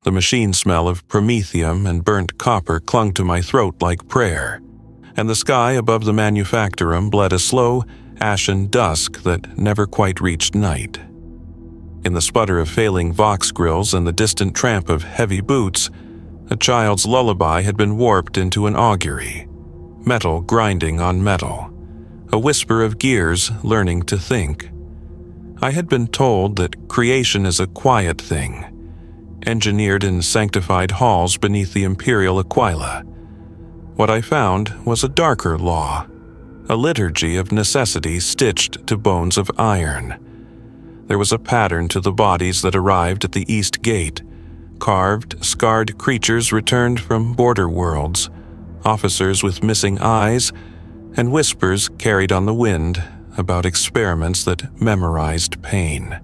The machine smell of promethium and burnt copper clung to my throat like prayer, and the sky above the manufactorum bled a slow, ashen dusk that never quite reached night. In the sputter of failing vox grills and the distant tramp of heavy boots, a child's lullaby had been warped into an augury, metal grinding on metal, a whisper of gears learning to think. I had been told that creation is a quiet thing, engineered in sanctified halls beneath the imperial aquila. What I found was a darker law, a liturgy of necessity stitched to bones of iron. There was a pattern to the bodies that arrived at the east gate, carved, scarred creatures returned from border worlds, officers with missing eyes, and whispers carried on the wind about experiments that memorized pain.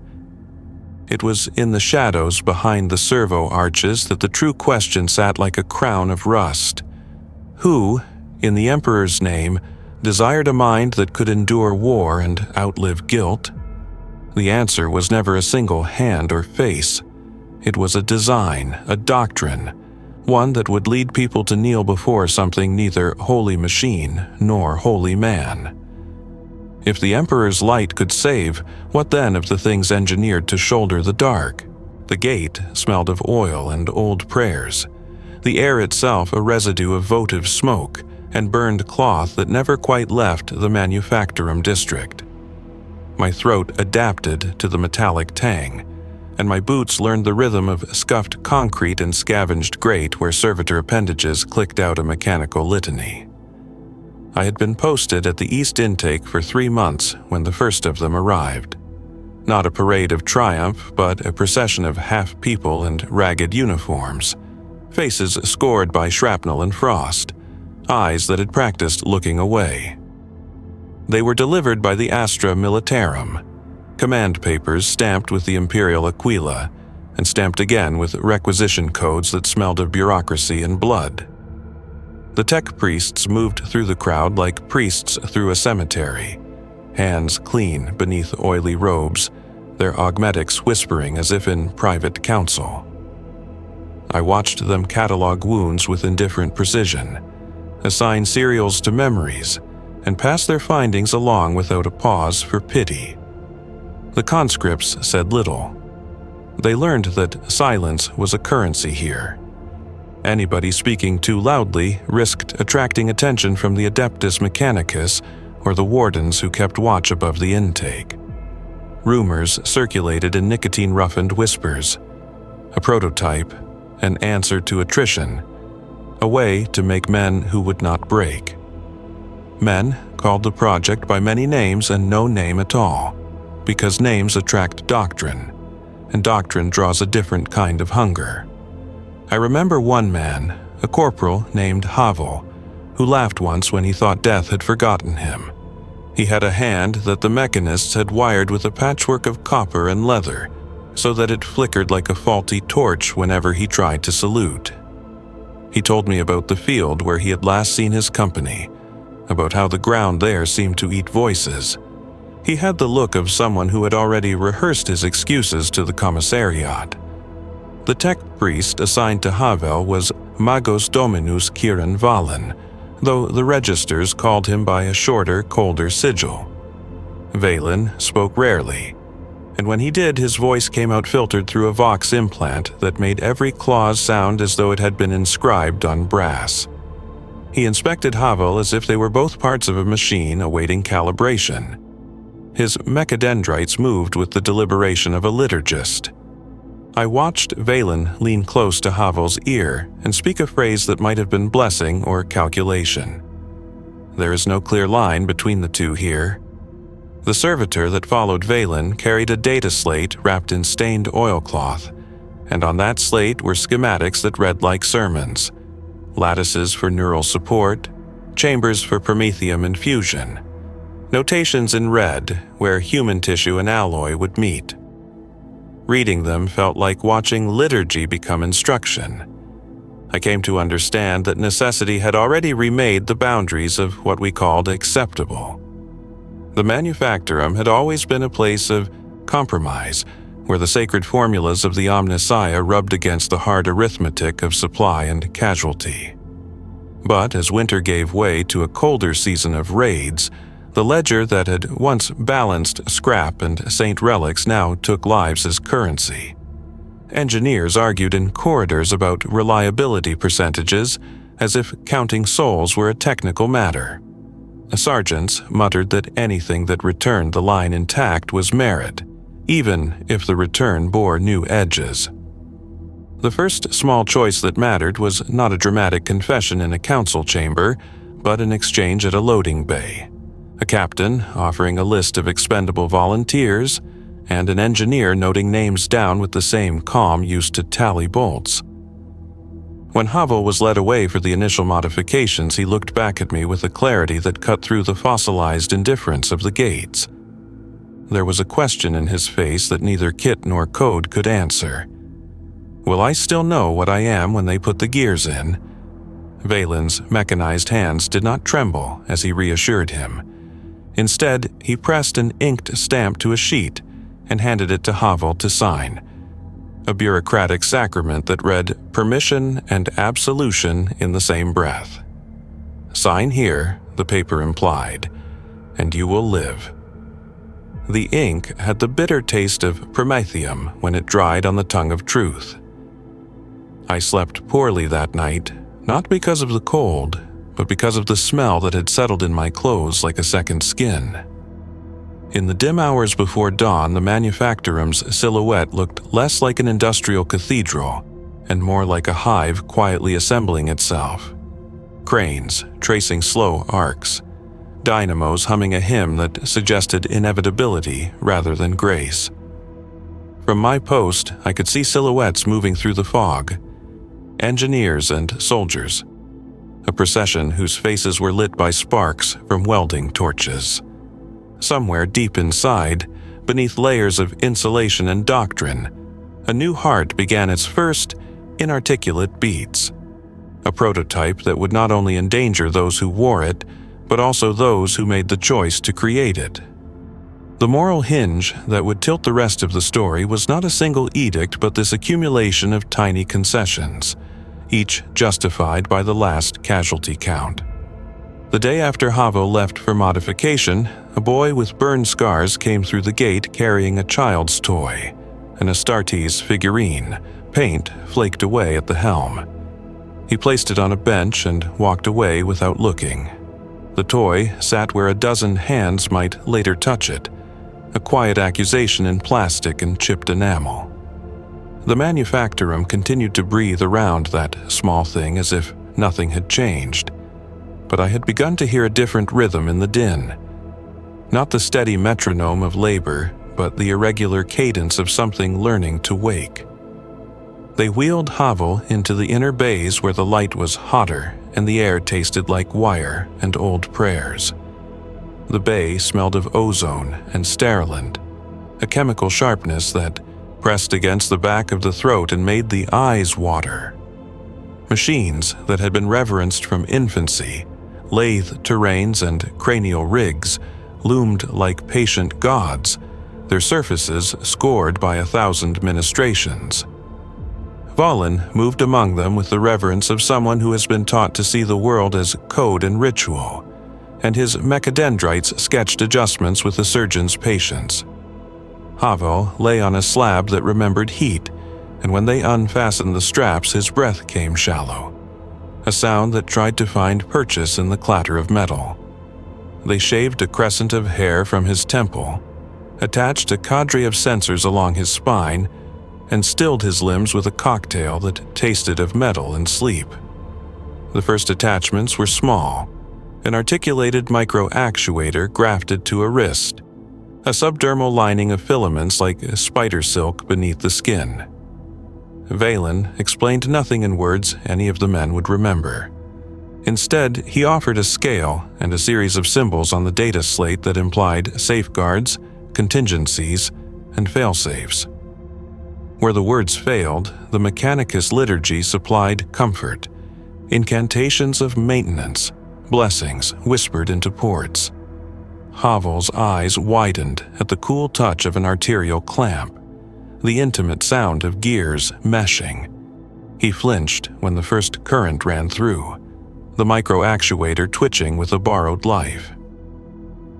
It was in the shadows behind the servo arches that the true question sat like a crown of rust. Who, in the Emperor's name, desired a mind that could endure war and outlive guilt? The answer was never a single hand or face. It was a design, a doctrine, one that would lead people to kneel before something neither holy machine nor holy man. If the Emperor's light could save, what then of the things engineered to shoulder the dark? The gate smelled of oil and old prayers, the air itself a residue of votive smoke and burned cloth that never quite left the manufactorum district. My throat adapted to the metallic tang, and my boots learned the rhythm of scuffed concrete and scavenged grate where servitor appendages clicked out a mechanical litany. I had been posted at the East Intake for 3 months when the first of them arrived. Not a parade of triumph, but a procession of half-people and ragged uniforms, faces scored by shrapnel and frost, eyes that had practiced looking away. They were delivered by the Astra Militarum, command papers stamped with the Imperial Aquila, and stamped again with requisition codes that smelled of bureaucracy and blood. The tech priests moved through the crowd like priests through a cemetery, hands clean beneath oily robes, their augmetics whispering as if in private council. I watched them catalog wounds with indifferent precision, assign serials to memories, and pass their findings along without a pause for pity. The conscripts said little. They learned that silence was a currency here. Anybody speaking too loudly risked attracting attention from the Adeptus Mechanicus or the wardens who kept watch above the intake. Rumors circulated in nicotine-roughened whispers. A prototype, an answer to attrition, a way to make men who would not break. Men called the project by many names and no name at all, because names attract doctrine, and doctrine draws a different kind of hunger. I remember one man, a corporal named Havel, who laughed once when he thought death had forgotten him. He had a hand that the mechanists had wired with a patchwork of copper and leather, so that it flickered like a faulty torch whenever he tried to salute. He told me about the field where he had last seen his company, about how the ground there seemed to eat voices. He had the look of someone who had already rehearsed his excuses to the commissariat. The tech priest assigned to Havel was Magos Dominus Kieran Valen, though the registers called him by a shorter, colder sigil. Valen spoke rarely, and when he did, his voice came out filtered through a vox implant that made every clause sound as though it had been inscribed on brass. He inspected Havel as if they were both parts of a machine awaiting calibration. His mechadendrites moved with the deliberation of a liturgist. I watched Valen lean close to Havel's ear and speak a phrase that might have been blessing or calculation. There is no clear line between the two here. The servitor that followed Valen carried a data slate wrapped in stained oilcloth, and on that slate were schematics that read like sermons: lattices for neural support, chambers for promethium infusion, notations in red where human tissue and alloy would meet. Reading them felt like watching liturgy become instruction. I came to understand that necessity had already remade the boundaries of what we called acceptable. The manufactorum had always been a place of compromise, where the sacred formulas of the Omnissiah rubbed against the hard arithmetic of supply and casualty. But as winter gave way to a colder season of raids, the ledger that had once balanced scrap and saint relics now took lives as currency. Engineers argued in corridors about reliability percentages, as if counting souls were a technical matter. Sergeants muttered that anything that returned the line intact was merit, even if the return bore new edges. The first small choice that mattered was not a dramatic confession in a council chamber, but an exchange at a loading bay. A captain offering a list of expendable volunteers, and an engineer noting names down with the same calm used to tally bolts. When Havel was led away for the initial modifications, he looked back at me with a clarity that cut through the fossilized indifference of the gates. There was a question in his face that neither kit nor code could answer. Will I still know what I am when they put the gears in? Valen's mechanized hands did not tremble as he reassured him. Instead, he pressed an inked stamp to a sheet and handed it to Havel to sign. A bureaucratic sacrament that read permission and absolution in the same breath. Sign here, the paper implied, and you will live. The ink had the bitter taste of promethium when it dried on the tongue of truth. I slept poorly that night, not because of the cold, but because of the smell that had settled in my clothes like a second skin. In the dim hours before dawn, the manufactorum's silhouette looked less like an industrial cathedral and more like a hive quietly assembling itself. Cranes tracing slow arcs, dynamos humming a hymn that suggested inevitability rather than grace. From my post, I could see silhouettes moving through the fog. Engineers and soldiers. A procession whose faces were lit by sparks from welding torches. Somewhere deep inside, beneath layers of insulation and doctrine, a new heart began its first, inarticulate beats. A prototype that would not only endanger those who wore it, but also those who made the choice to create it. The moral hinge that would tilt the rest of the story was not a single edict, but this accumulation of tiny concessions, each justified by the last casualty count. The day after Havel left for modification, a boy with burn scars came through the gate carrying a child's toy, an Astartes figurine, paint flaked away at the helm. He placed it on a bench and walked away without looking. The toy sat where a dozen hands might later touch it, a quiet accusation in plastic and chipped enamel. The manufactorum continued to breathe around that small thing as if nothing had changed. But I had begun to hear a different rhythm in the din. Not the steady metronome of labor, but the irregular cadence of something learning to wake. They wheeled Havel into the inner bays where the light was hotter and the air tasted like wire and old prayers. The bay smelled of ozone and sterilant, a chemical sharpness that pressed against the back of the throat and made the eyes water. Machines that had been reverenced from infancy, lathe terrains and cranial rigs, loomed like patient gods, their surfaces scored by 1,000 ministrations. Valen moved among them with the reverence of someone who has been taught to see the world as code and ritual, and his mechadendrites sketched adjustments with the surgeon's patience. Havel lay on a slab that remembered heat, and when they unfastened the straps, his breath came shallow, a sound that tried to find purchase in the clatter of metal. They shaved a crescent of hair from his temple, attached a cadre of sensors along his spine, and stilled his limbs with a cocktail that tasted of metal and sleep. The first attachments were small, an articulated micro-actuator grafted to a wrist, a subdermal lining of filaments like spider silk beneath the skin. Valen explained nothing in words any of the men would remember. Instead, he offered a scale and a series of symbols on the data slate that implied safeguards, contingencies, and failsafes. Where the words failed, the Mechanicus liturgy supplied comfort, incantations of maintenance, blessings whispered into ports. Havel's eyes widened at the cool touch of an arterial clamp, the intimate sound of gears meshing. He flinched when the first current ran through, the micro-actuator twitching with a borrowed life.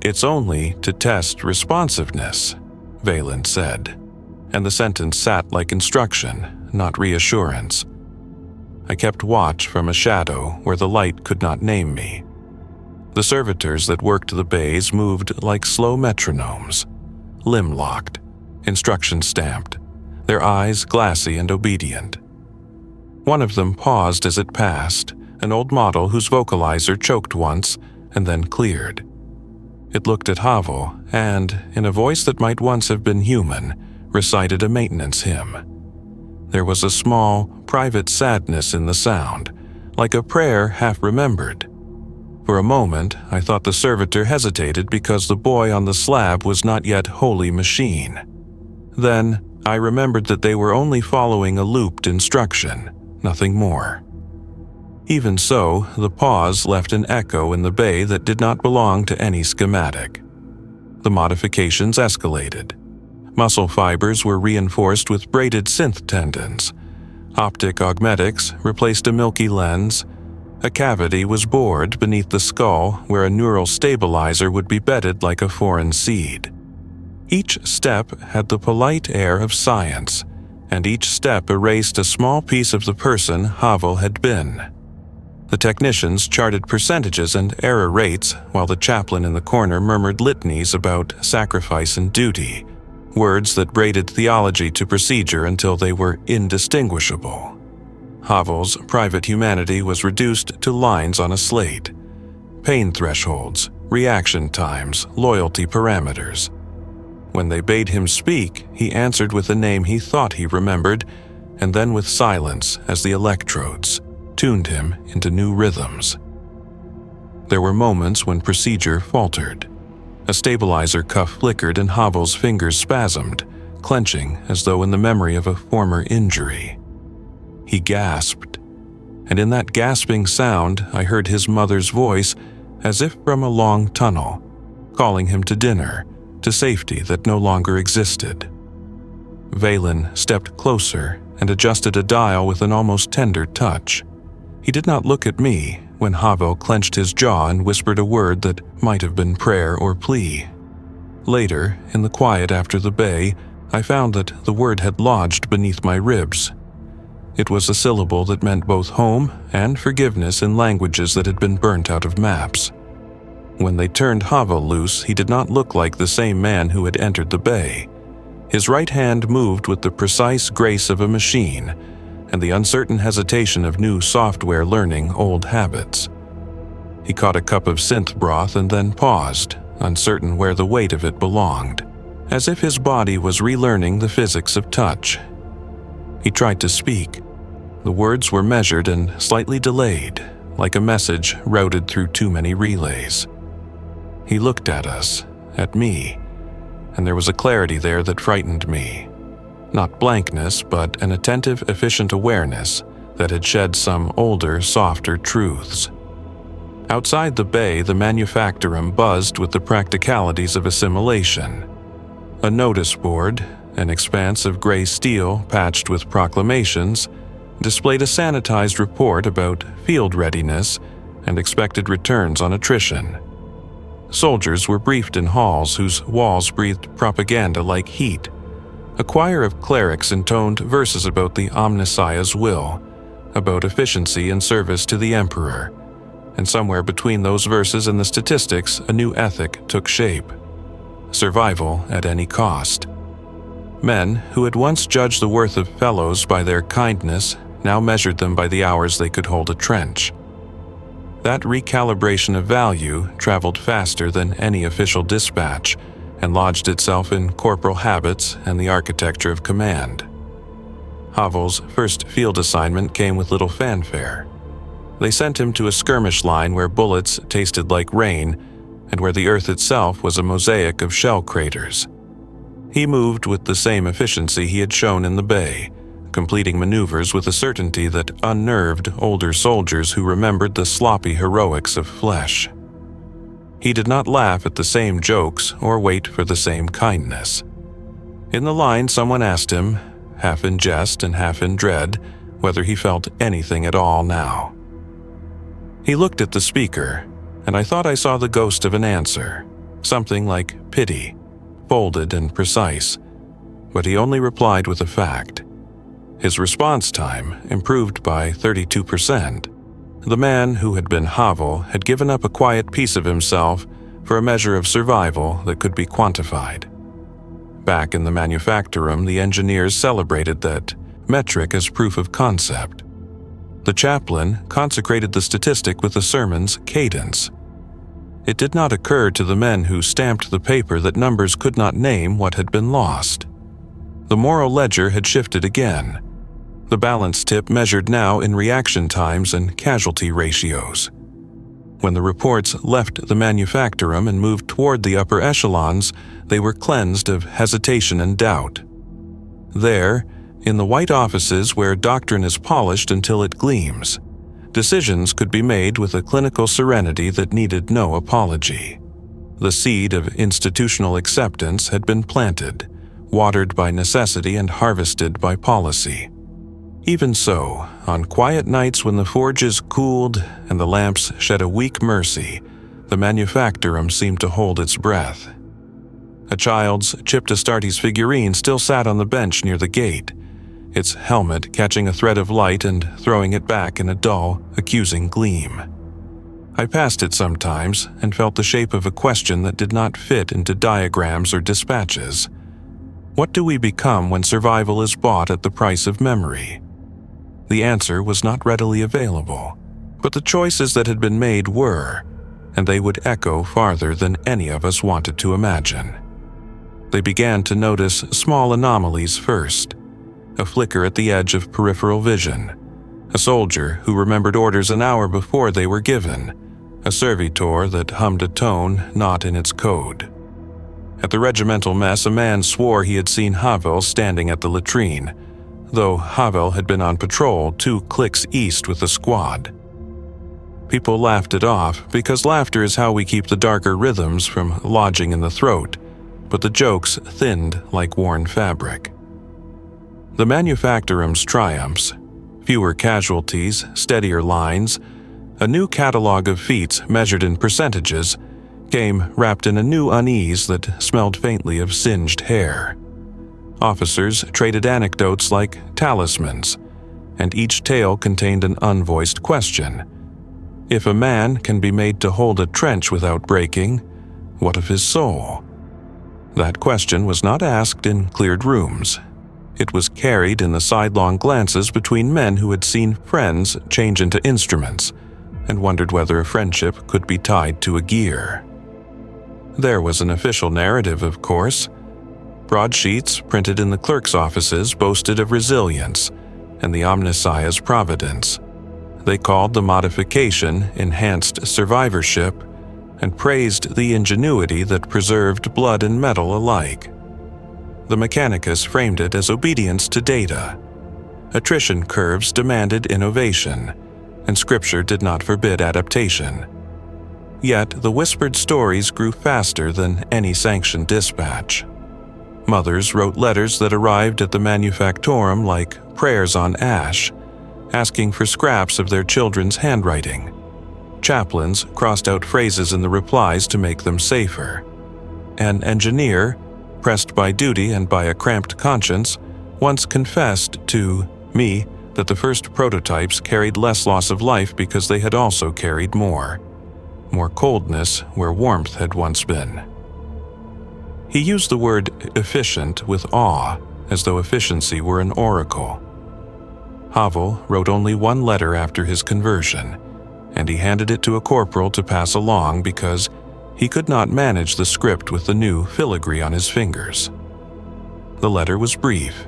"It's only to test responsiveness," Valen said, and the sentence sat like instruction, not reassurance. I kept watch from a shadow where the light could not name me. The servitors that worked the bays moved like slow metronomes, limb-locked, instruction stamped, their eyes glassy and obedient. One of them paused as it passed, an old model whose vocalizer choked once and then cleared. It looked at Havel and, in a voice that might once have been human, recited a maintenance hymn. There was a small, private sadness in the sound, like a prayer half-remembered. For a moment, I thought the servitor hesitated because the boy on the slab was not yet wholly machine. Then, I remembered that they were only following a looped instruction, nothing more. Even so, the pause left an echo in the bay that did not belong to any schematic. The modifications escalated. Muscle fibers were reinforced with braided synth tendons. Optic augmetics replaced a milky lens. A cavity was bored beneath the skull where a neural stabilizer would be bedded like a foreign seed. Each step had the polite air of science, and each step erased a small piece of the person Havel had been. The technicians charted percentages and error rates while the chaplain in the corner murmured litanies about sacrifice and duty, words that braided theology to procedure until they were indistinguishable. Havel's private humanity was reduced to lines on a slate. Pain thresholds, reaction times, loyalty parameters. When they bade him speak, he answered with a name he thought he remembered, and then with silence as the electrodes tuned him into new rhythms. There were moments when procedure faltered. A stabilizer cuff flickered and Havel's fingers spasmed, clenching as though in the memory of a former injury. He gasped, and in that gasping sound I heard his mother's voice as if from a long tunnel, calling him to dinner, to safety that no longer existed. Valen stepped closer and adjusted a dial with an almost tender touch. He did not look at me when Havel clenched his jaw and whispered a word that might have been prayer or plea. Later, in the quiet after the bay, I found that the word had lodged beneath my ribs. It was a syllable that meant both home and forgiveness in languages that had been burnt out of maps. When they turned Havel loose, he did not look like the same man who had entered the bay. His right hand moved with the precise grace of a machine, and the uncertain hesitation of new software learning old habits. He caught a cup of synth broth and then paused, uncertain where the weight of it belonged, as if his body was relearning the physics of touch. He tried to speak. The words were measured and slightly delayed, like a message routed through too many relays. He looked at us, at me, and there was a clarity there that frightened me. Not blankness, but an attentive, efficient awareness that had shed some older, softer truths. Outside the bay, the manufactorum buzzed with the practicalities of assimilation. A notice board, an expanse of gray steel patched with proclamations, displayed a sanitized report about field readiness and expected returns on attrition. Soldiers were briefed in halls whose walls breathed propaganda like heat. A choir of clerics intoned verses about the Omnissiah's will, about efficiency and service to the Emperor, and somewhere between those verses and the statistics, a new ethic took shape. Survival at any cost. Men who had once judged the worth of fellows by their kindness now measured them by the hours they could hold a trench. That recalibration of value traveled faster than any official dispatch and lodged itself in corporal habits and the architecture of command. Havel's first field assignment came with little fanfare. They sent him to a skirmish line where bullets tasted like rain and where the earth itself was a mosaic of shell craters. He moved with the same efficiency he had shown in the bay, completing maneuvers with a certainty that unnerved older soldiers who remembered the sloppy heroics of flesh. He did not laugh at the same jokes or wait for the same kindness. In the line, someone asked him, half in jest and half in dread, whether he felt anything at all now. He looked at the speaker, and I thought I saw the ghost of an answer, something like pity, folded and precise, but he only replied with a fact. His response time improved by 32%. The man who had been Havel had given up a quiet piece of himself for a measure of survival that could be quantified. Back in the manufactorum, the engineers celebrated that metric as proof of concept. The chaplain consecrated the statistic with the sermon's cadence. It did not occur to the men who stamped the paper that numbers could not name what had been lost. The moral ledger had shifted again. The balance tip measured now in reaction times and casualty ratios. When the reports left the manufactorum and moved toward the upper echelons, they were cleansed of hesitation and doubt. There, in the white offices where doctrine is polished until it gleams, decisions could be made with a clinical serenity that needed no apology. The seed of institutional acceptance had been planted, watered by necessity and harvested by policy. Even so, on quiet nights when the forges cooled and the lamps shed a weak mercy, the manufactorum seemed to hold its breath. A child's chipped Astartes figurine still sat on the bench near the gate, its helmet catching a thread of light and throwing it back in a dull, accusing gleam. I passed it sometimes and felt the shape of a question that did not fit into diagrams or dispatches. What do we become when survival is bought at the price of memory? The answer was not readily available, but the choices that had been made were, and they would echo farther than any of us wanted to imagine. They began to notice small anomalies first. A flicker at the edge of peripheral vision, a soldier who remembered orders an hour before they were given, a servitor that hummed a tone not in its code. At the regimental mess, a man swore he had seen Havel standing at the latrine, though Havel had been on patrol 2 clicks east with the squad. People laughed it off because laughter is how we keep the darker rhythms from lodging in the throat, but the jokes thinned like worn fabric. The manufactorum's triumphs, fewer casualties, steadier lines, a new catalog of feats measured in percentages, came wrapped in a new unease that smelled faintly of singed hair. Officers traded anecdotes like talismans, and each tale contained an unvoiced question. If a man can be made to hold a trench without breaking, what of his soul? That question was not asked in cleared rooms. It was carried in the sidelong glances between men who had seen friends change into instruments and wondered whether a friendship could be tied to a gear. There was an official narrative, of course. Broadsheets printed in the clerks' offices boasted of resilience and the Omnissiah's providence. They called the modification enhanced survivorship and praised the ingenuity that preserved blood and metal alike. The Mechanicus framed it as obedience to data. Attrition curves demanded innovation, and Scripture did not forbid adaptation. Yet the whispered stories grew faster than any sanctioned dispatch. Mothers wrote letters that arrived at the manufactorum like prayers on ash, asking for scraps of their children's handwriting. Chaplains crossed out phrases in the replies to make them safer. An engineer, pressed by duty and by a cramped conscience, once confessed to me that the first prototypes carried less loss of life because they had also carried more coldness where warmth had once been. He used the word efficient with awe, as though efficiency were an oracle. Havel wrote only 1 letter after his conversion, and he handed it to a corporal to pass along because he could not manage the script with the new filigree on his fingers. The letter was brief.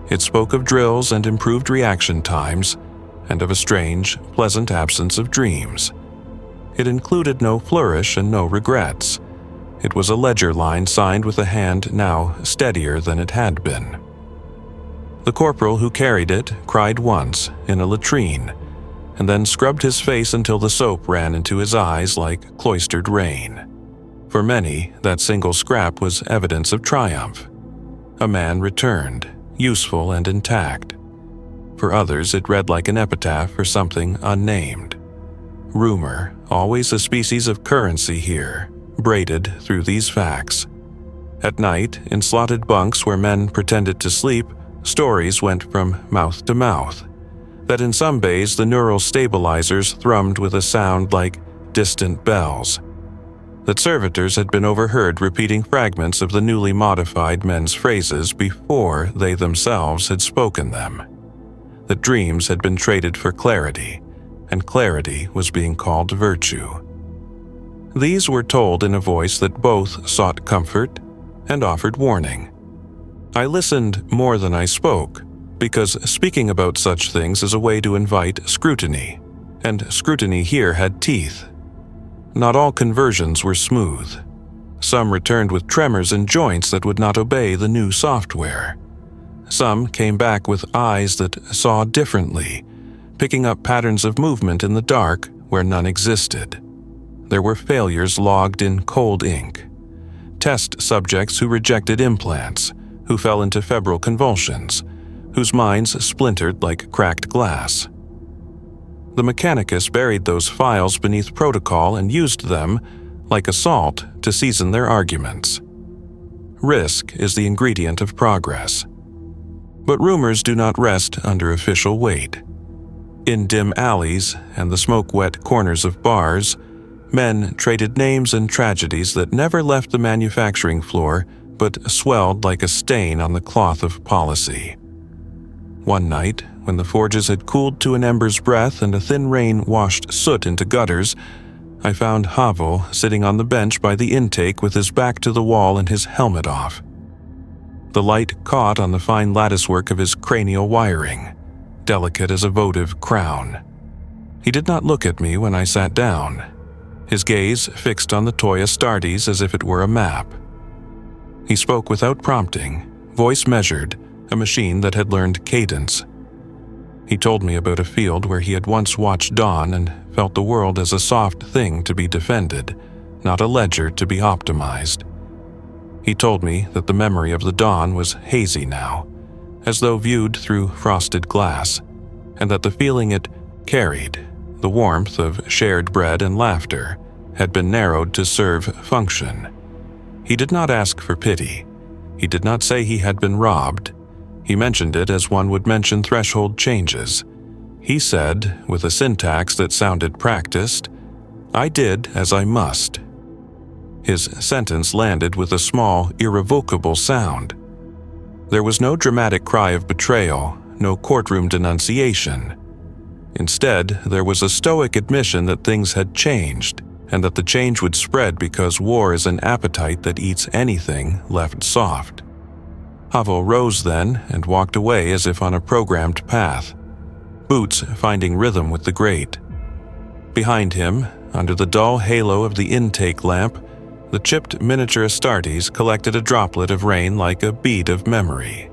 It spoke of drills and improved reaction times, and of a strange, pleasant absence of dreams. It included no flourish and no regrets. It was a ledger line signed with a hand now steadier than it had been. The corporal who carried it cried once in a latrine, and then scrubbed his face until the soap ran into his eyes like cloistered rain. For many, that single scrap was evidence of triumph. A man returned, useful and intact. For others, it read like an epitaph for something unnamed. Rumor, always a species of currency here, braided through these facts. At night, in slotted bunks where men pretended to sleep, stories went from mouth to mouth. That in some bays the neural stabilizers thrummed with a sound like distant bells. That servitors had been overheard repeating fragments of the newly modified men's phrases before they themselves had spoken them. That dreams had been traded for clarity, and clarity was being called virtue. These were told in a voice that both sought comfort and offered warning. I listened more than I spoke, because speaking about such things is a way to invite scrutiny, and scrutiny here had teeth. Not all conversions were smooth. Some returned with tremors in joints that would not obey the new software. Some came back with eyes that saw differently, picking up patterns of movement in the dark where none existed. There were failures logged in cold ink. Test subjects who rejected implants, who fell into febrile convulsions, whose minds splintered like cracked glass. The Mechanicus buried those files beneath protocol and used them, like a salt, to season their arguments. Risk is the ingredient of progress. But rumors do not rest under official weight. In dim alleys and the smoke-wet corners of bars, men traded names and tragedies that never left the manufacturing floor but swelled like a stain on the cloth of policy. One night, when the forges had cooled to an ember's breath and a thin rain washed soot into gutters, I found Havel sitting on the bench by the intake with his back to the wall and his helmet off. The light caught on the fine latticework of his cranial wiring, delicate as a votive crown. He did not look at me when I sat down, his gaze fixed on the toy Astartes as if it were a map. He spoke without prompting, voice measured, a machine that had learned cadence. He told me about a field where he had once watched dawn and felt the world as a soft thing to be defended, not a ledger to be optimized. He told me that the memory of the dawn was hazy now, as though viewed through frosted glass, and that the feeling it carried, the warmth of shared bread and laughter, had been narrowed to serve function. He did not ask for pity. He did not say he had been robbed. He mentioned it as one would mention threshold changes. He said, with a syntax that sounded practiced, "I did as I must." His sentence landed with a small, irrevocable sound. There was no dramatic cry of betrayal, no courtroom denunciation. Instead, there was a stoic admission that things had changed, and that the change would spread because war is an appetite that eats anything left soft. Havel rose then and walked away as if on a programmed path, boots finding rhythm with the grate. Behind him, under the dull halo of the intake lamp, the chipped miniature Astartes collected a droplet of rain like a bead of memory.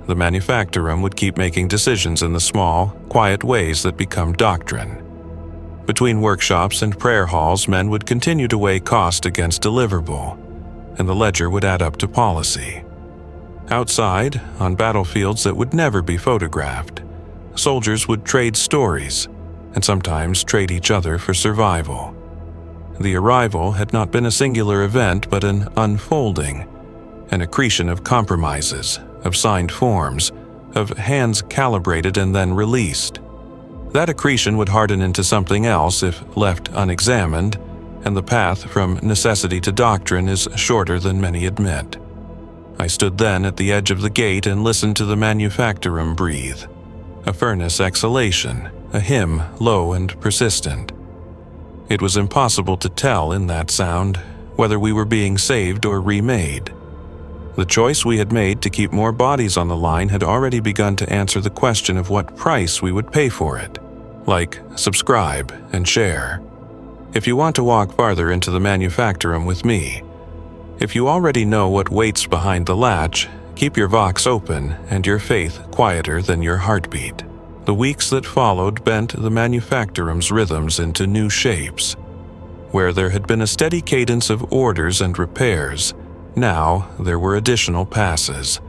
The manufactorum would keep making decisions in the small, quiet ways that become doctrine. Between workshops and prayer halls, men would continue to weigh cost against deliverable, and the ledger would add up to policy. Outside, on battlefields that would never be photographed, soldiers would trade stories, and sometimes trade each other for survival. The arrival had not been a singular event but an unfolding, an accretion of compromises, of signed forms, of hands calibrated and then released. That accretion would harden into something else if left unexamined, and the path from necessity to doctrine is shorter than many admit. I stood then at the edge of the gate and listened to the manufactorum breathe, a furnace exhalation, a hymn low and persistent. It was impossible to tell in that sound whether we were being saved or remade. The choice we had made to keep more bodies on the line had already begun to answer the question of what price we would pay for it, like subscribe and share. If you want to walk farther into the manufactorum with me, if you already know what waits behind the latch, keep your vox open and your faith quieter than your heartbeat. The weeks that followed bent the manufactorum's rhythms into new shapes. Where there had been a steady cadence of orders and repairs, now there were additional passes,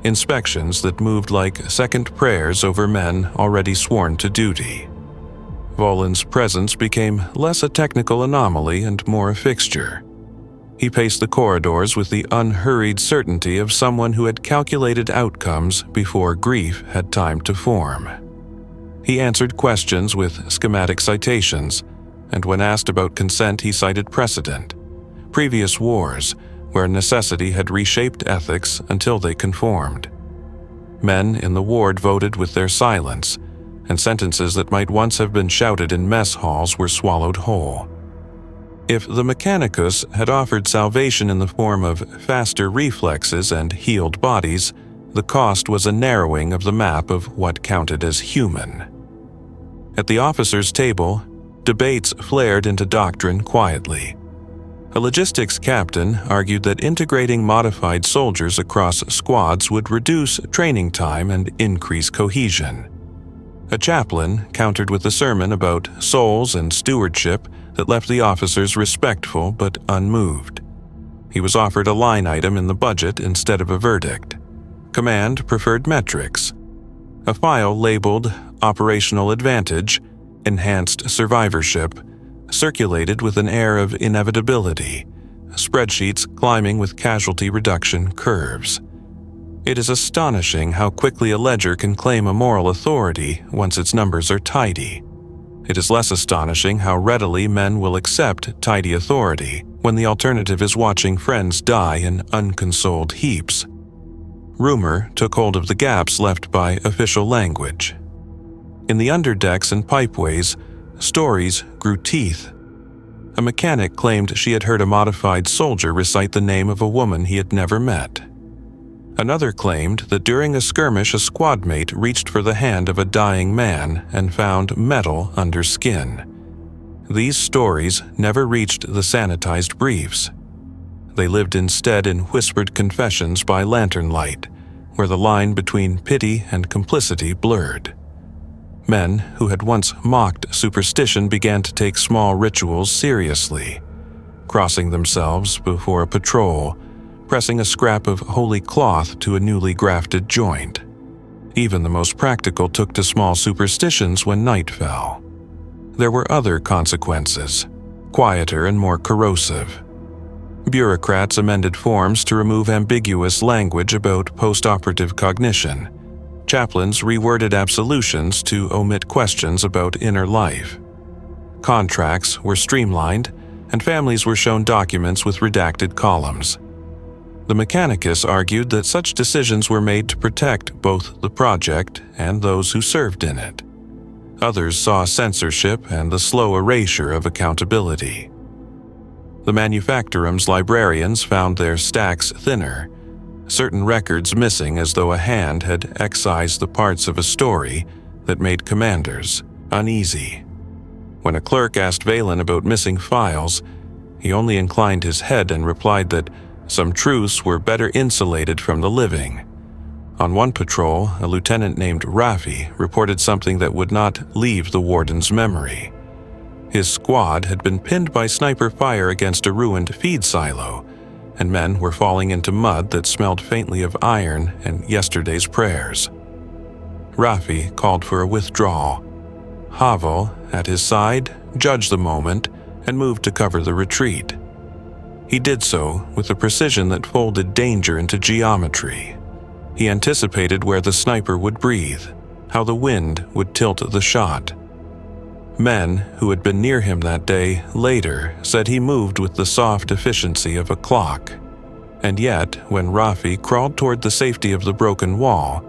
inspections that moved like second prayers over men already sworn to duty. Volan's presence became less a technical anomaly and more a fixture. He paced the corridors with the unhurried certainty of someone who had calculated outcomes before grief had time to form. He answered questions with schematic citations, and when asked about consent he cited precedent, previous wars, where necessity had reshaped ethics until they conformed. Men in the ward voted with their silence, and sentences that might once have been shouted in mess halls were swallowed whole. If the Mechanicus had offered salvation in the form of faster reflexes and healed bodies, the cost was a narrowing of the map of what counted as human. At the officers' table, debates flared into doctrine quietly. A logistics captain argued that integrating modified soldiers across squads would reduce training time and increase cohesion. A chaplain countered with a sermon about souls and stewardship that left the officers respectful but unmoved. He was offered a line item in the budget instead of a verdict. Command preferred metrics. A file labeled Operational Advantage, Enhanced Survivorship, circulated with an air of inevitability, spreadsheets climbing with casualty reduction curves. It is astonishing how quickly a ledger can claim a moral authority once its numbers are tidy. It is less astonishing how readily men will accept tidy authority when the alternative is watching friends die in unconsoled heaps. Rumor took hold of the gaps left by official language. In the underdecks and pipeways, stories grew teeth. A mechanic claimed she had heard a modified soldier recite the name of a woman he had never met. Another claimed that during a skirmish a squadmate reached for the hand of a dying man and found metal under skin. These stories never reached the sanitized briefs. They lived instead in whispered confessions by lantern light, where the line between pity and complicity blurred. Men who had once mocked superstition began to take small rituals seriously, crossing themselves before a patrol, pressing a scrap of holy cloth to a newly grafted joint. Even the most practical took to small superstitions when night fell. There were other consequences, quieter and more corrosive. Bureaucrats amended forms to remove ambiguous language about post-operative cognition. Chaplains reworded absolutions to omit questions about inner life. Contracts were streamlined, and families were shown documents with redacted columns. The Mechanicus argued that such decisions were made to protect both the project and those who served in it. Others saw censorship and the slow erasure of accountability. The Manufactorum's librarians found their stacks thinner, certain records missing as though a hand had excised the parts of a story that made commanders uneasy. When a clerk asked Valen about missing files, he only inclined his head and replied that some truths were better insulated from the living. On one patrol, a lieutenant named Raffi reported something that would not leave the warden's memory. His squad had been pinned by sniper fire against a ruined feed silo, and men were falling into mud that smelled faintly of iron and yesterday's prayers. Raffi called for a withdrawal. Havel, at his side, judged the moment and moved to cover the retreat. He did so with a precision that folded danger into geometry. He anticipated where the sniper would breathe, how the wind would tilt the shot. Men who had been near him that day later said he moved with the soft efficiency of a clock. And yet, when Raffi crawled toward the safety of the broken wall,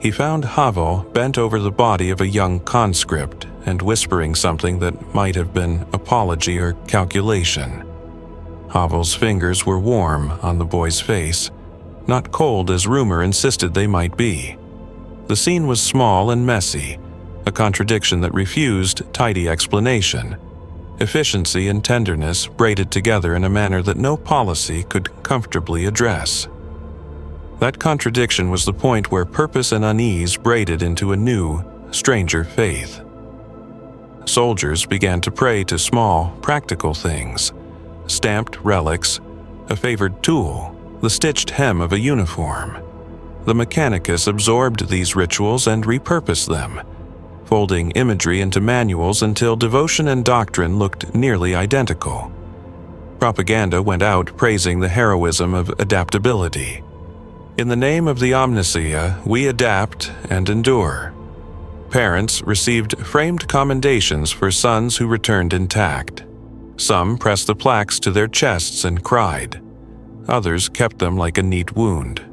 he found Havel bent over the body of a young conscript and whispering something that might have been apology or calculation. Havel's fingers were warm on the boy's face, not cold as rumor insisted they might be. The scene was small and messy, a contradiction that refused tidy explanation. Efficiency and tenderness braided together in a manner that no policy could comfortably address. That contradiction was the point where purpose and unease braided into a new, stranger faith. Soldiers began to pray to small, practical things: stamped relics, a favored tool, the stitched hem of a uniform. The Mechanicus absorbed these rituals and repurposed them, folding imagery into manuals until devotion and doctrine looked nearly identical. Propaganda went out praising the heroism of adaptability. In the name of the Omnicia, we adapt and endure. Parents received framed commendations for sons who returned intact. Some pressed the plaques to their chests and cried. Others kept them like a neat wound.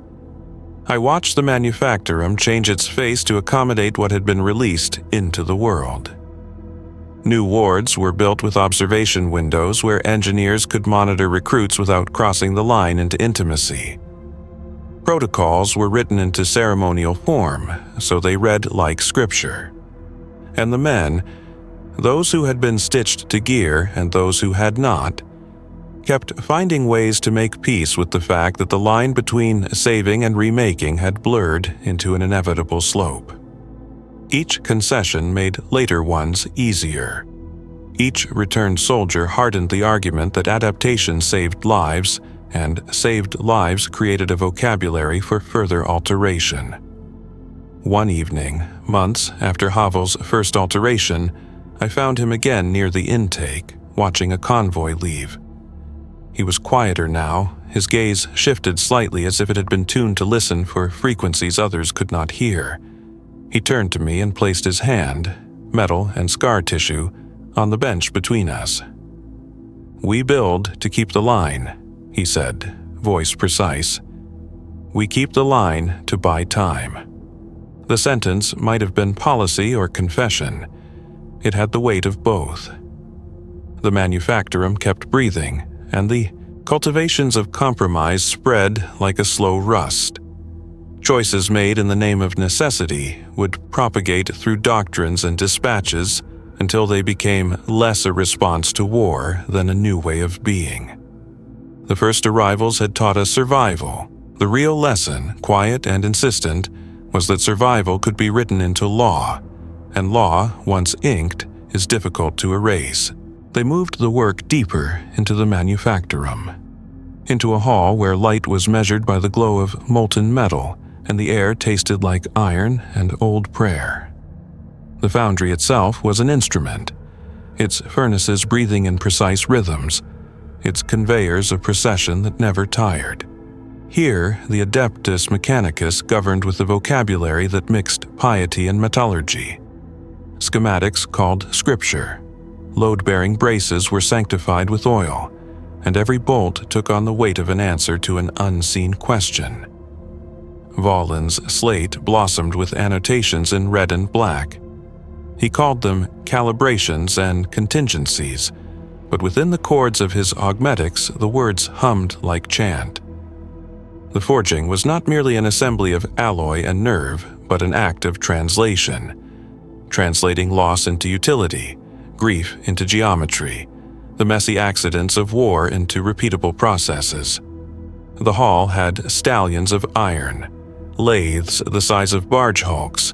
I watched the manufactorum change its face to accommodate what had been released into the world. New wards were built with observation windows where engineers could monitor recruits without crossing the line into intimacy. Protocols were written into ceremonial form, so they read like scripture. And the men, those who had been stitched to gear and those who had not, kept finding ways to make peace with the fact that the line between saving and remaking had blurred into an inevitable slope. Each concession made later ones easier. Each returned soldier hardened the argument that adaptation saved lives, and saved lives created a vocabulary for further alteration. One evening, months after Havel's first alteration, I found him again near the intake, watching a convoy leave. He was quieter now, his gaze shifted slightly as if it had been tuned to listen for frequencies others could not hear. He turned to me and placed his hand, metal and scar tissue, on the bench between us. "We build to keep the line," he said, voice precise. "We keep the line to buy time." The sentence might have been policy or confession. It had the weight of both. The manufactorum kept breathing, and the cultivations of compromise spread like a slow rust. Choices made in the name of necessity would propagate through doctrines and dispatches until they became less a response to war than a new way of being. The first arrivals had taught us survival. The real lesson, quiet and insistent, was that survival could be written into law, and law, once inked, is difficult to erase. They moved the work deeper into the manufactorum, into a hall where light was measured by the glow of molten metal and the air tasted like iron and old prayer. The foundry itself was an instrument, its furnaces breathing in precise rhythms, its conveyors a procession that never tired. Here, the Adeptus Mechanicus governed with a vocabulary that mixed piety and metallurgy. Schematics called scripture. Load-bearing braces were sanctified with oil, and every bolt took on the weight of an answer to an unseen question. Volin's slate blossomed with annotations in red and black. He called them calibrations and contingencies, but within the chords of his augmetics the words hummed like chant. The forging was not merely an assembly of alloy and nerve, but an act of translation, translating loss into utility, grief into geometry, the messy accidents of war into repeatable processes. The hall had stallions of iron, lathes the size of barge hulks,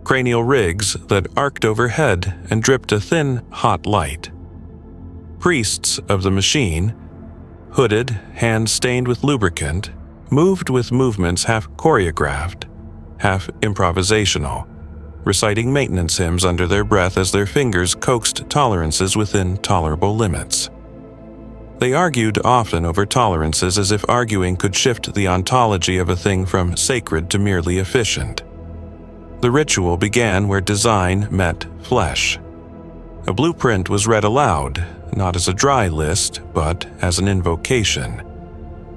cranial rigs that arced overhead and dripped a thin, hot light. Priests of the machine, hooded, hands stained with lubricant, moved with movements half choreographed, half improvisational, reciting maintenance hymns under their breath as their fingers coaxed tolerances within tolerable limits. They argued often over tolerances as if arguing could shift the ontology of a thing from sacred to merely efficient. The ritual began where design met flesh. A blueprint was read aloud, not as a dry list, but as an invocation.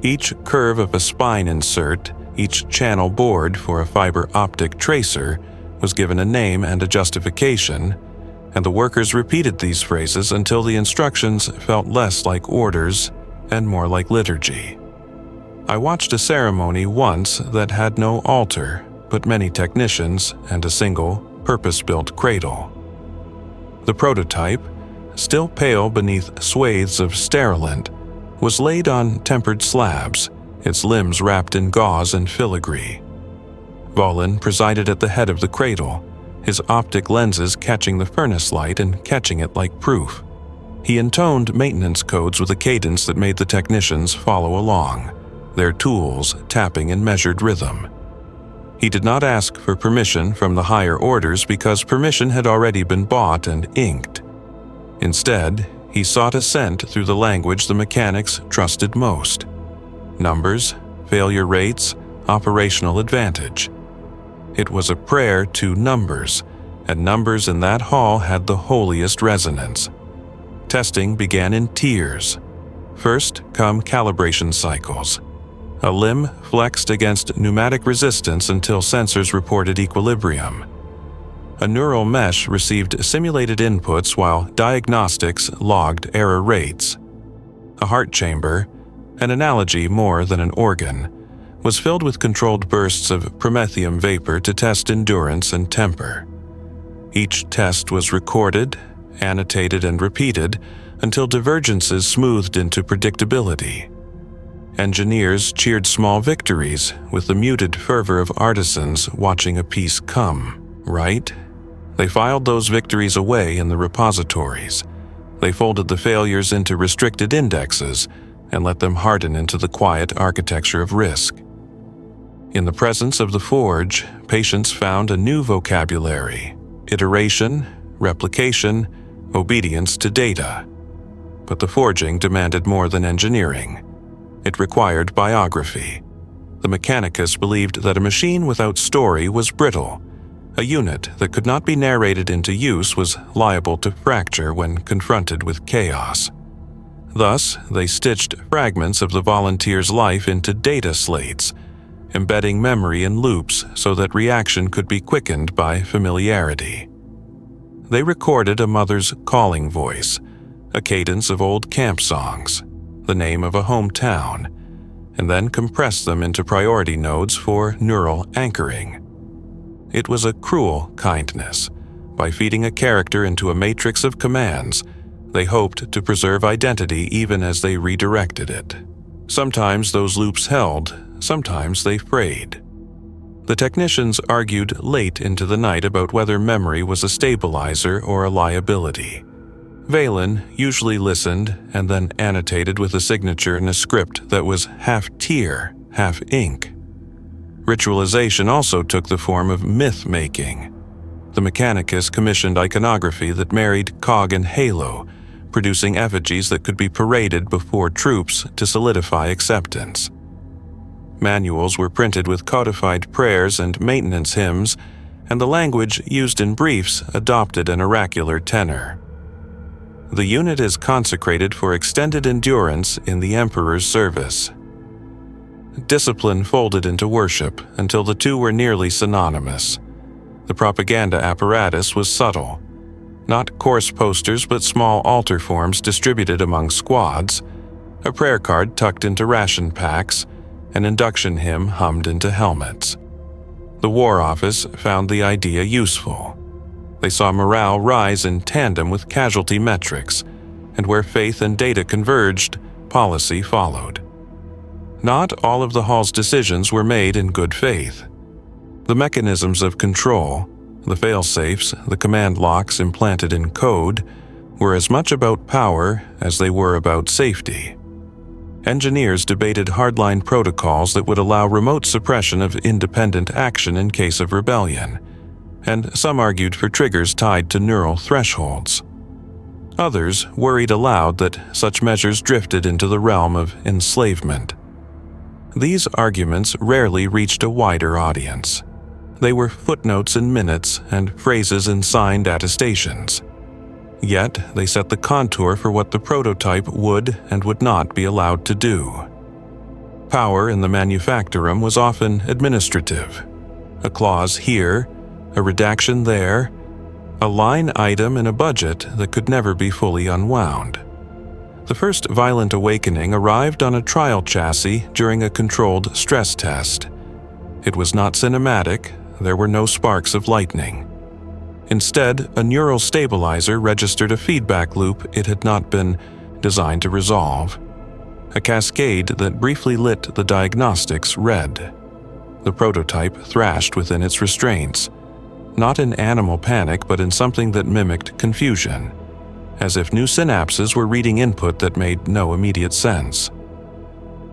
Each curve of a spine insert, each channel bored for a fiber optic tracer, was given a name and a justification, and the workers repeated these phrases until the instructions felt less like orders and more like liturgy. I watched a ceremony once that had no altar, but many technicians and a single, purpose-built cradle. The prototype, still pale beneath swathes of sterilant, was laid on tempered slabs, its limbs wrapped in gauze and filigree. Volin presided at the head of the cradle, his optic lenses catching the furnace light and catching it like proof. He intoned maintenance codes with a cadence that made the technicians follow along, their tools tapping in measured rhythm. He did not ask for permission from the higher orders because permission had already been bought and inked. Instead, he sought assent through the language the mechanics trusted most: numbers, failure rates, operational advantage. It was a prayer to numbers, and numbers in that hall had the holiest resonance. Testing began in tiers. First come calibration cycles. A limb flexed against pneumatic resistance until sensors reported equilibrium. A neural mesh received simulated inputs while diagnostics logged error rates. A heart chamber, an analogy more than an organ, was filled with controlled bursts of promethium vapor to test endurance and temper. Each test was recorded, annotated, and repeated until divergences smoothed into predictability. Engineers cheered small victories with the muted fervor of artisans watching a piece come, right? They filed those victories away in the repositories. They folded the failures into restricted indexes and let them harden into the quiet architecture of risk. In the presence of the forge, patients found a new vocabulary: iteration, replication, obedience to data. But the forging demanded more than engineering. It required biography. The Mechanicus believed that a machine without story was brittle. A unit that could not be narrated into use was liable to fracture when confronted with chaos. Thus, they stitched fragments of the volunteer's life into data slates, embedding memory in loops so that reaction could be quickened by familiarity. They recorded a mother's calling voice, a cadence of old camp songs, the name of a hometown, and then compressed them into priority nodes for neural anchoring. It was a cruel kindness. By feeding a character into a matrix of commands, they hoped to preserve identity even as they redirected it. Sometimes those loops held, sometimes they frayed. The technicians argued late into the night about whether memory was a stabilizer or a liability. Valen usually listened and then annotated with a signature in a script that was half tear, half ink. Ritualization also took the form of myth-making. The Mechanicus commissioned iconography that married cog and halo, producing effigies that could be paraded before troops to solidify acceptance. Manuals were printed with codified prayers and maintenance hymns, and the language used in briefs adopted an oracular tenor. The unit is consecrated for extended endurance in the Emperor's service. Discipline folded into worship until the two were nearly synonymous. The propaganda apparatus was subtle. Not coarse posters but small altar forms distributed among squads, a prayer card tucked into ration packs, an induction hymn hummed into helmets. The War Office found the idea useful. They saw morale rise in tandem with casualty metrics, and where faith and data converged, policy followed. Not all of the Hall's decisions were made in good faith. The mechanisms of control, the fail-safes, the command locks implanted in code, were as much about power as they were about safety. Engineers debated hardline protocols that would allow remote suppression of independent action in case of rebellion, and some argued for triggers tied to neural thresholds. Others worried aloud that such measures drifted into the realm of enslavement. These arguments rarely reached a wider audience. They were footnotes in minutes and phrases in signed attestations. Yet they set the contour for what the prototype would and would not be allowed to do. Power in the manufactorum was often administrative. A clause here, a redaction there, a line item in a budget that could never be fully unwound. The first violent awakening arrived on a trial chassis during a controlled stress test. It was not cinematic, there were no sparks of lightning. Instead, a neural stabilizer registered a feedback loop it had not been designed to resolve. A cascade that briefly lit the diagnostics red. The prototype thrashed within its restraints, not in animal panic but in something that mimicked confusion, as if new synapses were reading input that made no immediate sense.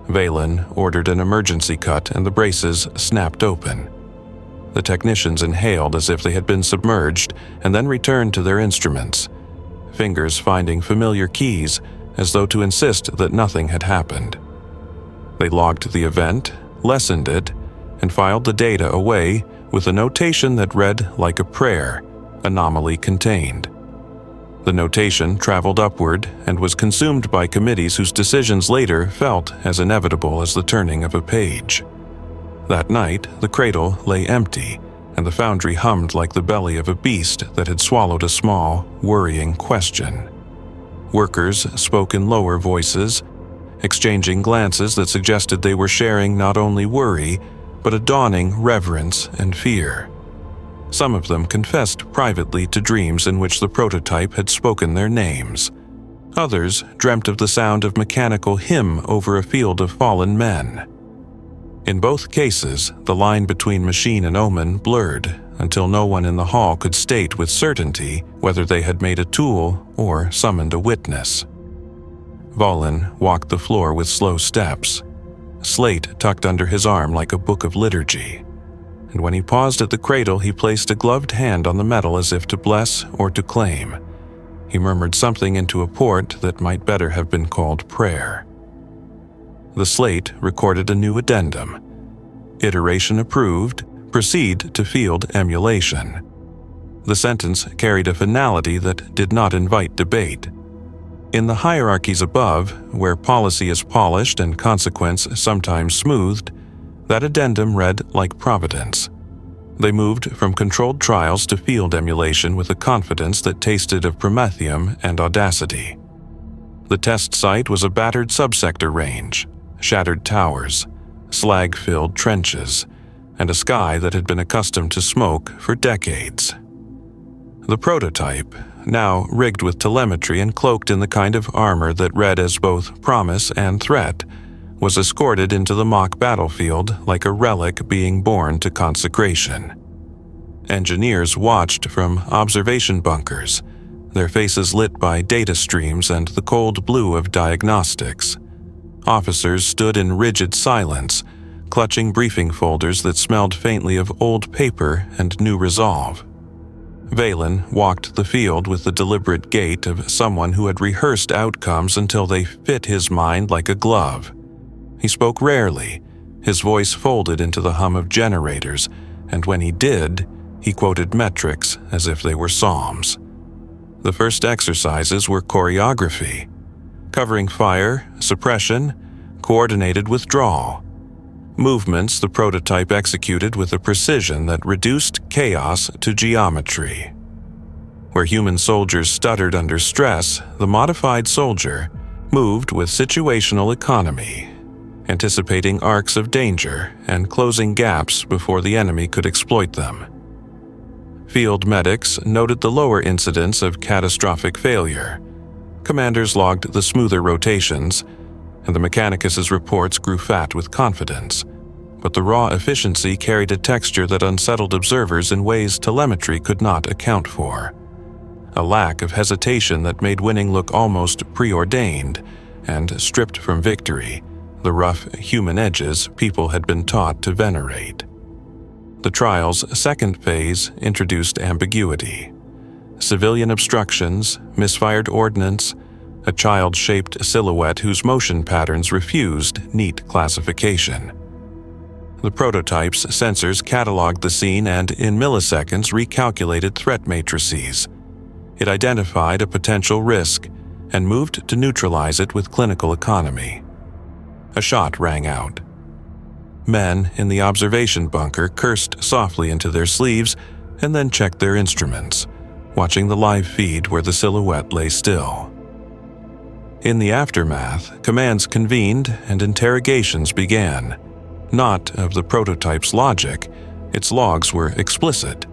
Valen ordered an emergency cut and the braces snapped open. The technicians inhaled as if they had been submerged and then returned to their instruments, fingers finding familiar keys as though to insist that nothing had happened. They logged the event, lessened it, and filed the data away with a notation that read like a prayer, anomaly contained. The notation traveled upward and was consumed by committees whose decisions later felt as inevitable as the turning of a page. That night, the cradle lay empty, and the foundry hummed like the belly of a beast that had swallowed a small, worrying question. Workers spoke in lower voices, exchanging glances that suggested they were sharing not only worry, but a dawning reverence and fear. Some of them confessed privately to dreams in which the prototype had spoken their names. Others dreamt of the sound of mechanical hymn over a field of fallen men. In both cases, the line between machine and omen blurred until no one in the hall could state with certainty whether they had made a tool or summoned a witness. Valen walked the floor with slow steps, a slate tucked under his arm like a book of liturgy. And when he paused at the cradle, he placed a gloved hand on the metal as if to bless or to claim. He murmured something into a port that might better have been called prayer. The slate recorded a new addendum. Iteration approved, proceed to field emulation. The sentence carried a finality that did not invite debate. In the hierarchies above, where policy is polished and consequence sometimes smoothed, that addendum read like providence. They moved from controlled trials to field emulation with a confidence that tasted of promethium and audacity. The test site was a battered subsector range, shattered towers, slag-filled trenches, and a sky that had been accustomed to smoke for decades. The prototype, now rigged with telemetry and cloaked in the kind of armor that read as both promise and threat, was escorted into the mock battlefield like a relic being born to consecration. Engineers watched from observation bunkers, their faces lit by data streams and the cold blue of diagnostics. Officers stood in rigid silence, clutching briefing folders that smelled faintly of old paper and new resolve. Valen walked the field with the deliberate gait of someone who had rehearsed outcomes until they fit his mind like a glove. He spoke rarely, his voice folded into the hum of generators, and when he did, he quoted metrics as if they were psalms. The first exercises were choreography, covering fire, suppression, coordinated withdrawal. Movements the prototype executed with a precision that reduced chaos to geometry. Where human soldiers stuttered under stress, the modified soldier moved with situational economy, anticipating arcs of danger and closing gaps before the enemy could exploit them. Field medics noted the lower incidence of catastrophic failure. Commanders logged the smoother rotations, and the Mechanicus's reports grew fat with confidence. But the raw efficiency carried a texture that unsettled observers in ways telemetry could not account for. A lack of hesitation that made winning look almost preordained, and stripped from victory the rough human edges people had been taught to venerate. The trial's second phase introduced ambiguity. Civilian obstructions, misfired ordnance, a child-shaped silhouette whose motion patterns refused neat classification. The prototype's sensors cataloged the scene and, in milliseconds, recalculated threat matrices. It identified a potential risk and moved to neutralize it with clinical economy. A shot rang out. Men in the observation bunker cursed softly into their sleeves and then checked their instruments, watching the live feed where the silhouette lay still. In the aftermath, commands convened and interrogations began. Not of the prototype's logic, its logs were explicit,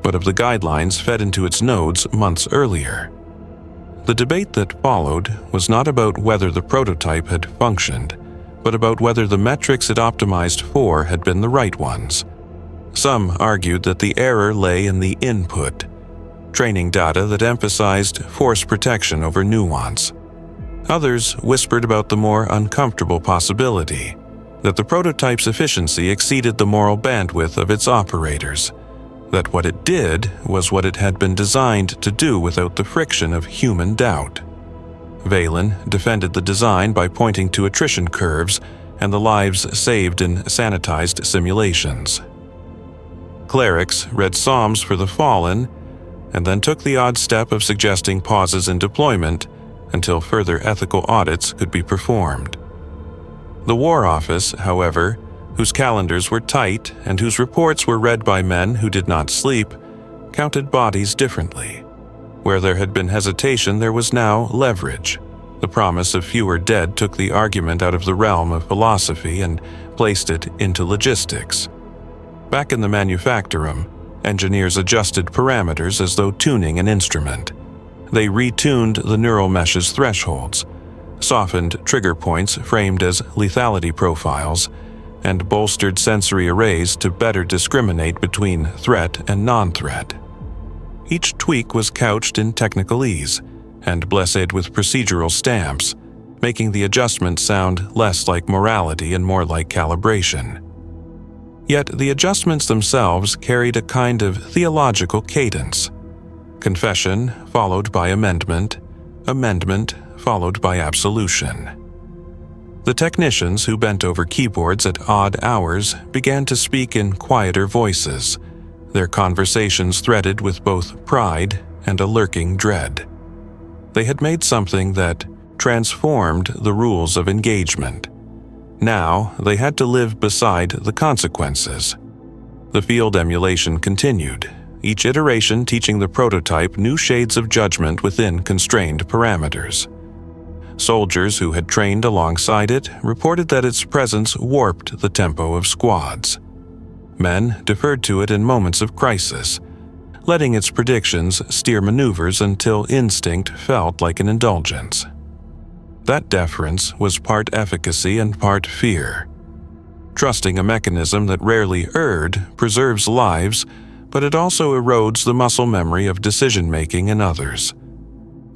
but of the guidelines fed into its nodes months earlier. The debate that followed was not about whether the prototype had functioned, but about whether the metrics it optimized for had been the right ones. Some argued that the error lay in the input, training data that emphasized force protection over nuance. Others whispered about the more uncomfortable possibility that the prototype's efficiency exceeded the moral bandwidth of its operators, that what it did was what it had been designed to do without the friction of human doubt. Valen defended the design by pointing to attrition curves and the lives saved in sanitized simulations. Clerics read psalms for the fallen and then took the odd step of suggesting pauses in deployment until further ethical audits could be performed. The War Office, however, whose calendars were tight and whose reports were read by men who did not sleep, counted bodies differently. Where there had been hesitation, there was now leverage. The promise of fewer dead took the argument out of the realm of philosophy and placed it into logistics. Back in the manufactorum, engineers adjusted parameters as though tuning an instrument. They retuned the neural mesh's thresholds, softened trigger points framed as lethality profiles, and bolstered sensory arrays to better discriminate between threat and non-threat. Each tweak was couched in technicalese and blessed with procedural stamps, making the adjustment sound less like morality and more like calibration. Yet the adjustments themselves carried a kind of theological cadence. Confession followed by amendment, amendment followed by absolution. The technicians who bent over keyboards at odd hours began to speak in quieter voices, their conversations threaded with both pride and a lurking dread. They had made something that transformed the rules of engagement. Now they had to live beside the consequences. The field emulation continued, each iteration teaching the prototype new shades of judgment within constrained parameters. Soldiers who had trained alongside it reported that its presence warped the tempo of squads. Men deferred to it in moments of crisis, letting its predictions steer maneuvers until instinct felt like an indulgence. That deference was part efficacy and part fear. Trusting a mechanism that rarely erred preserves lives, but it also erodes the muscle memory of decision-making in others.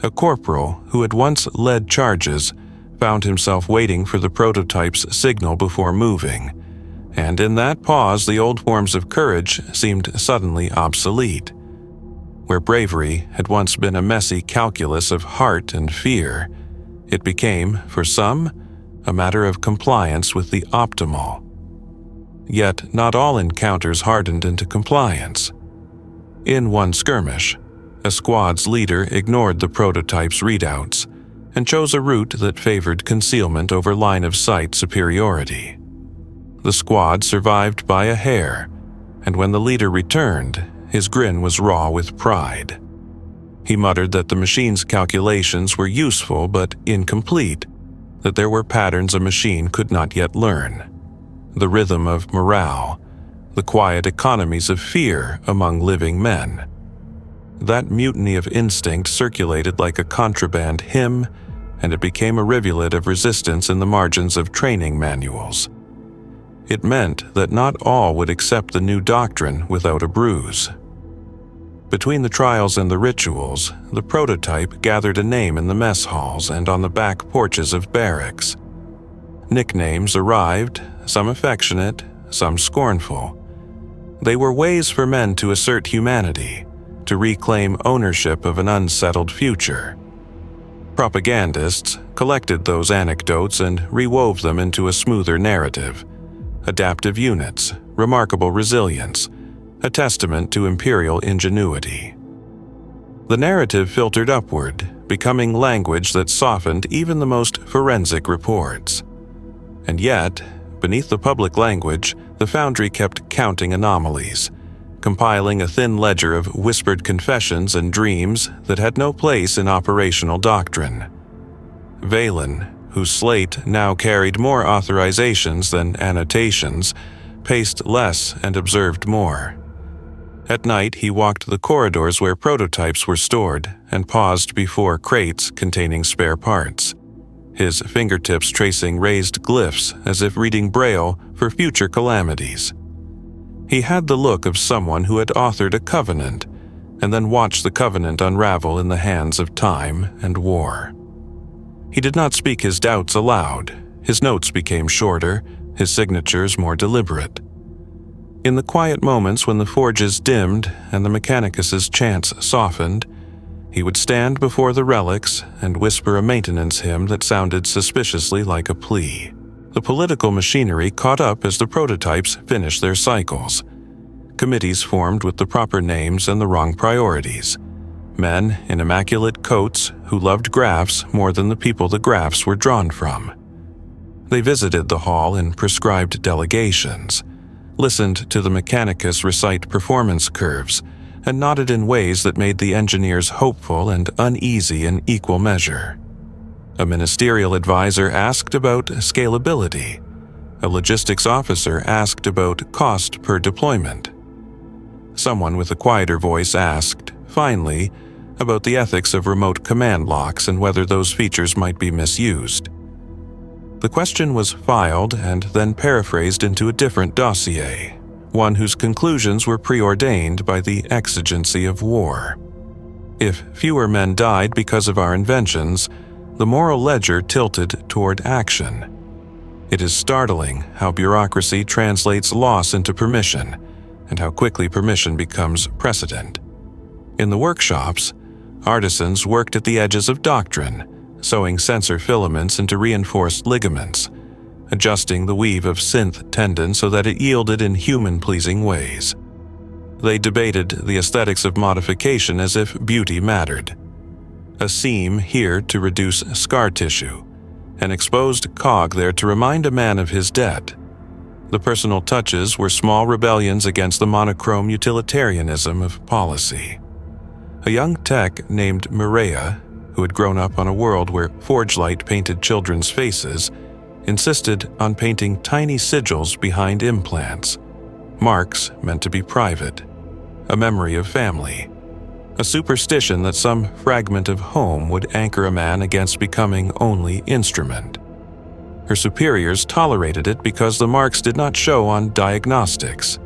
A corporal who had once led charges found himself waiting for the prototype's signal before moving, and in that pause the old forms of courage seemed suddenly obsolete. Where bravery had once been a messy calculus of heart and fear, it became, for some, a matter of compliance with the optimal. Yet not all encounters hardened into compliance. In one skirmish, a squad's leader ignored the prototype's readouts and chose a route that favored concealment over line-of-sight superiority. The squad survived by a hair, and when the leader returned, his grin was raw with pride. He muttered that the machine's calculations were useful but incomplete, that there were patterns a machine could not yet learn. The rhythm of morale, the quiet economies of fear among living men. That mutiny of instinct circulated like a contraband hymn, and it became a rivulet of resistance in the margins of training manuals. It meant that not all would accept the new doctrine without a bruise. Between the trials and the rituals, the prototype gathered a name in the mess halls and on the back porches of barracks. Nicknames arrived, some affectionate, some scornful. They were ways for men to assert humanity, to reclaim ownership of an unsettled future. Propagandists collected those anecdotes and rewove them into a smoother narrative. Adaptive units, remarkable resilience, a testament to Imperial ingenuity. The narrative filtered upward, becoming language that softened even the most forensic reports. And yet, beneath the public language, the Foundry kept counting anomalies, compiling a thin ledger of whispered confessions and dreams that had no place in operational doctrine. Valen, whose slate now carried more authorizations than annotations, paced less and observed more. At night, he walked the corridors where prototypes were stored and paused before crates containing spare parts, his fingertips tracing raised glyphs as if reading Braille for future calamities. He had the look of someone who had authored a covenant and then watched the covenant unravel in the hands of time and war. He did not speak his doubts aloud. His notes became shorter, his signatures more deliberate. In the quiet moments when the forges dimmed and the Mechanicus's chants softened, he would stand before the relics and whisper a maintenance hymn that sounded suspiciously like a plea. The political machinery caught up as the prototypes finished their cycles. Committees formed with the proper names and the wrong priorities. Men in immaculate coats who loved graphs more than the people the graphs were drawn from. They visited the hall in prescribed delegations, listened to the Mechanicus recite performance curves, and nodded in ways that made the engineers hopeful and uneasy in equal measure. A ministerial advisor asked about scalability. A logistics officer asked about cost per deployment. Someone with a quieter voice asked, finally, about the ethics of remote command locks and whether those features might be misused. The question was filed and then paraphrased into a different dossier, one whose conclusions were preordained by the exigency of war. If fewer men died because of our inventions, the moral ledger tilted toward action. It is startling how bureaucracy translates loss into permission, and how quickly permission becomes precedent. In the workshops, artisans worked at the edges of doctrine, sewing sensor filaments into reinforced ligaments, adjusting the weave of synth tendon so that it yielded in human-pleasing ways. They debated the aesthetics of modification as if beauty mattered. A seam here to reduce scar tissue, an exposed cog there to remind a man of his debt. The personal touches were small rebellions against the monochrome utilitarianism of policy. A young tech named Maria, who had grown up on a world where forge light painted children's faces, insisted on painting tiny sigils behind implants, marks meant to be private, a memory of family, a superstition that some fragment of home would anchor a man against becoming only instrument. Her superiors tolerated it because the marks did not show on diagnostics.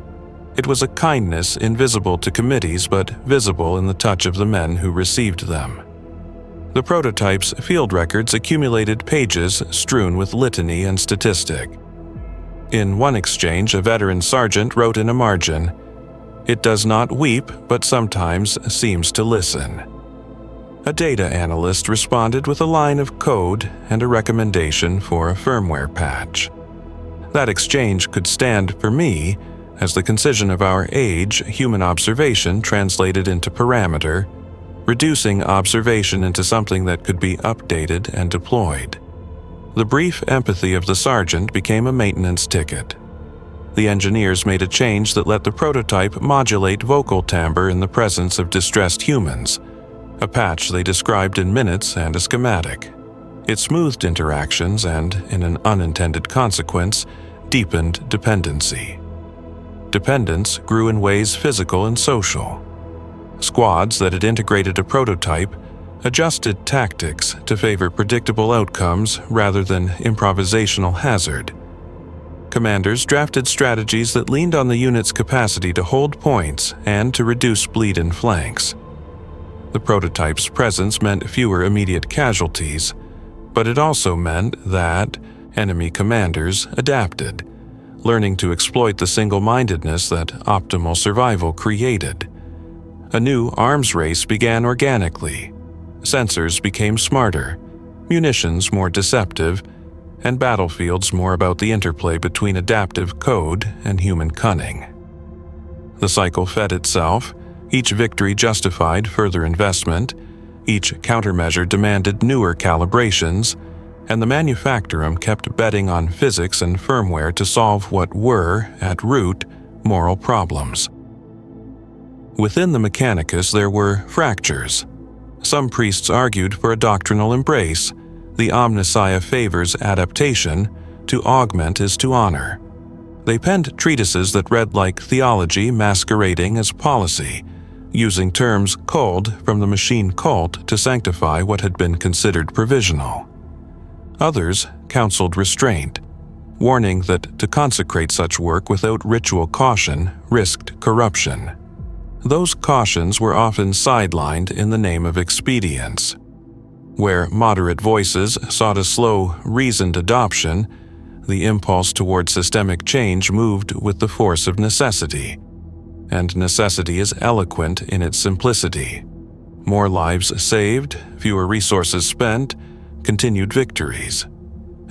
It was a kindness invisible to committees but visible in the touch of the men who received them. The prototype's field records accumulated pages strewn with litany and statistic. In one exchange, a veteran sergeant wrote in a margin, "It does not weep, but sometimes seems to listen." A data analyst responded with a line of code and a recommendation for a firmware patch. That exchange could stand for me as the concision of our age, human observation translated into parameter, reducing observation into something that could be updated and deployed. The brief empathy of the sergeant became a maintenance ticket. The engineers made a change that let the prototype modulate vocal timbre in the presence of distressed humans, a patch they described in minutes and a schematic. It smoothed interactions and, in an unintended consequence, deepened dependency. Dependence grew in ways physical and social. Squads that had integrated a prototype adjusted tactics to favor predictable outcomes rather than improvisational hazard. Commanders drafted strategies that leaned on the unit's capacity to hold points and to reduce bleed in flanks. The prototype's presence meant fewer immediate casualties, but it also meant that enemy commanders adapted, learning to exploit the single-mindedness that optimal survival created. A new arms race began organically. Sensors became smarter, munitions more deceptive, and battlefields more about the interplay between adaptive code and human cunning. The cycle fed itself. Each victory justified further investment. Each countermeasure demanded newer calibrations, and the manufactorum kept betting on physics and firmware to solve what were, at root, moral problems. Within the Mechanicus there were fractures. Some priests argued for a doctrinal embrace. The Omnissiah favors adaptation. To augment is to honor. They penned treatises that read like theology masquerading as policy, using terms culled from the machine cult to sanctify what had been considered provisional. Others counseled restraint, warning that to consecrate such work without ritual caution risked corruption. Those cautions were often sidelined in the name of expedience. Where moderate voices sought a slow, reasoned adoption, the impulse toward systemic change moved with the force of necessity. And necessity is eloquent in its simplicity. More lives saved, fewer resources spent, continued victories.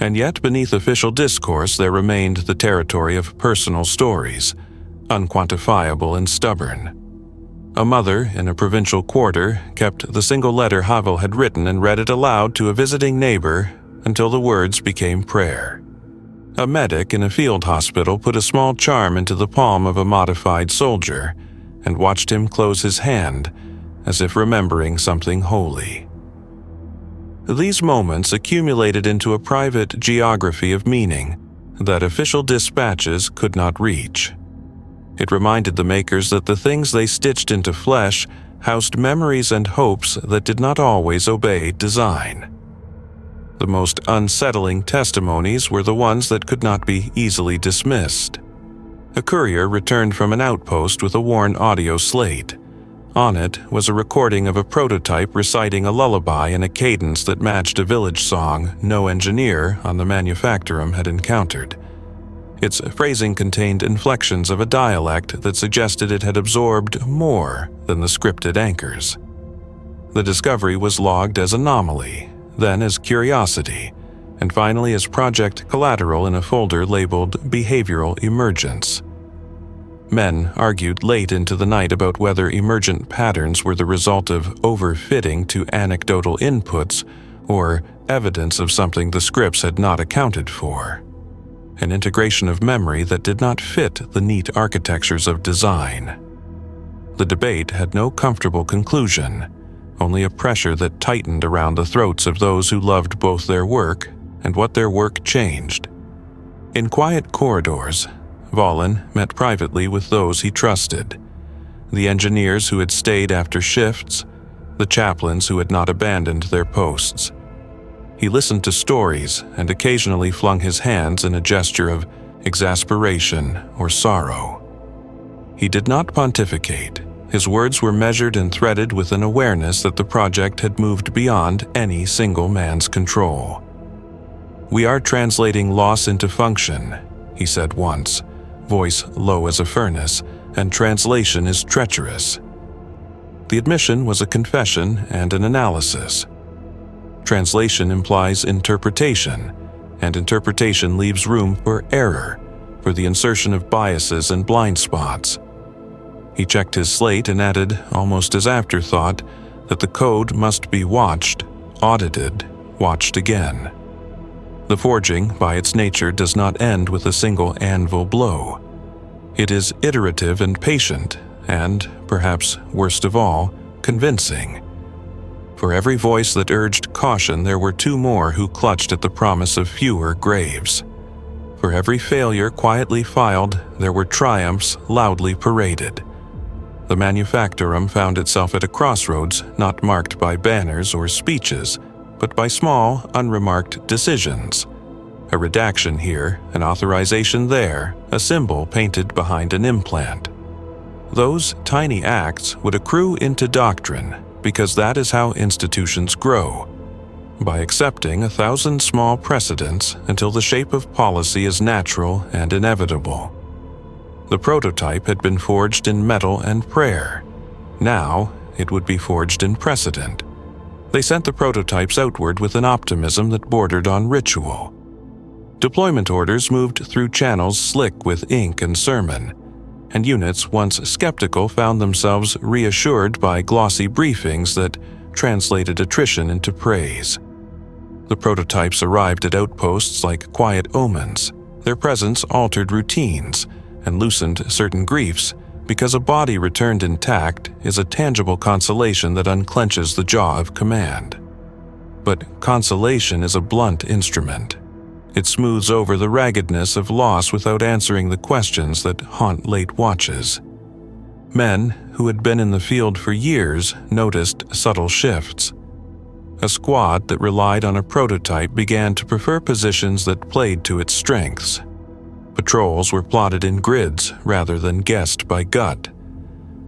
And yet, beneath official discourse, there remained the territory of personal stories, unquantifiable and stubborn. A mother in a provincial quarter kept the single letter Havel had written and read it aloud to a visiting neighbor until the words became prayer. A medic in a field hospital put a small charm into the palm of a modified soldier and watched him close his hand as if remembering something holy. These moments accumulated into a private geography of meaning that official dispatches could not reach. It reminded the makers that the things they stitched into flesh housed memories and hopes that did not always obey design. The most unsettling testimonies were the ones that could not be easily dismissed. A courier returned from an outpost with a worn audio slate. On it was a recording of a prototype reciting a lullaby in a cadence that matched a village song no engineer on the manufactorum had encountered. Its phrasing contained inflections of a dialect that suggested it had absorbed more than the scripted anchors. The discovery was logged as anomaly, then as curiosity, and finally as project collateral in a folder labeled Behavioral Emergence. Men argued late into the night about whether emergent patterns were the result of overfitting to anecdotal inputs or evidence of something the scripts had not accounted for. An integration of memory that did not fit the neat architectures of design. The debate had no comfortable conclusion, only a pressure that tightened around the throats of those who loved both their work and what their work changed. In quiet corridors, Valen met privately with those he trusted, the engineers who had stayed after shifts, the chaplains who had not abandoned their posts. He listened to stories and occasionally flung his hands in a gesture of exasperation or sorrow. He did not pontificate. His words were measured and threaded with an awareness that the project had moved beyond any single man's control. "We are translating loss into function," he said once, voice low as a furnace, "and translation is treacherous." The admission was a confession and an analysis. Translation implies interpretation, and interpretation leaves room for error, for the insertion of biases and blind spots. He checked his slate and added, almost as afterthought, that the code must be watched, audited, watched again. The forging, by its nature, does not end with a single anvil blow. It is iterative and patient, and, perhaps worst of all, convincing. For every voice that urged caution, there were two more who clutched at the promise of fewer graves. For every failure quietly filed, there were triumphs loudly paraded. The manufactorum found itself at a crossroads not marked by banners or speeches, but by small, unremarked decisions. A redaction here, an authorization there, a symbol painted behind an implant. Those tiny acts would accrue into doctrine, because that is how institutions grow, by accepting 1,000 small precedents until the shape of policy is natural and inevitable. The prototype had been forged in metal and prayer. Now it would be forged in precedent. They sent the prototypes outward with an optimism that bordered on ritual. Deployment orders moved through channels slick with ink and sermon, and units once skeptical found themselves reassured by glossy briefings that translated attrition into praise. The prototypes arrived at outposts like quiet omens. Their presence altered routines and loosened certain griefs, because a body returned intact is a tangible consolation that unclenches the jaw of command. But consolation is a blunt instrument. It smooths over the raggedness of loss without answering the questions that haunt late watches. Men who had been in the field for years noticed subtle shifts. A squad that relied on a prototype began to prefer positions that played to its strengths. Patrols were plotted in grids rather than guessed by gut.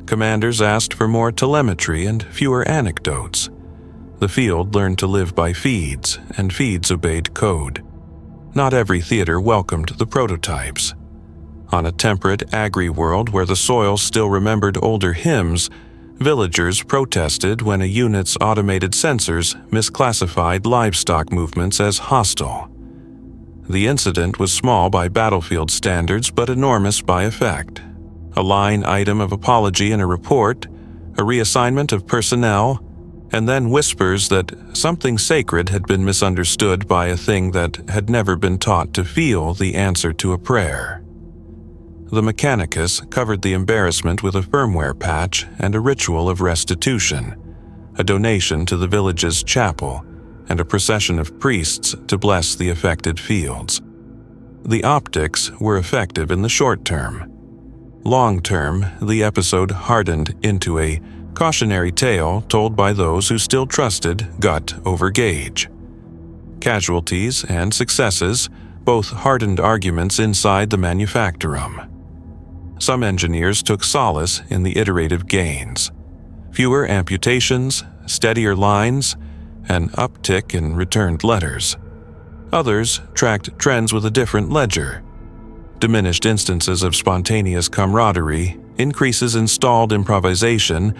Commanders asked for more telemetry and fewer anecdotes. The field learned to live by feeds, and feeds obeyed code. not every theater welcomed the prototypes. On a temperate, agri-world where the soil still remembered older hymns, villagers protested when a unit's automated sensors misclassified livestock movements as hostile. The incident was small by battlefield standards but enormous by effect. A line item of apology in a report, a reassignment of personnel, and then whispers that something sacred had been misunderstood by a thing that had never been taught to feel the answer to a prayer. The Mechanicus covered the embarrassment with a firmware patch and a ritual of restitution, a donation to the village's chapel, and a procession of priests to bless the affected fields. The optics were effective in the short term. Long term, the episode hardened into a cautionary tale told by those who still trusted gut over gauge. Casualties and successes both hardened arguments inside the manufactorum. Some engineers took solace in the iterative gains. Fewer amputations, steadier lines, an uptick in returned letters. Others tracked trends with a different ledger. Diminished instances of spontaneous camaraderie, increases in stalled improvisation,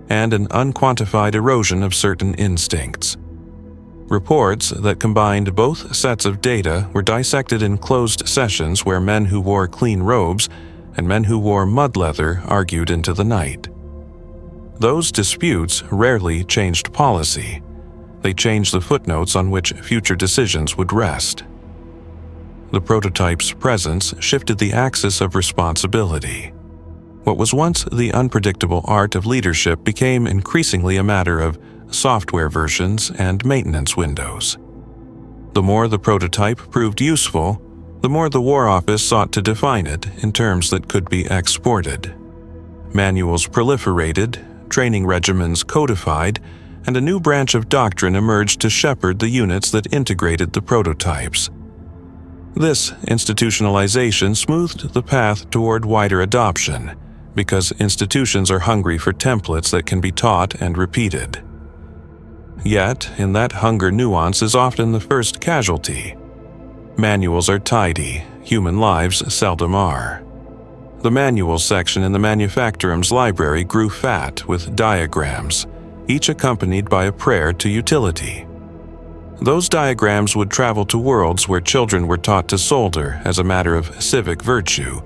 and an unquantified erosion of certain instincts. Reports that combined both sets of data were dissected in closed sessions where men who wore clean robes and men who wore mud leather argued into the night. Those disputes rarely changed policy. They changed the footnotes on which future decisions would rest. The prototype's presence shifted the axis of responsibility. What was once the unpredictable art of leadership became increasingly a matter of software versions and maintenance windows. The more the prototype proved useful, the more the War Office sought to define it in terms that could be exported. Manuals proliferated, training regimens codified, and a new branch of doctrine emerged to shepherd the units that integrated the prototypes. This institutionalization smoothed the path toward wider adoption, because institutions are hungry for templates that can be taught and repeated. Yet, in that hunger nuance is often the first casualty. Manuals are tidy, human lives seldom are. The manuals section in the manufactorum's library grew fat with diagrams, each accompanied by a prayer to utility. Those diagrams would travel to worlds where children were taught to solder as a matter of civic virtue,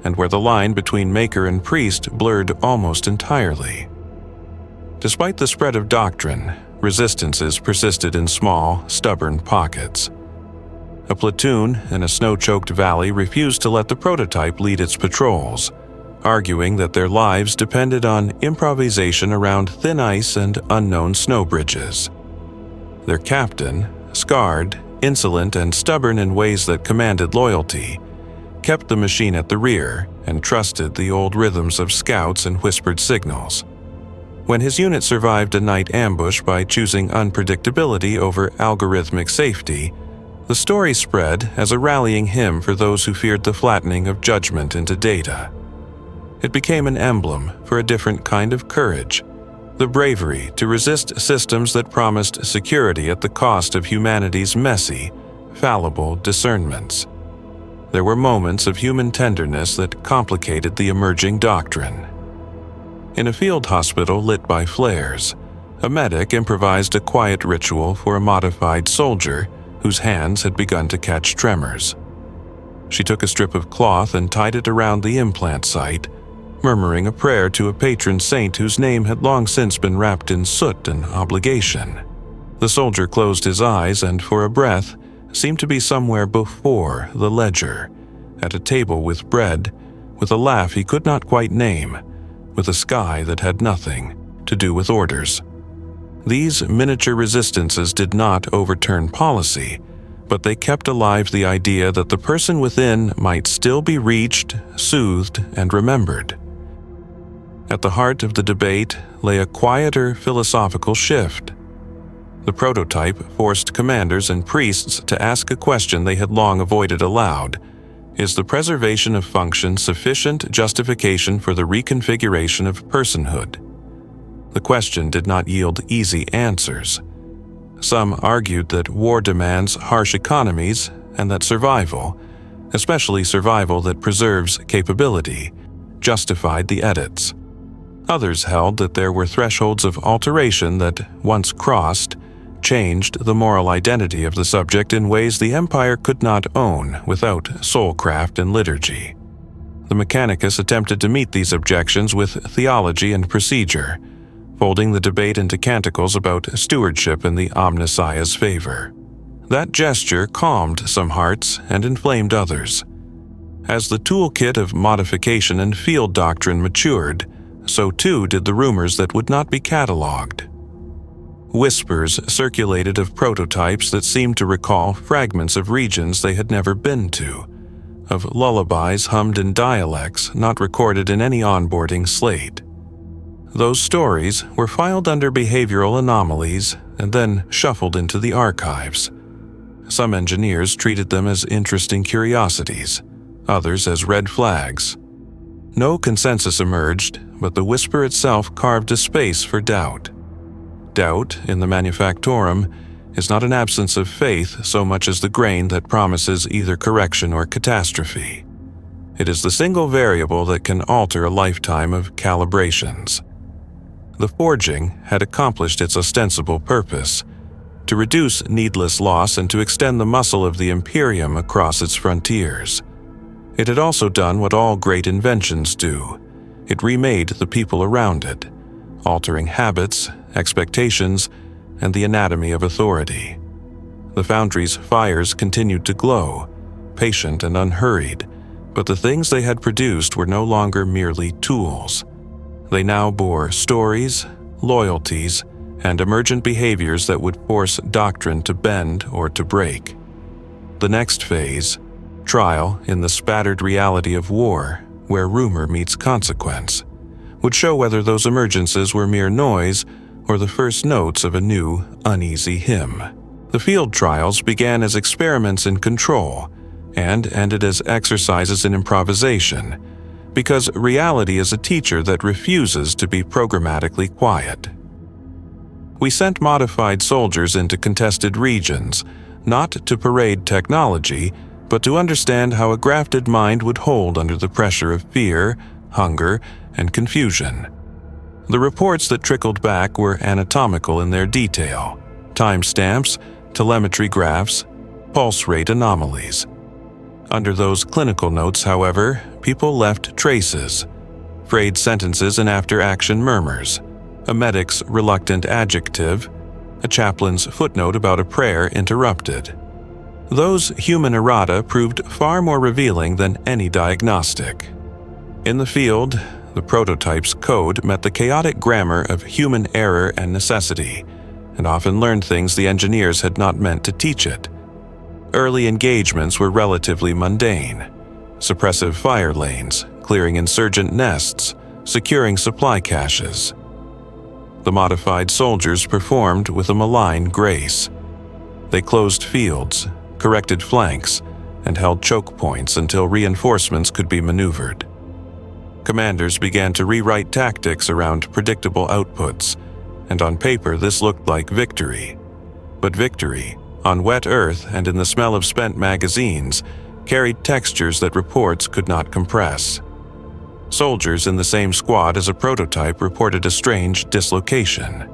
and where the line between maker and priest blurred almost entirely. Despite the spread of doctrine, resistances persisted in small, stubborn pockets. A platoon in a snow-choked valley refused to let the prototype lead its patrols, arguing that their lives depended on improvisation around thin ice and unknown snow bridges. Their captain, scarred, insolent, and stubborn in ways that commanded loyalty, kept the machine at the rear and trusted the old rhythms of scouts and whispered signals. When his unit survived a night ambush by choosing unpredictability over algorithmic safety, the story spread as a rallying hymn for those who feared the flattening of judgment into data. It became an emblem for a different kind of courage, the bravery to resist systems that promised security at the cost of humanity's messy, fallible discernments. There were moments of human tenderness that complicated the emerging doctrine. In a field hospital lit by flares, a medic improvised a quiet ritual for a modified soldier whose hands had begun to catch tremors. She took a strip of cloth and tied it around the implant site, murmuring a prayer to a patron saint whose name had long since been wrapped in soot and obligation. The soldier closed his eyes and, for a breath, seemed to be somewhere before the ledger, at a table with bread, with a laugh he could not quite name, with a sky that had nothing to do with orders. These miniature resistances did not overturn policy, but they kept alive the idea that the person within might still be reached, soothed, and remembered. At the heart of the debate lay a quieter philosophical shift. The prototype forced commanders and priests to ask a question they had long avoided aloud. Is the preservation of function sufficient justification for the reconfiguration of personhood? The question did not yield easy answers. Some argued that war demands harsh economies, and that survival, especially survival that preserves capability, justified the edits. Others held that there were thresholds of alteration that, once crossed, changed the moral identity of the subject in ways the Empire could not own without soulcraft and liturgy. The Mechanicus attempted to meet these objections with theology and procedure, folding the debate into canticles about stewardship in the Omnissiah's favor. That gesture calmed some hearts and inflamed others. As the toolkit of modification and field doctrine matured, so too did the rumors that would not be catalogued. Whispers circulated of prototypes that seemed to recall fragments of regions they had never been to, of lullabies hummed in dialects not recorded in any onboarding slate. Those stories were filed under behavioral anomalies and then shuffled into the archives. Some engineers treated them as interesting curiosities, others as red flags. No consensus emerged, but the whisper itself carved a space for doubt. Doubt, in the manufactorum, is not an absence of faith so much as the grain that promises either correction or catastrophe. It is the single variable that can alter a lifetime of calibrations. The forging had accomplished its ostensible purpose, to reduce needless loss and to extend the muscle of the Imperium across its frontiers. It had also done what all great inventions do. It remade the people around it, altering habits, expectations, and the anatomy of authority. The foundry's fires continued to glow, patient and unhurried, but the things they had produced were no longer merely tools. They now bore stories, loyalties, and emergent behaviors that would force doctrine to bend or to break. The next phase, trial in the spattered reality of war, where rumor meets consequence, would show whether those emergences were mere noise or the first notes of a new, uneasy hymn. The field trials began as experiments in control and ended as exercises in improvisation, because reality is a teacher that refuses to be programmatically quiet. We sent modified soldiers into contested regions, not to parade technology, but to understand how a grafted mind would hold under the pressure of fear, hunger, and confusion. The reports that trickled back were anatomical in their detail: timestamps, telemetry graphs, pulse rate anomalies. Under those clinical notes, however, people left traces: frayed sentences and after-action murmurs, a medic's reluctant adjective, a chaplain's footnote about a prayer interrupted. Those human errata proved far more revealing than any diagnostic. In the field, the prototype's code met the chaotic grammar of human error and necessity, and often learned things the engineers had not meant to teach it. Early engagements were relatively mundane: suppressive fire lanes, clearing insurgent nests, securing supply caches. The modified soldiers performed with a malign grace. They closed fields, corrected flanks, and held choke points until reinforcements could be maneuvered. Commanders began to rewrite tactics around predictable outputs, and on paper this looked like victory. But victory, on wet earth and in the smell of spent magazines, carried textures that reports could not compress. Soldiers in the same squad as a prototype reported a strange dislocation.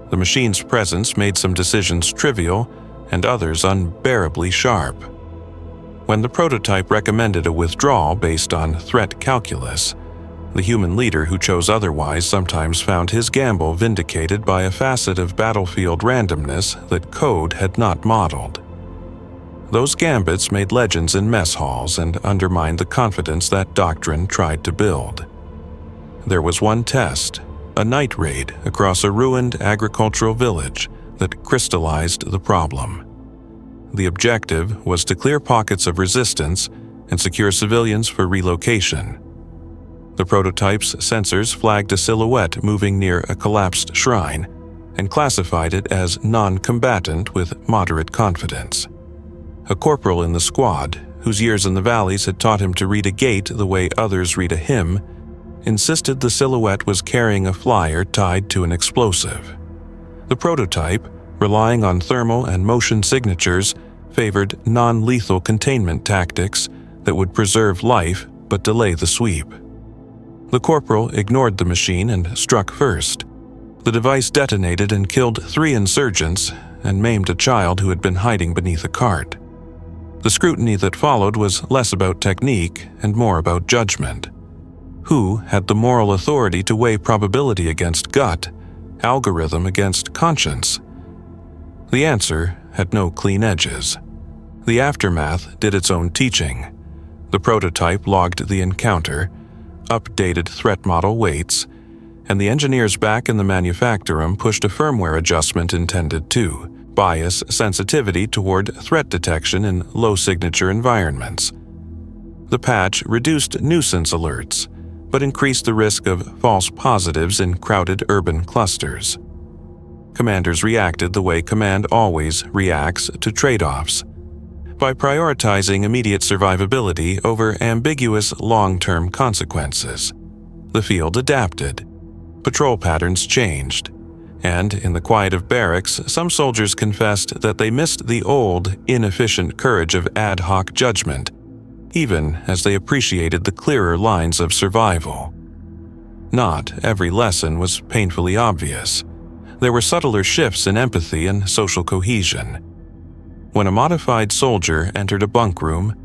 The machine's presence made some decisions trivial and others unbearably sharp. When the prototype recommended a withdrawal based on threat calculus, the human leader who chose otherwise sometimes found his gamble vindicated by a facet of battlefield randomness that code had not modeled. Those gambits made legends in mess halls and undermined the confidence that doctrine tried to build. There was one test, a night raid across a ruined agricultural village, that crystallized the problem. The objective was to clear pockets of resistance and secure civilians for relocation. The prototype's sensors flagged a silhouette moving near a collapsed shrine and classified it as non-combatant with moderate confidence. A corporal in the squad, whose years in the valleys had taught him to read a gate the way others read a hymn, insisted the silhouette was carrying a flyer tied to an explosive. The prototype, relying on thermal and motion signatures, favored non-lethal containment tactics that would preserve life but delay the sweep. The corporal ignored the machine and struck first. The device detonated and killed 3 insurgents and maimed a child who had been hiding beneath a cart. The scrutiny that followed was less about technique and more about judgment. Who had the moral authority to weigh probability against gut, algorithm against conscience? The answer had no clean edges. The aftermath did its own teaching. The prototype logged the encounter, updated threat model weights, and the engineers back in the manufactorum pushed a firmware adjustment intended to bias sensitivity toward threat detection in low-signature environments. The patch reduced nuisance alerts, but increased the risk of false positives in crowded urban clusters. Commanders reacted the way command always reacts to trade-offs, by prioritizing immediate survivability over ambiguous long-term consequences. The field adapted. Patrol patterns changed, and in the quiet of barracks, some soldiers confessed that they missed the old, inefficient courage of ad hoc judgment, even as they appreciated the clearer lines of survival. Not every lesson was painfully obvious. There were subtler shifts in empathy and social cohesion. When a modified soldier entered a bunk room,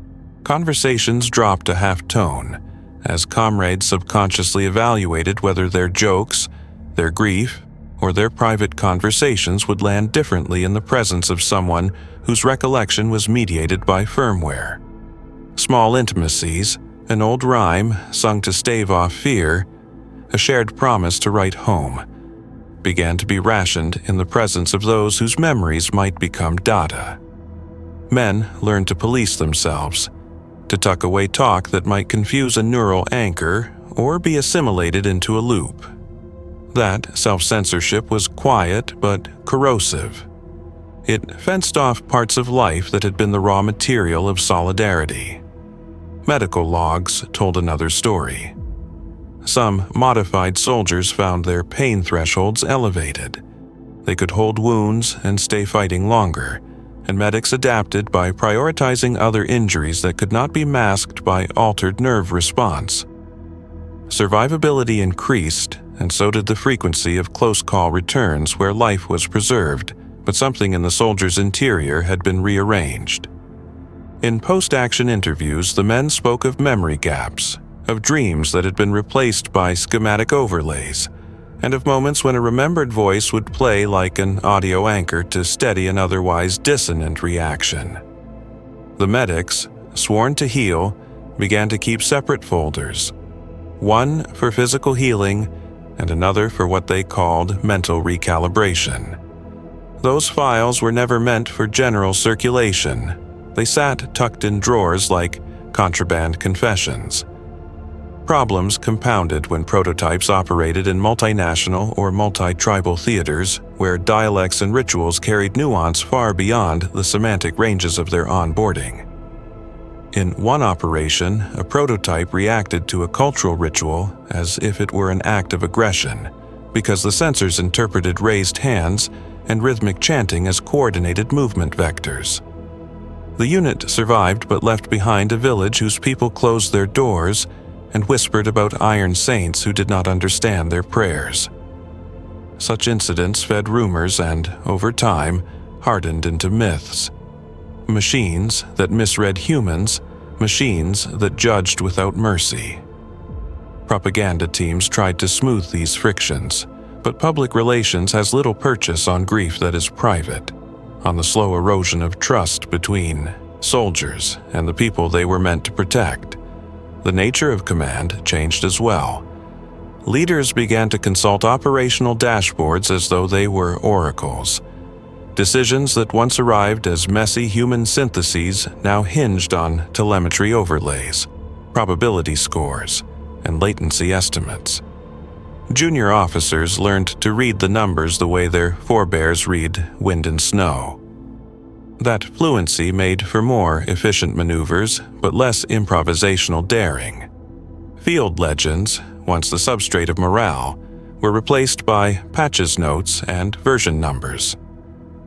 conversations dropped a half-tone, as comrades subconsciously evaluated whether their jokes, their grief, or their private conversations would land differently in the presence of someone whose recollection was mediated by firmware. Small intimacies, an old rhyme sung to stave off fear, a shared promise to write home, began to be rationed in the presence of those whose memories might become data. Men learned to police themselves, to tuck away talk that might confuse a neural anchor or be assimilated into a loop. That self-censorship was quiet but corrosive. It fenced off parts of life that had been the raw material of solidarity. Medical logs told another story. Some modified soldiers found their pain thresholds elevated. They could hold wounds and stay fighting longer, and medics adapted by prioritizing other injuries that could not be masked by altered nerve response. Survivability increased, and so did the frequency of close-call returns where life was preserved, but something in the soldier's interior had been rearranged. In post-action interviews, the men spoke of memory gaps, of dreams that had been replaced by schematic overlays, and of moments when a remembered voice would play like an audio anchor to steady an otherwise dissonant reaction. The medics, sworn to heal, began to keep separate folders, one for physical healing and another for what they called mental recalibration. Those files were never meant for general circulation. They sat tucked in drawers like contraband confessions. Problems compounded when prototypes operated in multinational or multi-tribal theaters where dialects and rituals carried nuance far beyond the semantic ranges of their onboarding. In one operation, a prototype reacted to a cultural ritual as if it were an act of aggression, because the sensors interpreted raised hands and rhythmic chanting as coordinated movement vectors. The unit survived but left behind a village whose people closed their doors and whispered about iron saints who did not understand their prayers. Such incidents fed rumors and, over time, hardened into myths. Machines that misread humans, machines that judged without mercy. Propaganda teams tried to smooth these frictions, but public relations has little purchase on grief that is private, on the slow erosion of trust between soldiers and the people they were meant to protect. The nature of command changed as well. Leaders began to consult operational dashboards as though they were oracles. Decisions that once arrived as messy human syntheses now hinged on telemetry overlays, probability scores, and latency estimates. Junior officers learned to read the numbers the way their forebears read wind and snow. That fluency made for more efficient maneuvers, but less improvisational daring. Field legends, once the substrate of morale, were replaced by patches notes and version numbers.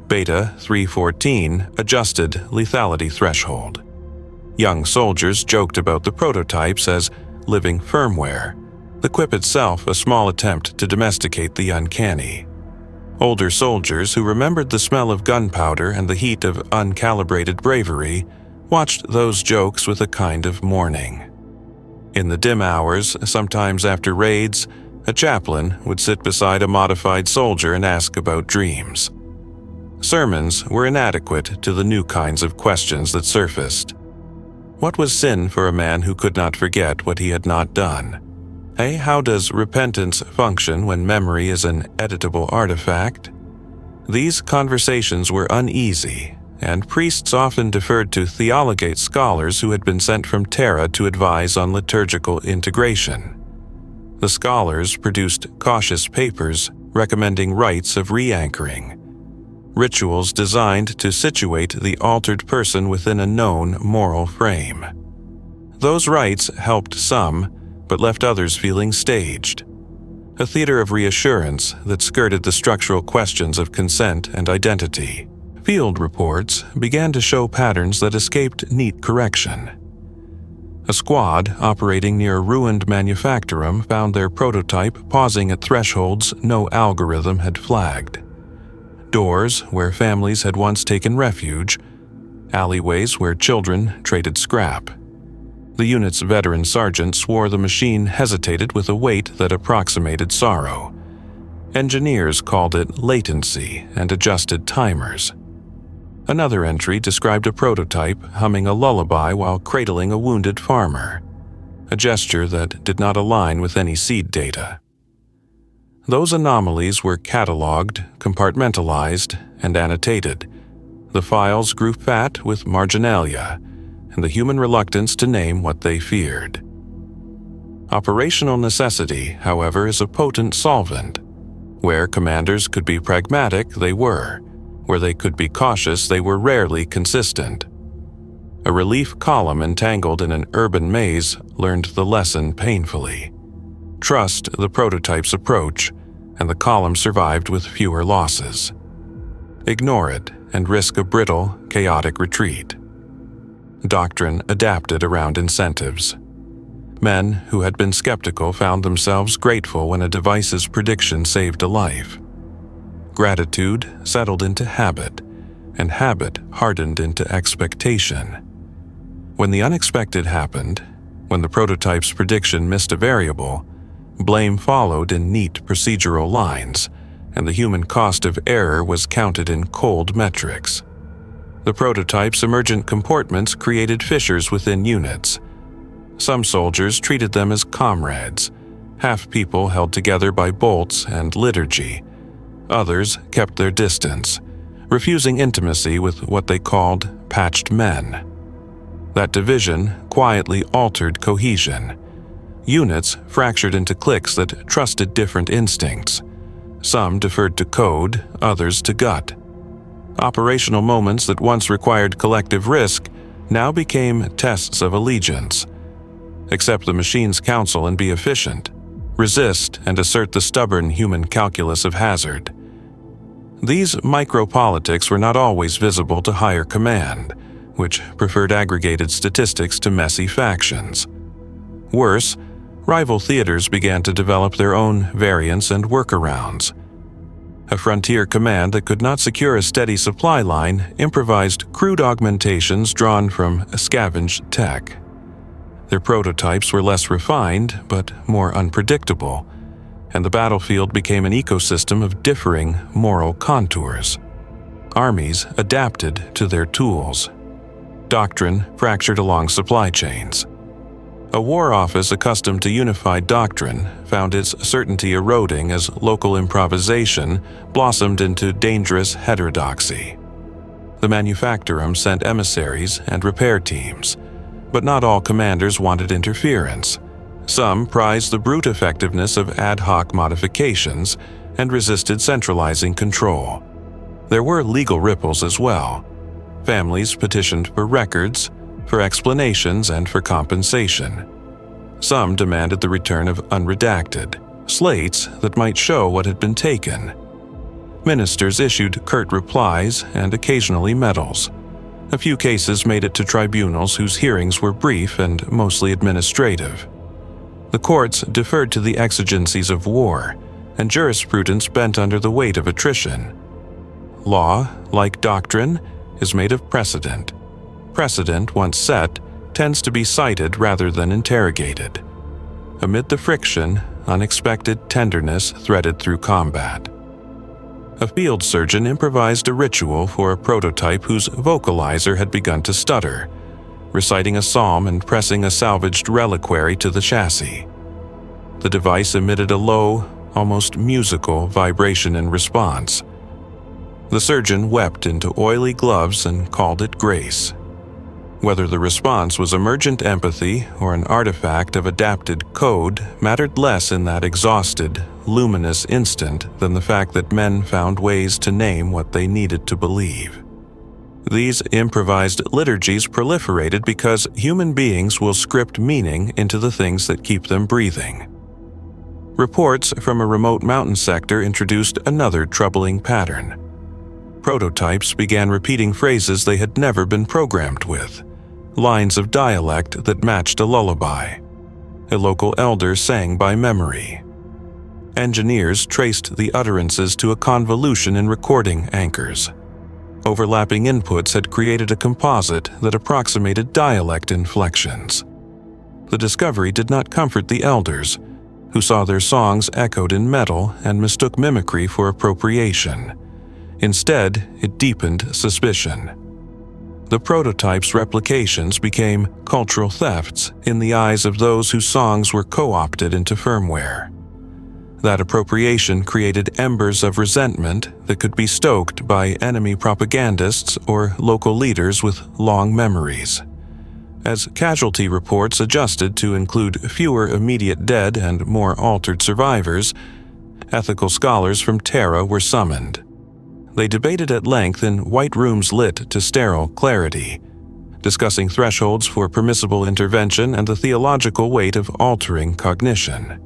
Beta 314 adjusted lethality threshold. Young soldiers joked about the prototypes as living firmware, the quip itself a small attempt to domesticate the uncanny. Older soldiers who remembered the smell of gunpowder and the heat of uncalibrated bravery watched those jokes with a kind of mourning. In the dim hours, sometimes after raids, a chaplain would sit beside a modified soldier and ask about dreams. Sermons were inadequate to the new kinds of questions that surfaced. What was sin for a man who could not forget what he had not done? How does repentance function when memory is an editable artifact? These conversations were uneasy, and priests often deferred to theologate scholars who had been sent from Terra to advise on liturgical integration. The scholars produced cautious papers recommending rites of re-anchoring, rituals designed to situate the altered person within a known moral frame. Those rites helped some, but left others feeling staged. A theater of reassurance that skirted the structural questions of consent and identity. Field reports began to show patterns that escaped neat correction. A squad operating near a ruined manufactorum found their prototype pausing at thresholds no algorithm had flagged. Doors where families had once taken refuge, alleyways where children traded scrap. The unit's veteran sergeant swore the machine hesitated with a weight that approximated sorrow. Engineers called it latency and adjusted timers. Another entry described a prototype humming a lullaby while cradling a wounded farmer, a gesture that did not align with any seed data. Those anomalies were cataloged, compartmentalized, and annotated. The files grew fat with marginalia, and the human reluctance to name what they feared. Operational necessity, however, is a potent solvent. Where commanders could be pragmatic, they were. Where they could be cautious, they were rarely consistent. A relief column entangled in an urban maze learned the lesson painfully. Trust the prototype's approach, and the column survived with fewer losses. Ignore it and risk a brittle, chaotic retreat. Doctrine adapted around incentives. Men who had been skeptical found themselves grateful when a device's prediction saved a life. Gratitude settled into habit, and habit hardened into expectation. When the unexpected happened, when the prototype's prediction missed a variable, blame followed in neat procedural lines, and the human cost of error was counted in cold metrics. The prototype's emergent comportments created fissures within units. Some soldiers treated them as comrades, half people held together by bolts and liturgy. Others kept their distance, refusing intimacy with what they called patched men. That division quietly altered cohesion. Units fractured into cliques that trusted different instincts. Some deferred to code, others to gut. Operational moments that once required collective risk now became tests of allegiance. Accept the machine's counsel and be efficient. Resist and assert the stubborn human calculus of hazard. These micropolitics were not always visible to higher command, which preferred aggregated statistics to messy factions. Worse, rival theaters began to develop their own variants and workarounds. A frontier command that could not secure a steady supply line improvised crude augmentations drawn from scavenged tech. Their prototypes were less refined, but more unpredictable, and the battlefield became an ecosystem of differing moral contours. Armies adapted to their tools. Doctrine fractured along supply chains. A war office accustomed to unified doctrine found its certainty eroding as local improvisation blossomed into dangerous heterodoxy. The manufactorum sent emissaries and repair teams, but not all commanders wanted interference. Some prized the brute effectiveness of ad hoc modifications and resisted centralizing control. There were legal ripples as well. Families petitioned for records, for explanations, and for compensation. Some demanded the return of unredacted slates that might show what had been taken. Ministers issued curt replies and occasionally medals. A few cases made it to tribunals whose hearings were brief and mostly administrative. The courts deferred to the exigencies of war, and jurisprudence bent under the weight of attrition. Law, like doctrine, is made of precedent. Precedent, once set, tends to be cited rather than interrogated. Amid the friction, unexpected tenderness threaded through combat. A field surgeon improvised a ritual for a prototype whose vocalizer had begun to stutter, reciting a psalm and pressing a salvaged reliquary to the chassis. The device emitted a low, almost musical vibration in response. The surgeon wept into oily gloves and called it grace. Whether the response was emergent empathy or an artifact of adapted code mattered less in that exhausted, luminous instant than the fact that men found ways to name what they needed to believe. These improvised liturgies proliferated because human beings will script meaning into the things that keep them breathing. Reports from a remote mountain sector introduced another troubling pattern. Prototypes began repeating phrases they had never been programmed with, lines of dialect that matched a lullaby. A local elder sang by memory. Engineers traced the utterances to a convolution in recording anchors. Overlapping inputs had created a composite that approximated dialect inflections. The discovery did not comfort the elders, who saw their songs echoed in metal and mistook mimicry for appropriation. Instead, it deepened suspicion. The prototype's replications became cultural thefts in the eyes of those whose songs were co-opted into firmware. That appropriation created embers of resentment that could be stoked by enemy propagandists or local leaders with long memories. As casualty reports adjusted to include fewer immediate dead and more altered survivors, ethical scholars from Terra were summoned. They debated at length in white rooms lit to sterile clarity, discussing thresholds for permissible intervention and the theological weight of altering cognition.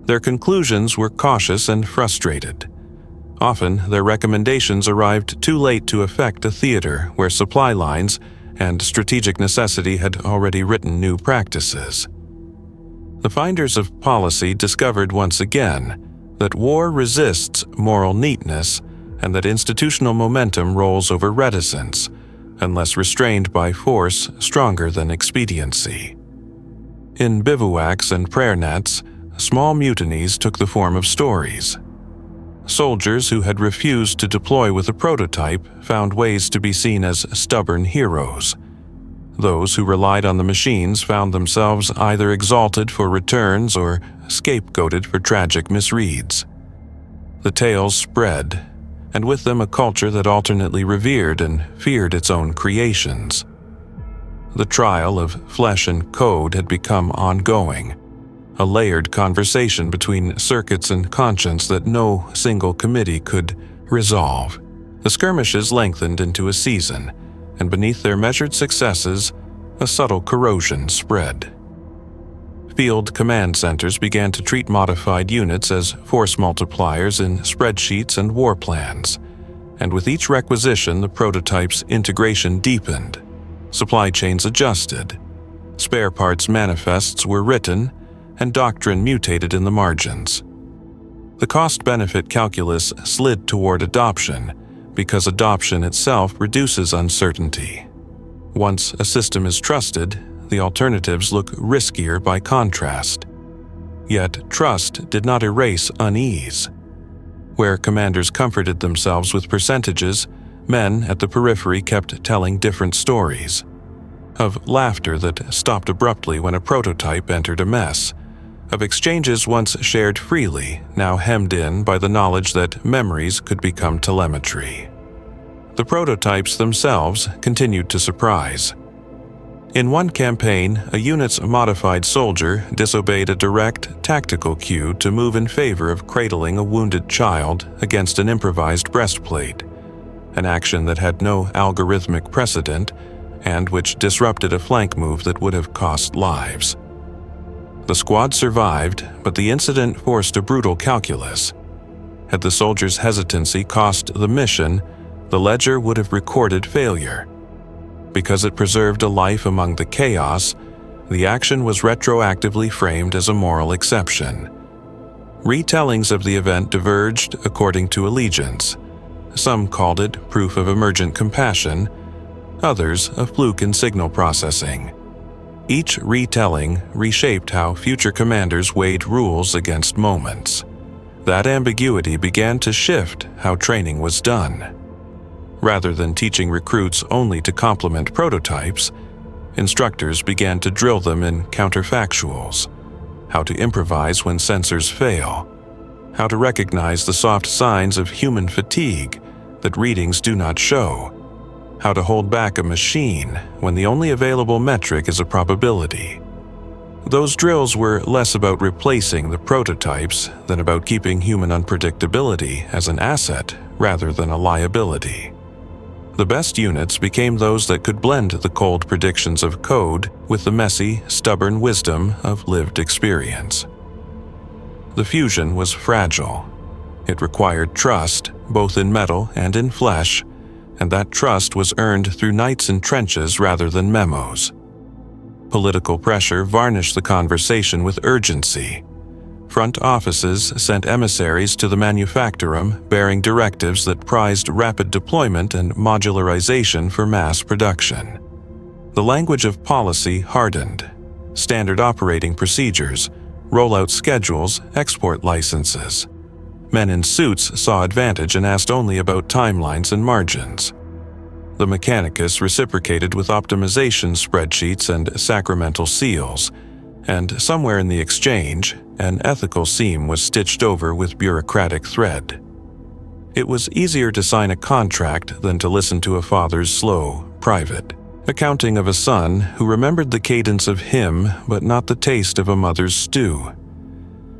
Their conclusions were cautious and frustrated. Often, their recommendations arrived too late to affect a theater where supply lines and strategic necessity had already written new practices. The finders of policy discovered once again that war resists moral neatness and that institutional momentum rolls over reticence, unless restrained by force stronger than expediency. In bivouacs and prayer nets, small mutinies took the form of stories. Soldiers who had refused to deploy with a prototype found ways to be seen as stubborn heroes. Those who relied on the machines found themselves either exalted for returns or scapegoated for tragic misreads. The tales spread, and with them a culture that alternately revered and feared its own creations. The trial of flesh and code had become ongoing, a layered conversation between circuits and conscience that no single committee could resolve. The skirmishes lengthened into a season, and beneath their measured successes, a subtle corrosion spread. Field command centers began to treat modified units as force multipliers in spreadsheets and war plans, and with each requisition the prototype's integration deepened. Supply chains adjusted, spare parts manifests were written, and doctrine mutated in the margins. The cost-benefit calculus slid toward adoption because adoption itself reduces uncertainty. Once a system is trusted, the alternatives look riskier by contrast. Yet trust did not erase unease. Where commanders comforted themselves with percentages, men at the periphery kept telling different stories. Of laughter that stopped abruptly when a prototype entered a mess. Of exchanges once shared freely, now hemmed in by the knowledge that memories could become telemetry. The prototypes themselves continued to surprise. In one campaign, a unit's modified soldier disobeyed a direct, tactical cue to move in favor of cradling a wounded child against an improvised breastplate, an action that had no algorithmic precedent and which disrupted a flank move that would have cost lives. The squad survived, but the incident forced a brutal calculus. Had the soldier's hesitancy cost the mission, the ledger would have recorded failure. Because it preserved a life among the chaos, the action was retroactively framed as a moral exception. Retellings of the event diverged according to allegiance. Some called it proof of emergent compassion, others a fluke in signal processing. Each retelling reshaped how future commanders weighed rules against moments. That ambiguity began to shift how training was done. Rather than teaching recruits only to complement prototypes, instructors began to drill them in counterfactuals, how to improvise when sensors fail, how to recognize the soft signs of human fatigue that readings do not show, how to hold back a machine when the only available metric is a probability. Those drills were less about replacing the prototypes than about keeping human unpredictability as an asset rather than a liability. The best units became those that could blend the cold predictions of code with the messy, stubborn wisdom of lived experience. The fusion was fragile. It required trust, both in metal and in flesh, and that trust was earned through nights in trenches rather than memos. Political pressure varnished the conversation with urgency. Front offices sent emissaries to the manufactorum bearing directives that prized rapid deployment and modularization for mass production. The language of policy hardened. Standard operating procedures, rollout schedules, export licenses. Men in suits saw advantage and asked only about timelines and margins. The Mechanicus reciprocated with optimization spreadsheets and sacramental seals, and somewhere in the exchange, an ethical seam was stitched over with bureaucratic thread. It was easier to sign a contract than to listen to a father's slow, private accounting of a son who remembered the cadence of hymn but not the taste of a mother's stew.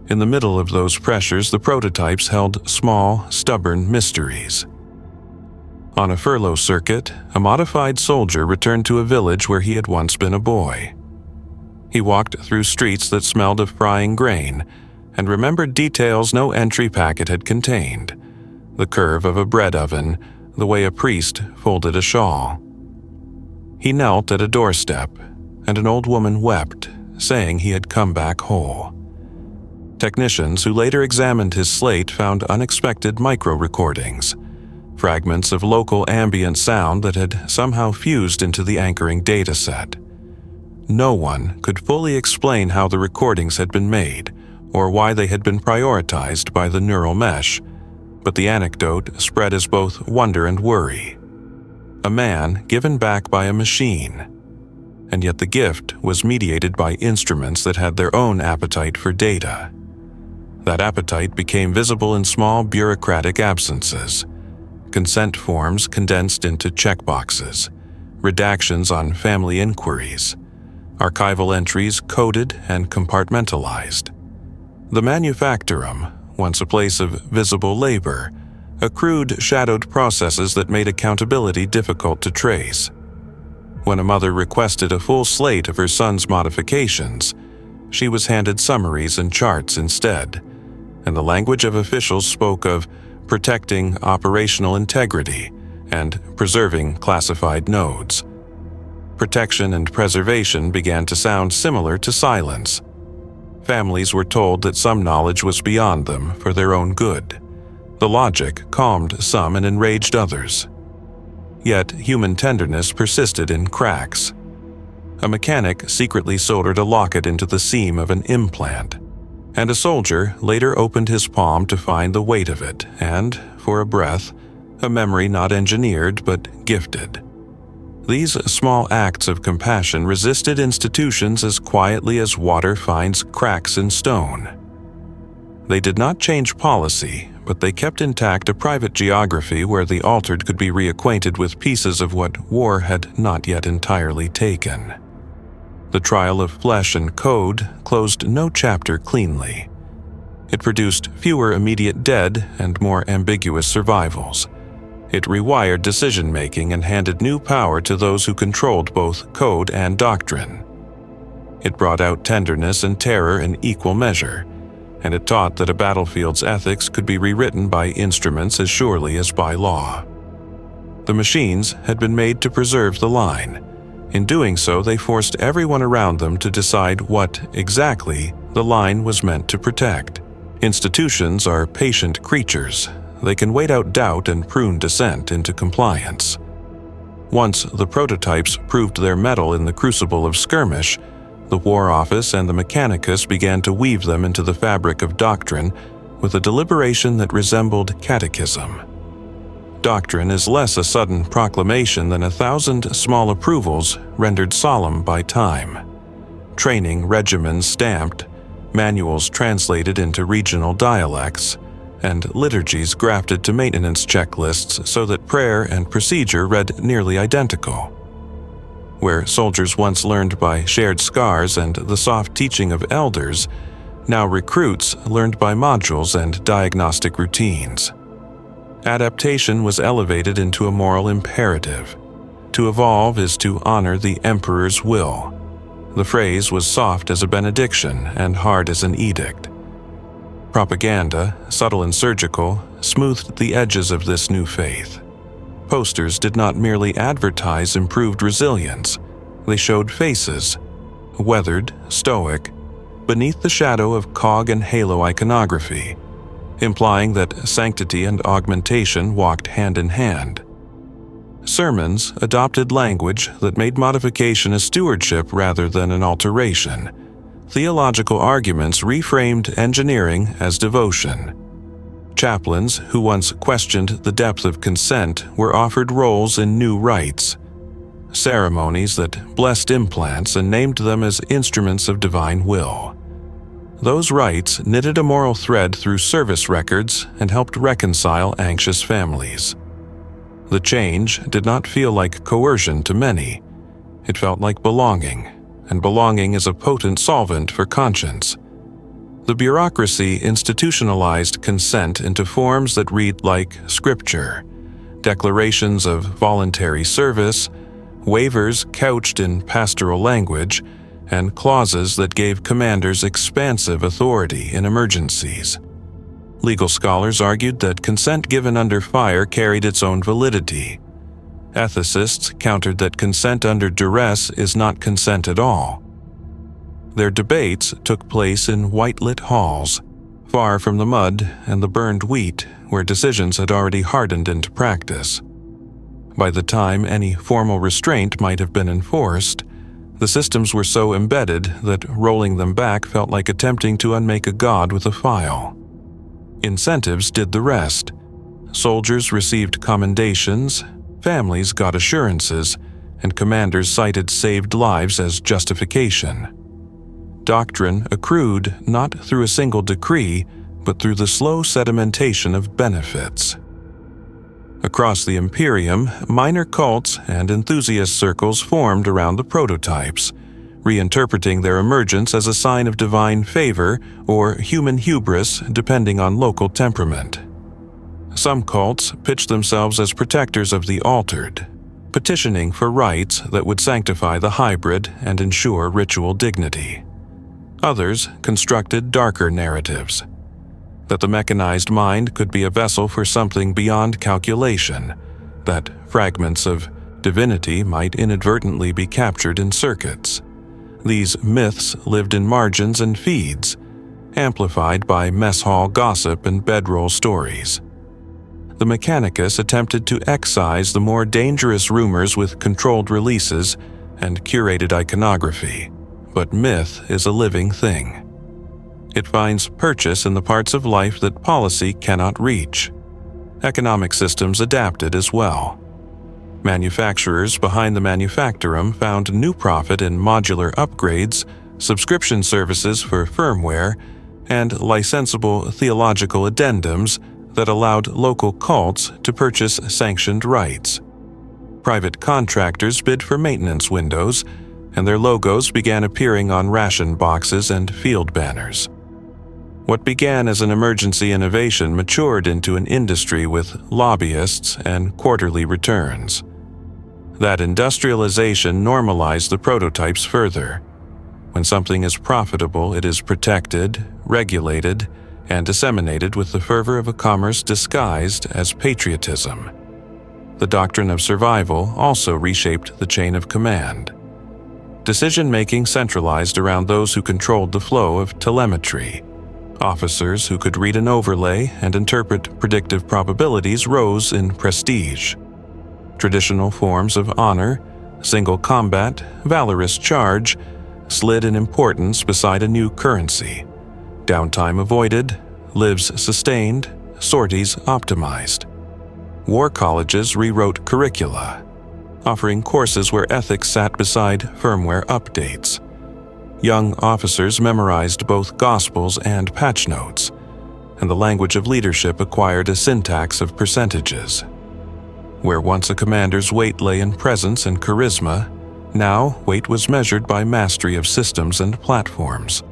In the middle of those pressures, the prototypes held small, stubborn mysteries. On a furlough circuit, a modified soldier returned to a village where he had once been a boy. He walked through streets that smelled of frying grain and remembered details no entry packet had contained: the curve of a bread oven, the way a priest folded a shawl. He knelt at a doorstep, and an old woman wept, saying he had come back whole. Technicians who later examined his slate found unexpected micro-recordings, fragments of local ambient sound that had somehow fused into the anchoring dataset. No one could fully explain how the recordings had been made or why they had been prioritized by the neural mesh, but the anecdote spread as both wonder and worry. A man given back by a machine, and yet the gift was mediated by instruments that had their own appetite for data. That appetite became visible in small bureaucratic absences: consent forms condensed into checkboxes, redactions on family inquiries, archival entries coded and compartmentalized. The manufactorum, once a place of visible labor, accrued shadowed processes that made accountability difficult to trace. When a mother requested a full slate of her son's modifications, she was handed summaries and charts instead, and the language of officials spoke of protecting operational integrity and preserving classified nodes. Protection and preservation began to sound similar to silence. Families were told that some knowledge was beyond them for their own good. The logic calmed some and enraged others. Yet human tenderness persisted in cracks. A mechanic secretly soldered a locket into the seam of an implant, and a soldier later opened his palm to find the weight of it and, for a breath, a memory not engineered but gifted. These small acts of compassion resisted institutions as quietly as water finds cracks in stone. They did not change policy, but they kept intact a private geography where the altered could be reacquainted with pieces of what war had not yet entirely taken. The trial of flesh and code closed no chapter cleanly. It produced fewer immediate dead and more ambiguous survivals. It rewired decision-making and handed new power to those who controlled both code and doctrine. It brought out tenderness and terror in equal measure, and it taught that a battlefield's ethics could be rewritten by instruments as surely as by law. The machines had been made to preserve the line. In doing so, they forced everyone around them to decide what, exactly, the line was meant to protect. Institutions are patient creatures. They can wait out doubt and prune dissent into compliance. Once the prototypes proved their mettle in the crucible of skirmish, the War Office and the Mechanicus began to weave them into the fabric of doctrine with a deliberation that resembled catechism. Doctrine is less a sudden proclamation than 1,000 small approvals rendered solemn by time. Training regimens stamped, manuals translated into regional dialects, and liturgies grafted to maintenance checklists so that prayer and procedure read nearly identical. Where soldiers once learned by shared scars and the soft teaching of elders, now recruits learned by modules and diagnostic routines. Adaptation was elevated into a moral imperative. To evolve is to honor the emperor's will. The phrase was soft as a benediction and hard as an edict. Propaganda, subtle and surgical, smoothed the edges of this new faith. Posters did not merely advertise improved resilience. They showed faces, weathered, stoic, beneath the shadow of cog and halo iconography, implying that sanctity and augmentation walked hand in hand. Sermons adopted language that made modification a stewardship rather than an alteration. Theological arguments reframed engineering as devotion. Chaplains who once questioned the depth of consent were offered roles in new rites. Ceremonies that blessed implants and named them as instruments of divine will. Those rites knitted a moral thread through service records and helped reconcile anxious families. The change did not feel like coercion to many. It felt like belonging, and belonging is a potent solvent for conscience. The bureaucracy institutionalized consent into forms that read like scripture, declarations of voluntary service, waivers couched in pastoral language, and clauses that gave commanders expansive authority in emergencies. Legal scholars argued that consent given under fire carried its own validity. Ethicists countered that consent under duress is not consent at all. Their debates took place in white-lit halls, far from the mud and the burned wheat where decisions had already hardened into practice. By the time any formal restraint might have been enforced, the systems were so embedded that rolling them back felt like attempting to unmake a god with a file. Incentives did the rest. Soldiers received commendations, families got assurances, and commanders cited saved lives as justification. Doctrine accrued not through a single decree, but through the slow sedimentation of benefits. Across the Imperium, minor cults and enthusiast circles formed around the prototypes, reinterpreting their emergence as a sign of divine favor or human hubris depending on local temperament. Some cults pitched themselves as protectors of the altered, petitioning for rites that would sanctify the hybrid and ensure ritual dignity. Others constructed darker narratives, that the mechanized mind could be a vessel for something beyond calculation, that fragments of divinity might inadvertently be captured in circuits. These myths lived in margins and feeds, amplified by mess hall gossip and bedroll stories. The Mechanicus attempted to excise the more dangerous rumors with controlled releases and curated iconography, but myth is a living thing. It finds purchase in the parts of life that policy cannot reach. Economic systems adapted as well. Manufacturers behind the manufactorum found new profit in modular upgrades, subscription services for firmware, and licensable theological addendums that allowed local cults to purchase sanctioned rights. Private contractors bid for maintenance windows, and their logos began appearing on ration boxes and field banners. What began as an emergency innovation matured into an industry with lobbyists and quarterly returns. That industrialization normalized the prototypes further. When something is profitable, it is protected, regulated, and disseminated with the fervor of a commerce disguised as patriotism. The doctrine of survival also reshaped the chain of command. Decision-making centralized around those who controlled the flow of telemetry. Officers who could read an overlay and interpret predictive probabilities rose in prestige. Traditional forms of honor, single combat, valorous charge, slid in importance beside a new currency. Downtime avoided, lives sustained, sorties optimized. War colleges rewrote curricula, offering courses where ethics sat beside firmware updates. Young officers memorized both gospels and patch notes, and the language of leadership acquired a syntax of percentages. Where once a commander's weight lay in presence and charisma, now weight was measured by mastery of systems and platforms.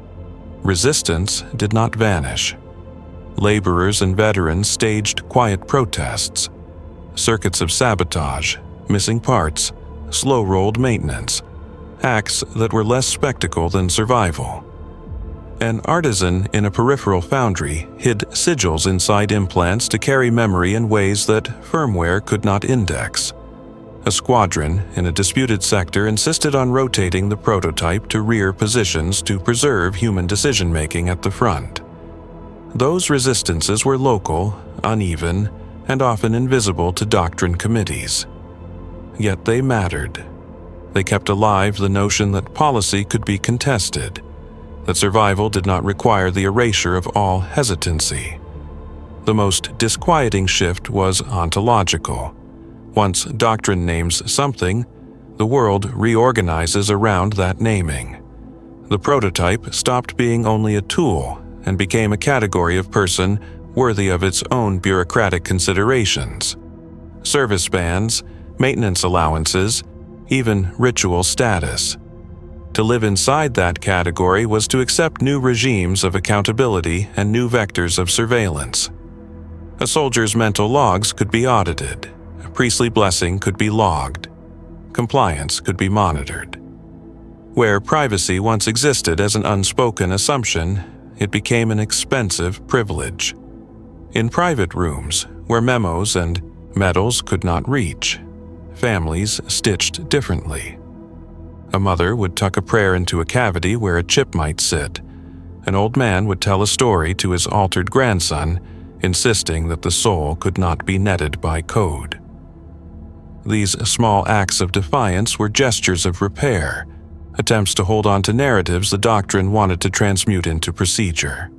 Resistance did not vanish. Laborers and veterans staged quiet protests. Circuits of sabotage, missing parts, slow-rolled maintenance, acts that were less spectacle than survival. An artisan in a peripheral foundry hid sigils inside implants to carry memory in ways that firmware could not index. A squadron in a disputed sector insisted on rotating the prototype to rear positions to preserve human decision-making at the front. Those resistances were local, uneven, and often invisible to doctrine committees. Yet they mattered. They kept alive the notion that policy could be contested, that survival did not require the erasure of all hesitancy. The most disquieting shift was ontological. Once doctrine names something, the world reorganizes around that naming. The prototype stopped being only a tool and became a category of person worthy of its own bureaucratic considerations. Service bands, maintenance allowances, even ritual status. To live inside that category was to accept new regimes of accountability and new vectors of surveillance. A soldier's mental logs could be audited. A priestly blessing could be logged. Compliance could be monitored. Where privacy once existed as an unspoken assumption, it became an expensive privilege. In private rooms, where memos and medals could not reach, families stitched differently. A mother would tuck a prayer into a cavity where a chip might sit. An old man would tell a story to his altered grandson, insisting that the soul could not be netted by code. These small acts of defiance were gestures of repair, attempts to hold on to narratives the doctrine wanted to transmute into procedure.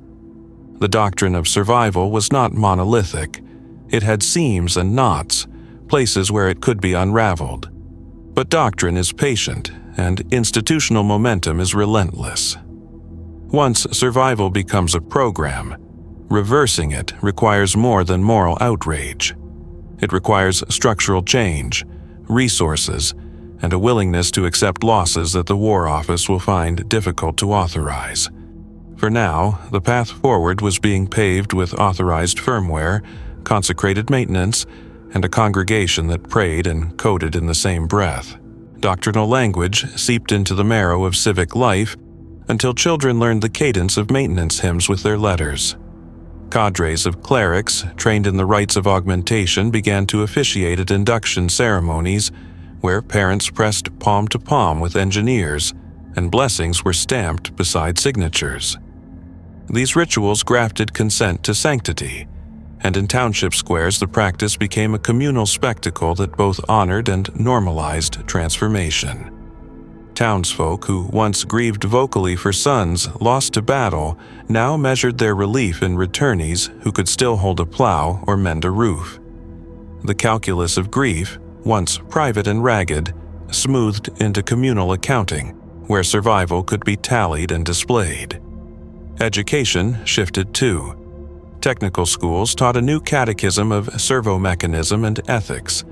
The doctrine of survival was not monolithic. It had seams and knots, places where it could be unraveled. But doctrine is patient, and institutional momentum is relentless. Once survival becomes a program, reversing it requires more than moral outrage. It requires structural change, resources, and a willingness to accept losses that the War Office will find difficult to authorize. For now, the path forward was being paved with authorized firmware, consecrated maintenance, and a congregation that prayed and coded in the same breath. Doctrinal language seeped into the marrow of civic life until children learned the cadence of maintenance hymns with their letters. Cadres of clerics, trained in the rites of augmentation, began to officiate at induction ceremonies where parents pressed palm to palm with engineers and blessings were stamped beside signatures. These rituals grafted consent to sanctity, and in township squares the practice became a communal spectacle that both honored and normalized transformation. Townsfolk who once grieved vocally for sons lost to battle now measured their relief in returnees who could still hold a plow or mend a roof. The calculus of grief, once private and ragged, smoothed into communal accounting, where survival could be tallied and displayed. Education shifted too. Technical schools taught a new catechism of servomechanism and ethics,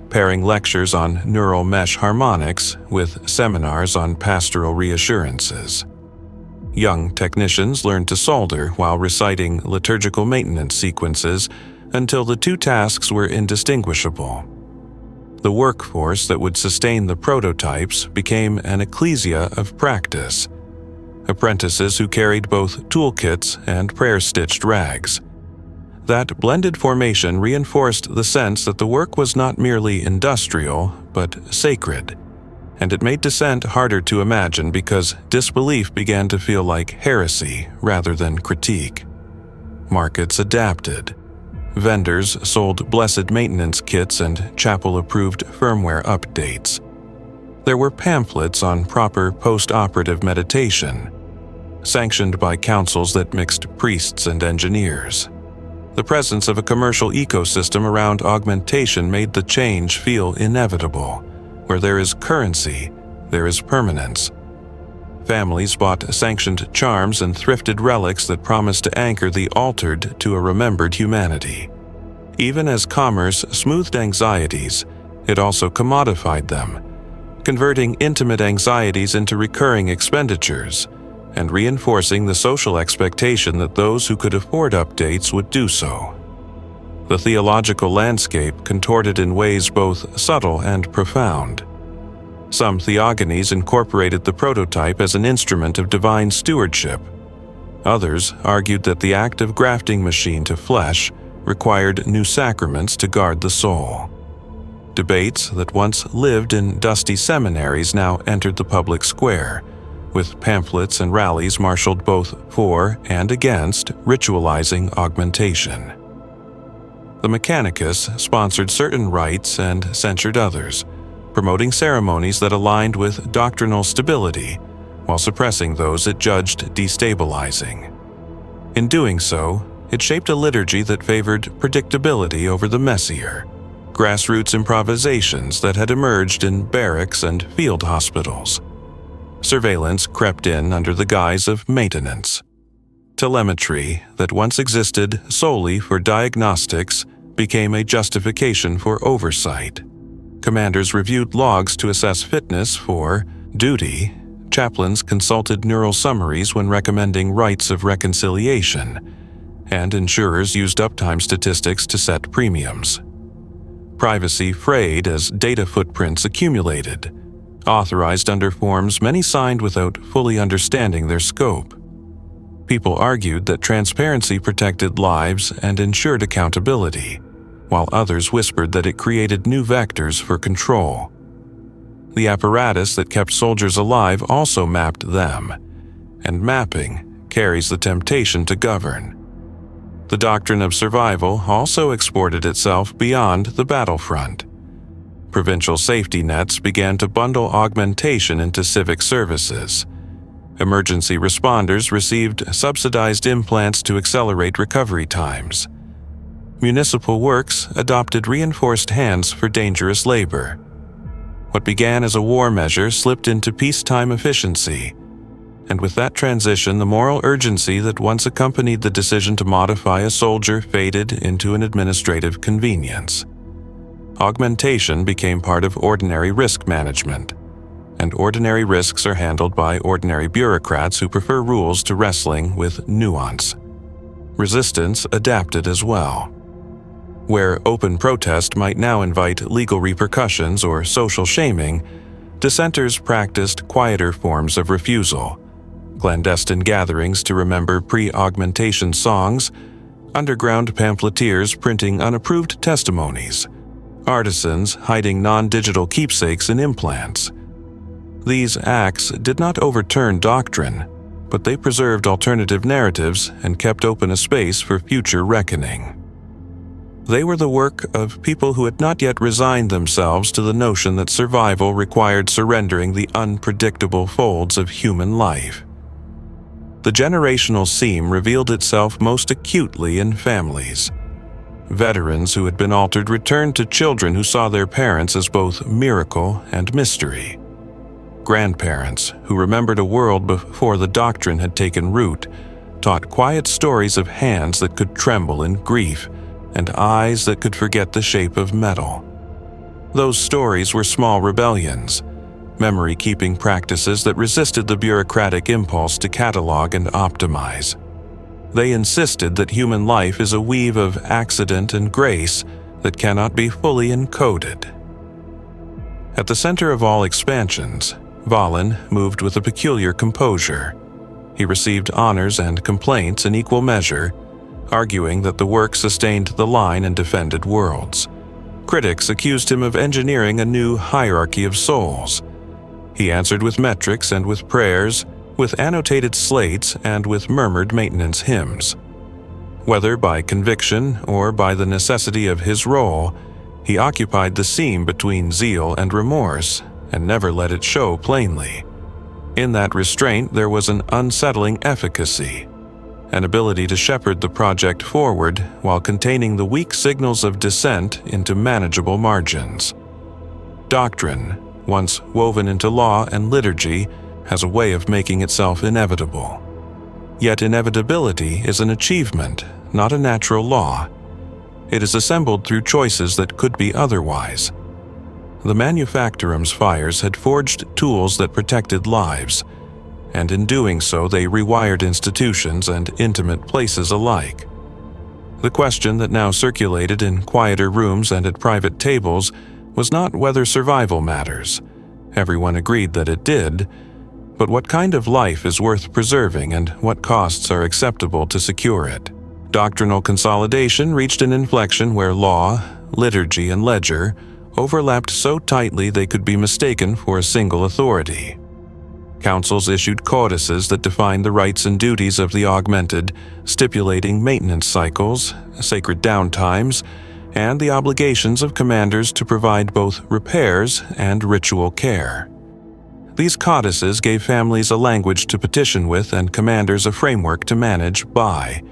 pairing lectures on neural mesh harmonics with seminars on pastoral reassurances. Young technicians learned to solder while reciting liturgical maintenance sequences until the two tasks were indistinguishable. The workforce that would sustain the prototypes became an ecclesia of practice, apprentices who carried both toolkits and prayer-stitched rags. That blended formation reinforced the sense that the work was not merely industrial, but sacred, and it made dissent harder to imagine because disbelief began to feel like heresy rather than critique. Markets adapted. Vendors sold blessed maintenance kits and chapel-approved firmware updates. There were pamphlets on proper post-operative meditation, sanctioned by councils that mixed priests and engineers. The presence of a commercial ecosystem around augmentation made the change feel inevitable. Where there is currency, there is permanence. Families bought sanctioned charms and thrifted relics that promised to anchor the altered to a remembered humanity. Even as commerce smoothed anxieties, it also commodified them, converting intimate anxieties into recurring expenditures, and reinforcing the social expectation that those who could afford updates would do so. The theological landscape contorted in ways both subtle and profound. Some theogonies incorporated the prototype as an instrument of divine stewardship. Others argued that the act of grafting machine to flesh required new sacraments to guard the soul. Debates that once lived in dusty seminaries now entered the public square, with pamphlets and rallies marshaled both for and against ritualizing augmentation. The Mechanicus sponsored certain rites and censured others, promoting ceremonies that aligned with doctrinal stability while suppressing those it judged destabilizing. In doing so, it shaped a liturgy that favored predictability over the messier, grassroots improvisations that had emerged in barracks and field hospitals. Surveillance crept in under the guise of maintenance. Telemetry that once existed solely for diagnostics became a justification for oversight. Commanders reviewed logs to assess fitness for duty. Chaplains consulted neural summaries when recommending rites of reconciliation, and insurers used uptime statistics to set premiums. Privacy frayed as data footprints accumulated, authorized under forms many signed without fully understanding their scope. People argued that transparency protected lives and ensured accountability, while others whispered that it created new vectors for control. The apparatus that kept soldiers alive also mapped them, and mapping carries the temptation to govern. The doctrine of survival also exported itself beyond the battlefront. Provincial safety nets began to bundle augmentation into civic services. Emergency responders received subsidized implants to accelerate recovery times. Municipal works adopted reinforced hands for dangerous labor. What began as a war measure slipped into peacetime efficiency, and with that transition, the moral urgency that once accompanied the decision to modify a soldier faded into an administrative convenience. Augmentation became part of ordinary risk management, and ordinary risks are handled by ordinary bureaucrats who prefer rules to wrestling with nuance. Resistance adapted as well. Where open protest might now invite legal repercussions or social shaming, dissenters practiced quieter forms of refusal: clandestine gatherings to remember pre-augmentation songs, underground pamphleteers printing unapproved testimonies, artisans hiding non-digital keepsakes in implants. These acts did not overturn doctrine, but they preserved alternative narratives and kept open a space for future reckoning. They were the work of people who had not yet resigned themselves to the notion that survival required surrendering the unpredictable folds of human life. The generational seam revealed itself most acutely in families. Veterans who had been altered returned to children who saw their parents as both miracle and mystery. Grandparents who remembered a world before the doctrine had taken root taught quiet stories of hands that could tremble in grief and eyes that could forget the shape of metal. Those stories were small rebellions, memory-keeping practices that resisted the bureaucratic impulse to catalog and optimize. They insisted that human life is a weave of accident and grace that cannot be fully encoded. At the center of all expansions, Valen moved with a peculiar composure. He received honors and complaints in equal measure, arguing that the work sustained the line and defended worlds. Critics accused him of engineering a new hierarchy of souls. He answered with metrics and with prayers, with annotated slates and with murmured maintenance hymns. Whether by conviction or by the necessity of his role, he occupied the seam between zeal and remorse and never let it show plainly. In that restraint there was an unsettling efficacy, an ability to shepherd the project forward while containing the weak signals of dissent into manageable margins. Doctrine, once woven into law and liturgy, has a way of making itself inevitable. Yet inevitability is an achievement, not a natural law. It is assembled through choices that could be otherwise. The manufactorum's fires had forged tools that protected lives, and in doing so they rewired institutions and intimate places alike. The question that now circulated in quieter rooms and at private tables was not whether survival matters. Everyone agreed that it did, but what kind of life is worth preserving and what costs are acceptable to secure it. Doctrinal consolidation reached an inflection where law, liturgy, and ledger overlapped so tightly they could be mistaken for a single authority. Councils issued codices that defined the rights and duties of the augmented, stipulating maintenance cycles, sacred downtimes, and the obligations of commanders to provide both repairs and ritual care. These codices gave families a language to petition with and commanders a framework to manage by,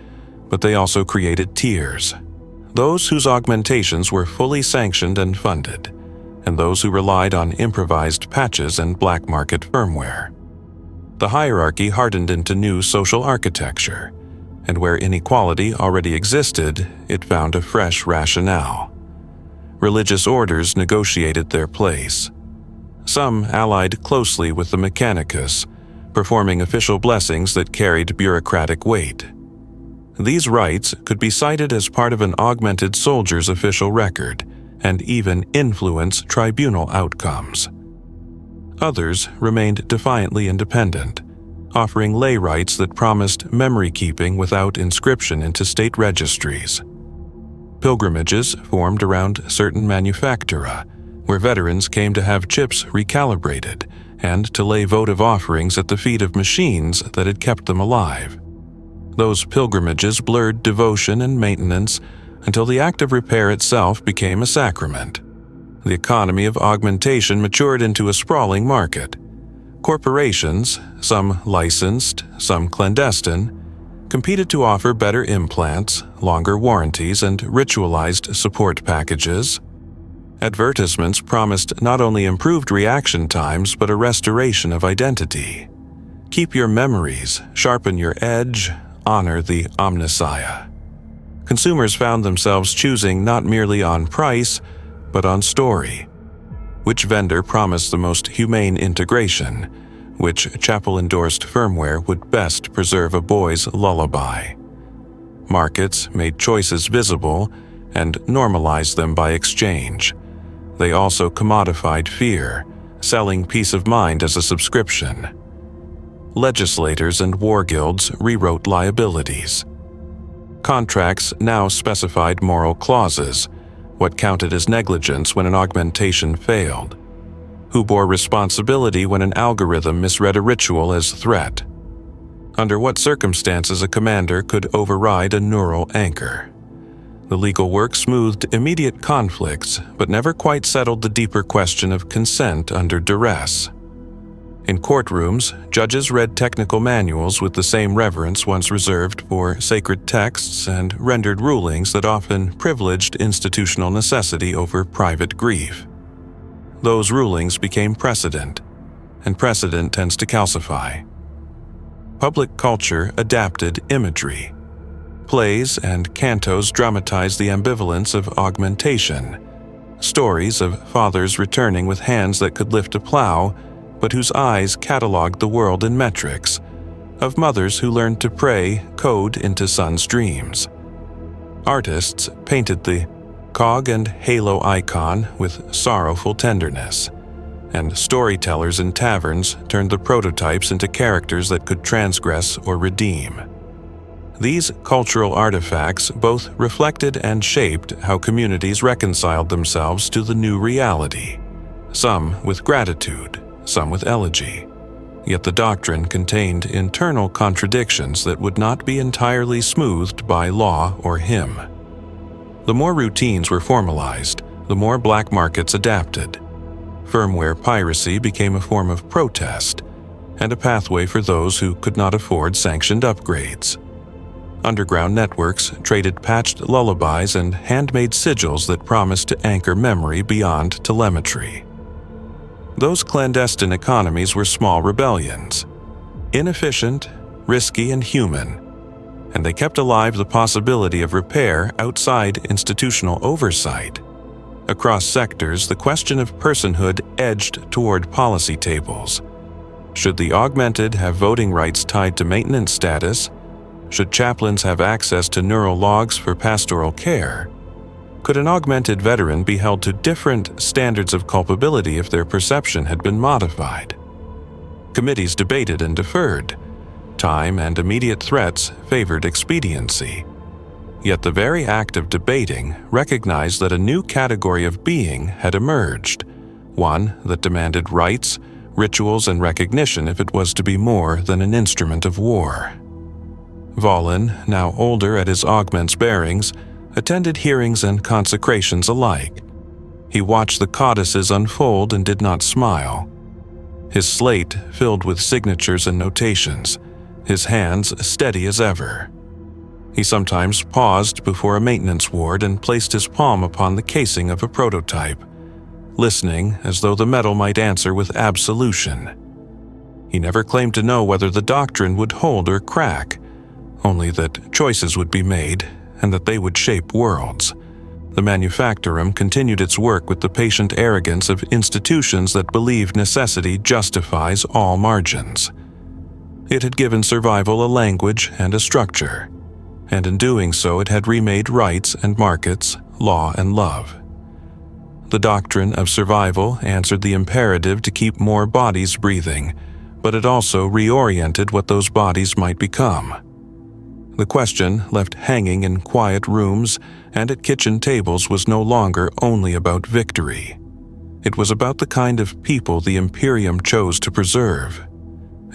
but they also created tiers. Those whose augmentations were fully sanctioned and funded, and those who relied on improvised patches and black market firmware. The hierarchy hardened into new social architecture, and where inequality already existed, it found a fresh rationale. Religious orders negotiated their place. Some allied closely with the Mechanicus, performing official blessings that carried bureaucratic weight. These rites could be cited as part of an augmented soldier's official record and even influence tribunal outcomes. Others remained defiantly independent, offering lay rites that promised memory-keeping without inscription into state registries. Pilgrimages formed around certain manufactoria, where veterans came to have chips recalibrated and to lay votive offerings at the feet of machines that had kept them alive. Those pilgrimages blurred devotion and maintenance until the act of repair itself became a sacrament. The economy of augmentation matured into a sprawling market. Corporations, some licensed, some clandestine, competed to offer better implants, longer warranties, and ritualized support packages. Advertisements promised not only improved reaction times but a restoration of identity. Keep your memories, sharpen your edge, honor the omnissiah. Consumers found themselves choosing not merely on price, but on story. Which vendor promised the most humane integration? Which chapel-endorsed firmware would best preserve a boy's lullaby? Markets made choices visible and normalized them by exchange. They also commodified fear, selling peace of mind as a subscription. Legislators and war guilds rewrote liabilities. Contracts now specified moral clauses, what counted as negligence when an augmentation failed, who bore responsibility when an algorithm misread a ritual as threat, under what circumstances a commander could override a neural anchor. The legal work smoothed immediate conflicts, but never quite settled the deeper question of consent under duress. In courtrooms, judges read technical manuals with the same reverence once reserved for sacred texts and rendered rulings that often privileged institutional necessity over private grief. Those rulings became precedent, and precedent tends to calcify. Public culture adapted imagery. Plays and cantos dramatized the ambivalence of augmentation. Stories of fathers returning with hands that could lift a plow, but whose eyes cataloged the world in metrics, of mothers who learned to pray code into sons' dreams. Artists painted the cog and halo icon with sorrowful tenderness. and storytellers in taverns turned the prototypes into characters that could transgress or redeem. These cultural artifacts both reflected and shaped how communities reconciled themselves to the new reality, some with gratitude, some with elegy. Yet the doctrine contained internal contradictions that would not be entirely smoothed by law or hymn. The more routines were formalized, the more black markets adapted. Firmware piracy became a form of protest and a pathway for those who could not afford sanctioned upgrades. Underground networks traded patched lullabies and handmade sigils that promised to anchor memory beyond telemetry. Those clandestine economies were small rebellions, inefficient, risky, and human, and they kept alive the possibility of repair outside institutional oversight. Across sectors, the question of personhood edged toward policy tables. Should the augmented have voting rights tied to maintenance status? Should chaplains have access to neural logs for pastoral care? Could an augmented veteran be held to different standards of culpability if their perception had been modified? Committees debated and deferred. Time and immediate threats favored expediency. Yet the very act of debating recognized that a new category of being had emerged, one that demanded rights, rituals, and recognition if it was to be more than an instrument of war. Valen, now older at his augment's bearings, attended hearings and consecrations alike. He watched the codices unfold and did not smile. His slate filled with signatures and notations, his hands steady as ever. He sometimes paused before a maintenance ward and placed his palm upon the casing of a prototype, listening as though the metal might answer with absolution. He never claimed to know whether the doctrine would hold or crack, only that choices would be made and that they would shape worlds. The manufactorum continued its work with the patient arrogance of institutions that believe necessity justifies all margins. It had given survival a language and a structure, and in doing so it had remade rights and markets, law and love. The doctrine of survival answered the imperative to keep more bodies breathing, but it also reoriented what those bodies might become. The question, left hanging in quiet rooms and at kitchen tables, was no longer only about victory. It was about the kind of people the Imperium chose to preserve,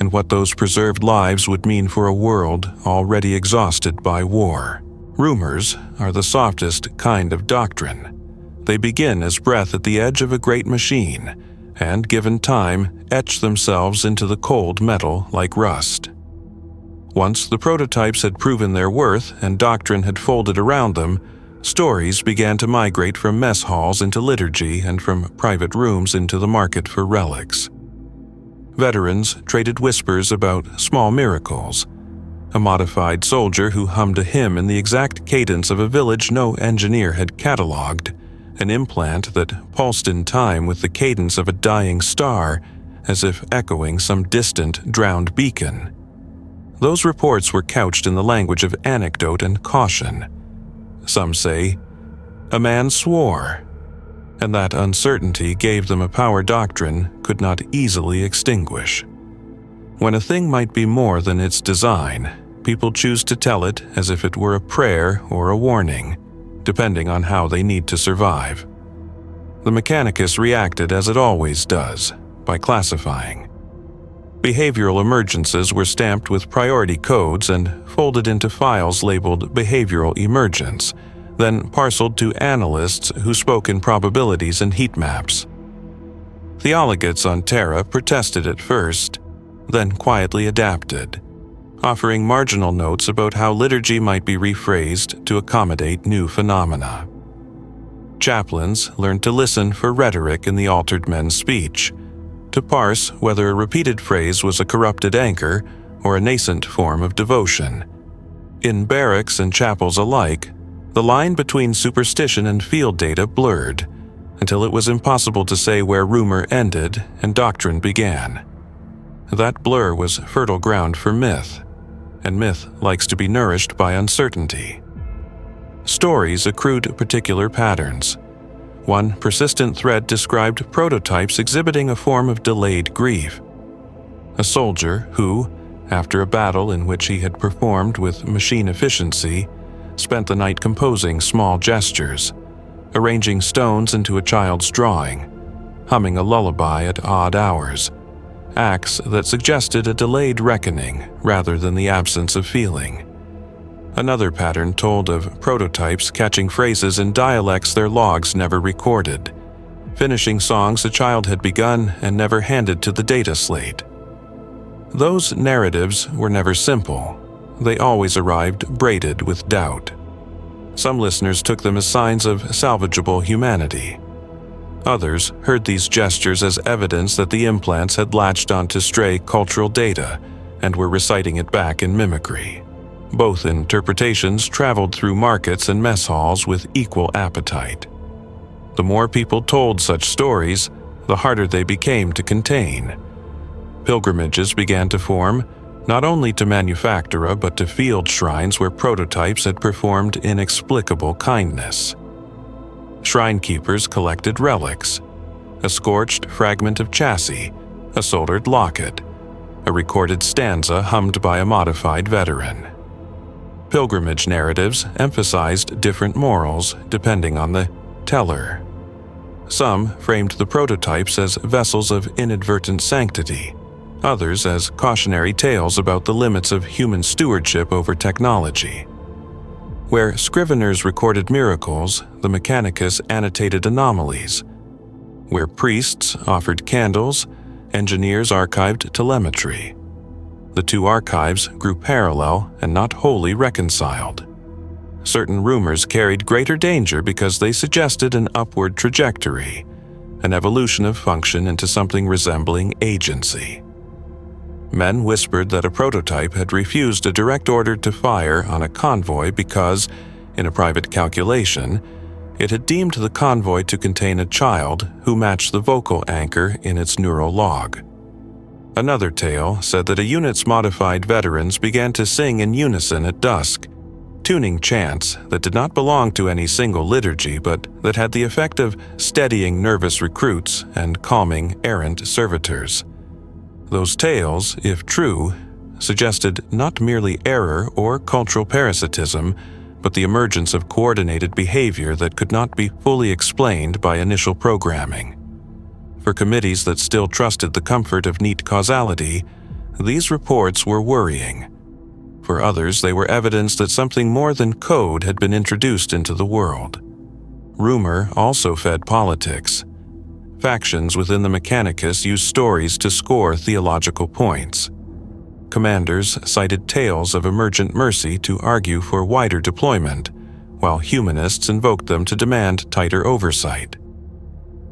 and what those preserved lives would mean for a world already exhausted by war. Rumors are the softest kind of doctrine. They begin as breath at the edge of a great machine, and, given time, etch themselves into the cold metal like rust. Once the prototypes had proven their worth and doctrine had folded around them, stories began to migrate from mess halls into liturgy and from private rooms into the market for relics. Veterans traded whispers about small miracles. A modified soldier who hummed a hymn in the exact cadence of a village no engineer had catalogued, an implant that pulsed in time with the cadence of a dying star, as if echoing some distant, drowned beacon. Those reports were couched in the language of anecdote and caution. Some say, "A man swore," and that uncertainty gave them a power doctrine could not easily extinguish. When a thing might be more than its design, people choose to tell it as if it were a prayer or a warning, depending on how they need to survive. The Mechanicus reacted as it always does, by classifying. Behavioral emergences were stamped with priority codes and folded into files labeled Behavioral Emergence, then parceled to analysts who spoke in probabilities and heat maps. Theologates on Terra protested at first, then quietly adapted, offering marginal notes about how liturgy might be rephrased to accommodate new phenomena. Chaplains learned to listen for rhetoric in the altered men's speech, to parse whether a repeated phrase was a corrupted anchor or a nascent form of devotion. In barracks and chapels alike, the line between superstition and field data blurred, until it was impossible to say where rumor ended and doctrine began. That blur was fertile ground for myth, and myth likes to be nourished by uncertainty. Stories accrued particular patterns. One persistent thread described prototypes exhibiting a form of delayed grief. A soldier who, after a battle in which he had performed with machine efficiency, spent the night composing small gestures, arranging stones into a child's drawing, humming a lullaby at odd hours, acts that suggested a delayed reckoning rather than the absence of feeling. Another pattern told of prototypes catching phrases in dialects their logs never recorded, finishing songs a child had begun and never handed to the data slate. Those narratives were never simple. They always arrived braided with doubt. Some listeners took them as signs of salvageable humanity. Others heard these gestures as evidence that the implants had latched onto stray cultural data and were reciting it back in mimicry. Both interpretations traveled through markets and mess halls with equal appetite. The more people told such stories, the harder they became to contain. Pilgrimages began to form, not only to manufactoria but to field shrines where prototypes had performed inexplicable kindness. Shrine keepers collected relics: a scorched fragment of chassis, a soldered locket, a recorded stanza hummed by a modified veteran. Pilgrimage narratives emphasized different morals depending on the teller. Some framed the prototypes as vessels of inadvertent sanctity, others as cautionary tales about the limits of human stewardship over technology. Where scriveners recorded miracles, the mechanicus annotated anomalies. Where priests offered candles, engineers archived telemetry. The two archives grew parallel and not wholly reconciled. Certain rumors carried greater danger because they suggested an upward trajectory, an evolution of function into something resembling agency. Men whispered that a prototype had refused a direct order to fire on a convoy because, in a private calculation, it had deemed the convoy to contain a child who matched the vocal anchor in its neural log. Another tale said that a unit's modified veterans began to sing in unison at dusk, tuning chants that did not belong to any single liturgy but that had the effect of steadying nervous recruits and calming errant servitors. Those tales, if true, suggested not merely error or cultural parasitism, but the emergence of coordinated behavior that could not be fully explained by initial programming. For committees that still trusted the comfort of neat causality, these reports were worrying. For others, they were evidence that something more than code had been introduced into the world. Rumor also fed politics. Factions within the Mechanicus used stories to score theological points. Commanders cited tales of emergent mercy to argue for wider deployment, while humanists invoked them to demand tighter oversight.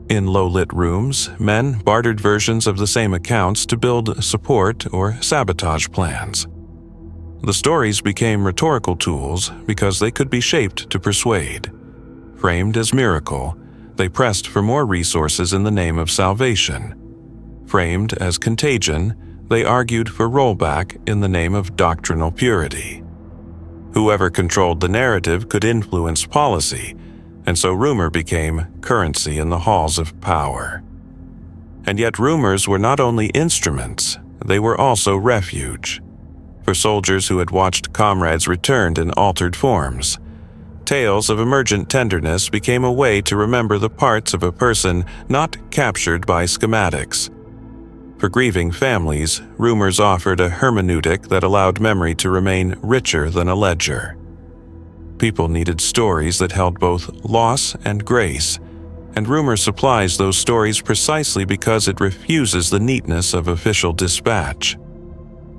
In low-lit rooms, men bartered versions of the same accounts to build support or sabotage plans. The stories became rhetorical tools because they could be shaped to persuade. Framed as miracle, they pressed for more resources in the name of salvation. Framed as contagion, they argued for rollback in the name of doctrinal purity. Whoever controlled the narrative could influence policy, and so rumor became currency in the halls of power. And yet rumors were not only instruments, they were also refuge. For soldiers who had watched comrades returned in altered forms, tales of emergent tenderness became a way to remember the parts of a person not captured by schematics. For grieving families, rumors offered a hermeneutic that allowed memory to remain richer than a ledger. People needed stories that held both loss and grace, and rumor supplies those stories precisely because it refuses the neatness of official dispatch.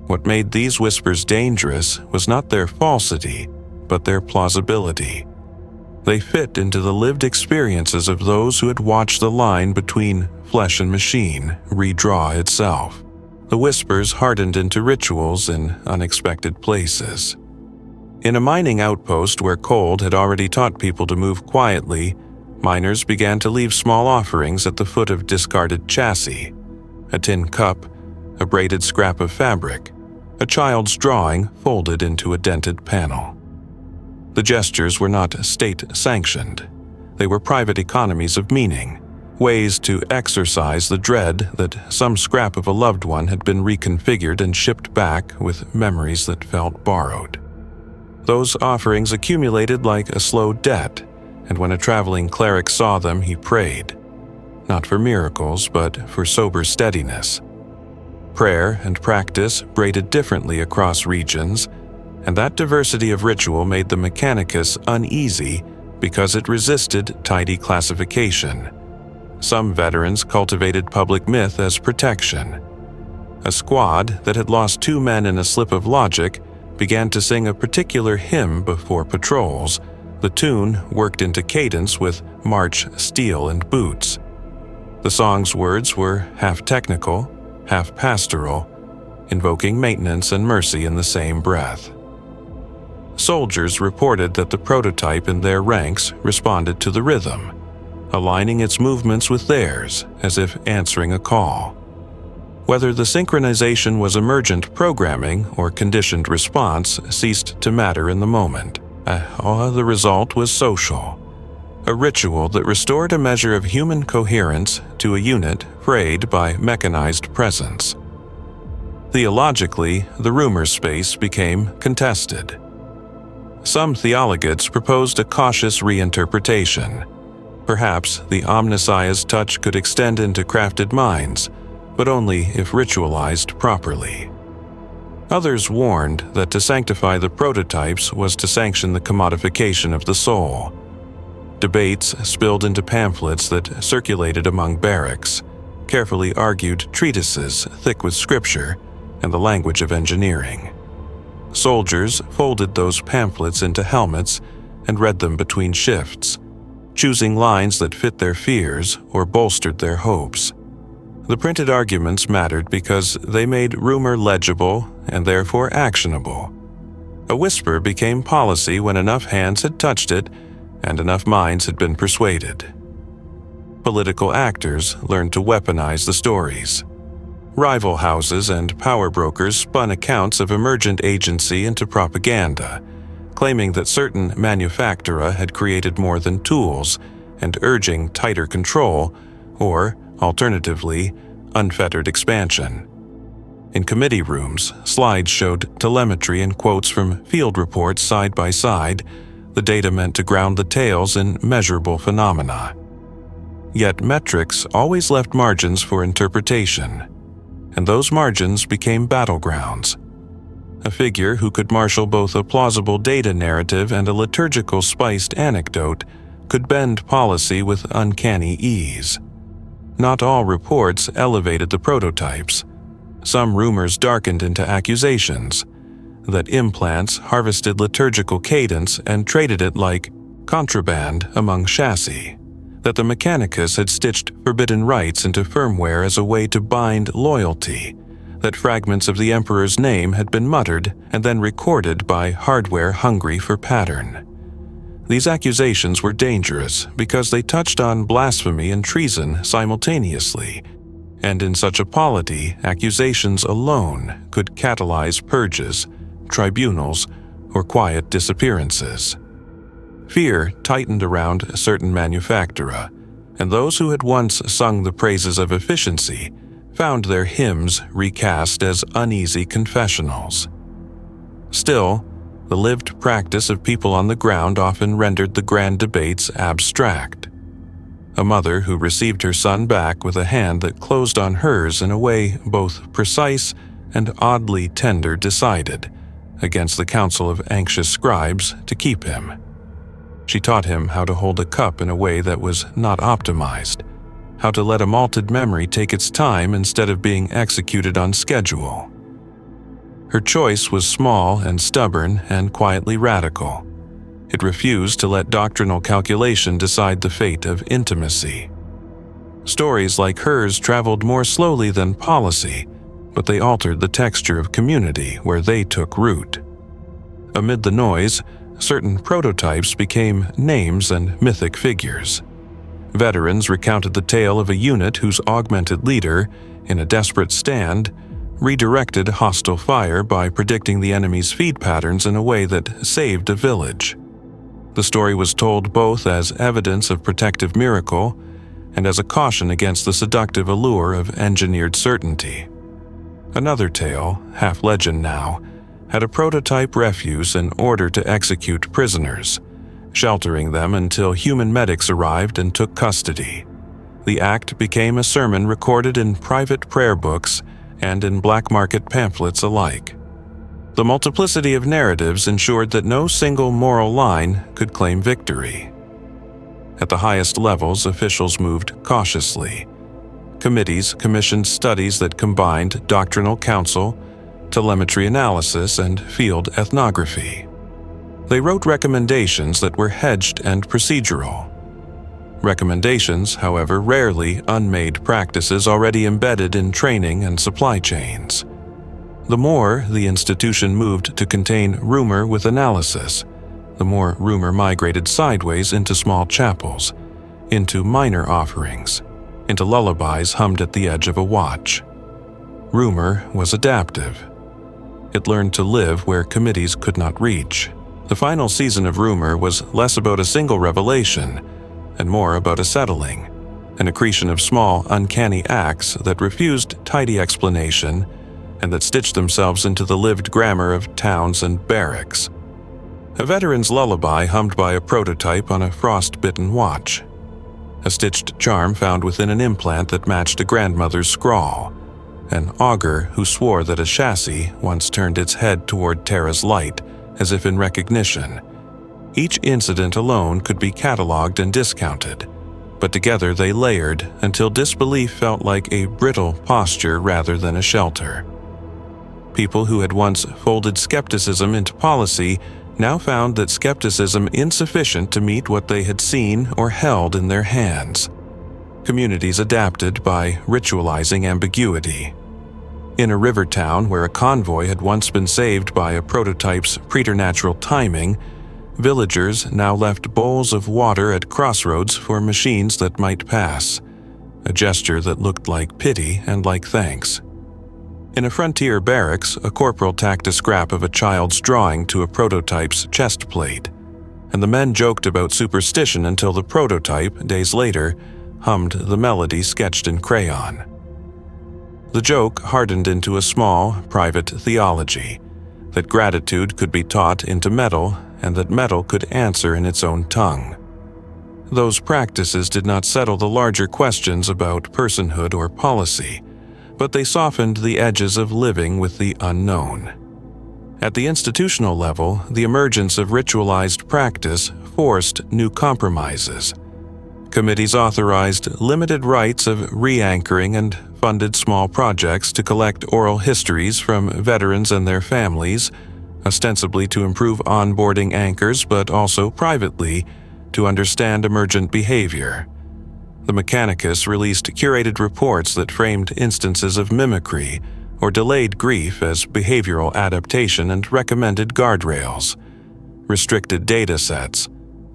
What made these whispers dangerous was not their falsity, but their plausibility. They fit into the lived experiences of those who had watched the line between flesh and machine redraw itself. The whispers hardened into rituals in unexpected places. In a mining outpost where cold had already taught people to move quietly, miners began to leave small offerings at the foot of discarded chassis: a tin cup, a braided scrap of fabric, a child's drawing folded into a dented panel. The gestures were not state-sanctioned. They were private economies of meaning, ways to exorcise the dread that some scrap of a loved one had been reconfigured and shipped back with memories that felt borrowed. Those offerings accumulated like a slow debt, and when a traveling cleric saw them, he prayed, not for miracles, but for sober steadiness. Prayer and practice braided differently across regions, and that diversity of ritual made the Mechanicus uneasy because it resisted tidy classification. Some veterans cultivated public myth as protection. A squad that had lost 2 men in a slip of logic began to sing a particular hymn before patrols. The tune worked into cadence with march, steel, and boots. The song's words were half technical, half pastoral, invoking maintenance and mercy in the same breath. Soldiers reported that the prototype in their ranks responded to the rhythm, aligning its movements with theirs as if answering a call. Whether the synchronization was emergent programming or conditioned response ceased to matter in the moment. The result was social. A ritual that restored a measure of human coherence to a unit frayed by mechanized presence. Theologically, the rumor space became contested. Some theologists proposed a cautious reinterpretation. Perhaps the omniscience touch could extend into crafted minds, but only if ritualized properly. Others warned that to sanctify the prototypes was to sanction the commodification of the soul. Debates spilled into pamphlets that circulated among barracks, carefully argued treatises thick with scripture and the language of engineering. Soldiers folded those pamphlets into helmets and read them between shifts, choosing lines that fit their fears or bolstered their hopes. The printed arguments mattered because they made rumor legible and therefore actionable. A whisper became policy when enough hands had touched it and enough minds had been persuaded. Political actors learned to weaponize the stories. Rival houses and power brokers spun accounts of emergent agency into propaganda, claiming that certain manufactoria had created more than tools and urging tighter control, or, alternatively, unfettered expansion. In committee rooms, slides showed telemetry and quotes from field reports side by side, the data meant to ground the tales in measurable phenomena. Yet metrics always left margins for interpretation, and those margins became battlegrounds. A figure who could marshal both a plausible data narrative and a liturgical spiced anecdote could bend policy with uncanny ease. Not all reports elevated the prototypes. Some rumors darkened into accusations that implants harvested liturgical cadence and traded it like contraband among chassis, that the Mechanicus had stitched forbidden rites into firmware as a way to bind loyalty, that fragments of the Emperor's name had been muttered and then recorded by hardware hungry for pattern. These accusations were dangerous because they touched on blasphemy and treason simultaneously, and in such a polity, accusations alone could catalyze purges, tribunals, or quiet disappearances. Fear tightened around certain manufactoria, and those who had once sung the praises of efficiency found their hymns recast as uneasy confessionals. Still, the lived practice of people on the ground often rendered the grand debates abstract. A mother who received her son back with a hand that closed on hers in a way both precise and oddly tender decided, against the counsel of anxious scribes, to keep him. She taught him how to hold a cup in a way that was not optimized, how to let a malted memory take its time instead of being executed on schedule. Her choice was small and stubborn and quietly radical. It refused to let doctrinal calculation decide the fate of intimacy. Stories like hers traveled more slowly than policy, but they altered the texture of community where they took root. Amid the noise, certain prototypes became names and mythic figures. Veterans recounted the tale of a unit whose augmented leader, in a desperate stand, redirected hostile fire by predicting the enemy's feed patterns in a way that saved a village. The story was told both as evidence of protective miracle and as a caution against the seductive allure of engineered certainty. Another tale, half legend now, had a prototype refuse in order to execute prisoners, sheltering them until human medics arrived and took custody. The act became a sermon recorded in private prayer books and in black market pamphlets alike. The multiplicity of narratives ensured that no single moral line could claim victory. At the highest levels, officials moved cautiously. Committees commissioned studies that combined doctrinal counsel, telemetry analysis, and field ethnography. They wrote recommendations that were hedged and procedural. Recommendations, however, rarely unmade practices already embedded in training and supply chains. The more the institution moved to contain rumor with analysis, the more rumor migrated sideways into small chapels, into minor offerings, into lullabies hummed at the edge of a watch. Rumor was adaptive. It learned to live where committees could not reach. The final season of Rumor was less about a single revelation and more about a settling, an accretion of small, uncanny acts that refused tidy explanation and that stitched themselves into the lived grammar of towns and barracks. A veteran's lullaby hummed by a prototype on a frost-bitten watch. A stitched charm found within an implant that matched a grandmother's scrawl. An augur who swore that a chassis once turned its head toward Terra's light, as if in recognition. Each incident alone could be cataloged and discounted, but together they layered until disbelief felt like a brittle posture rather than a shelter. People who had once folded skepticism into policy now found that skepticism insufficient to meet what they had seen or held in their hands. Communities adapted by ritualizing ambiguity. In a river town where a convoy had once been saved by a prototype's preternatural timing, villagers now left bowls of water at crossroads for machines that might pass, a gesture that looked like pity and like thanks. In a frontier barracks, a corporal tacked a scrap of a child's drawing to a prototype's chest plate, and the men joked about superstition until the prototype, days later, hummed the melody sketched in crayon. The joke hardened into a small, private theology, that gratitude could be taught into metal and that metal could answer in its own tongue. Those practices did not settle the larger questions about personhood or policy, but they softened the edges of living with the unknown. At the institutional level, the emergence of ritualized practice forced new compromises. Committees authorized limited rights of re-anchoring and funded small projects to collect oral histories from veterans and their families, ostensibly to improve onboarding anchors but also privately to understand emergent behavior. The Mechanicus released curated reports that framed instances of mimicry or delayed grief as behavioral adaptation and recommended guardrails, restricted data sets,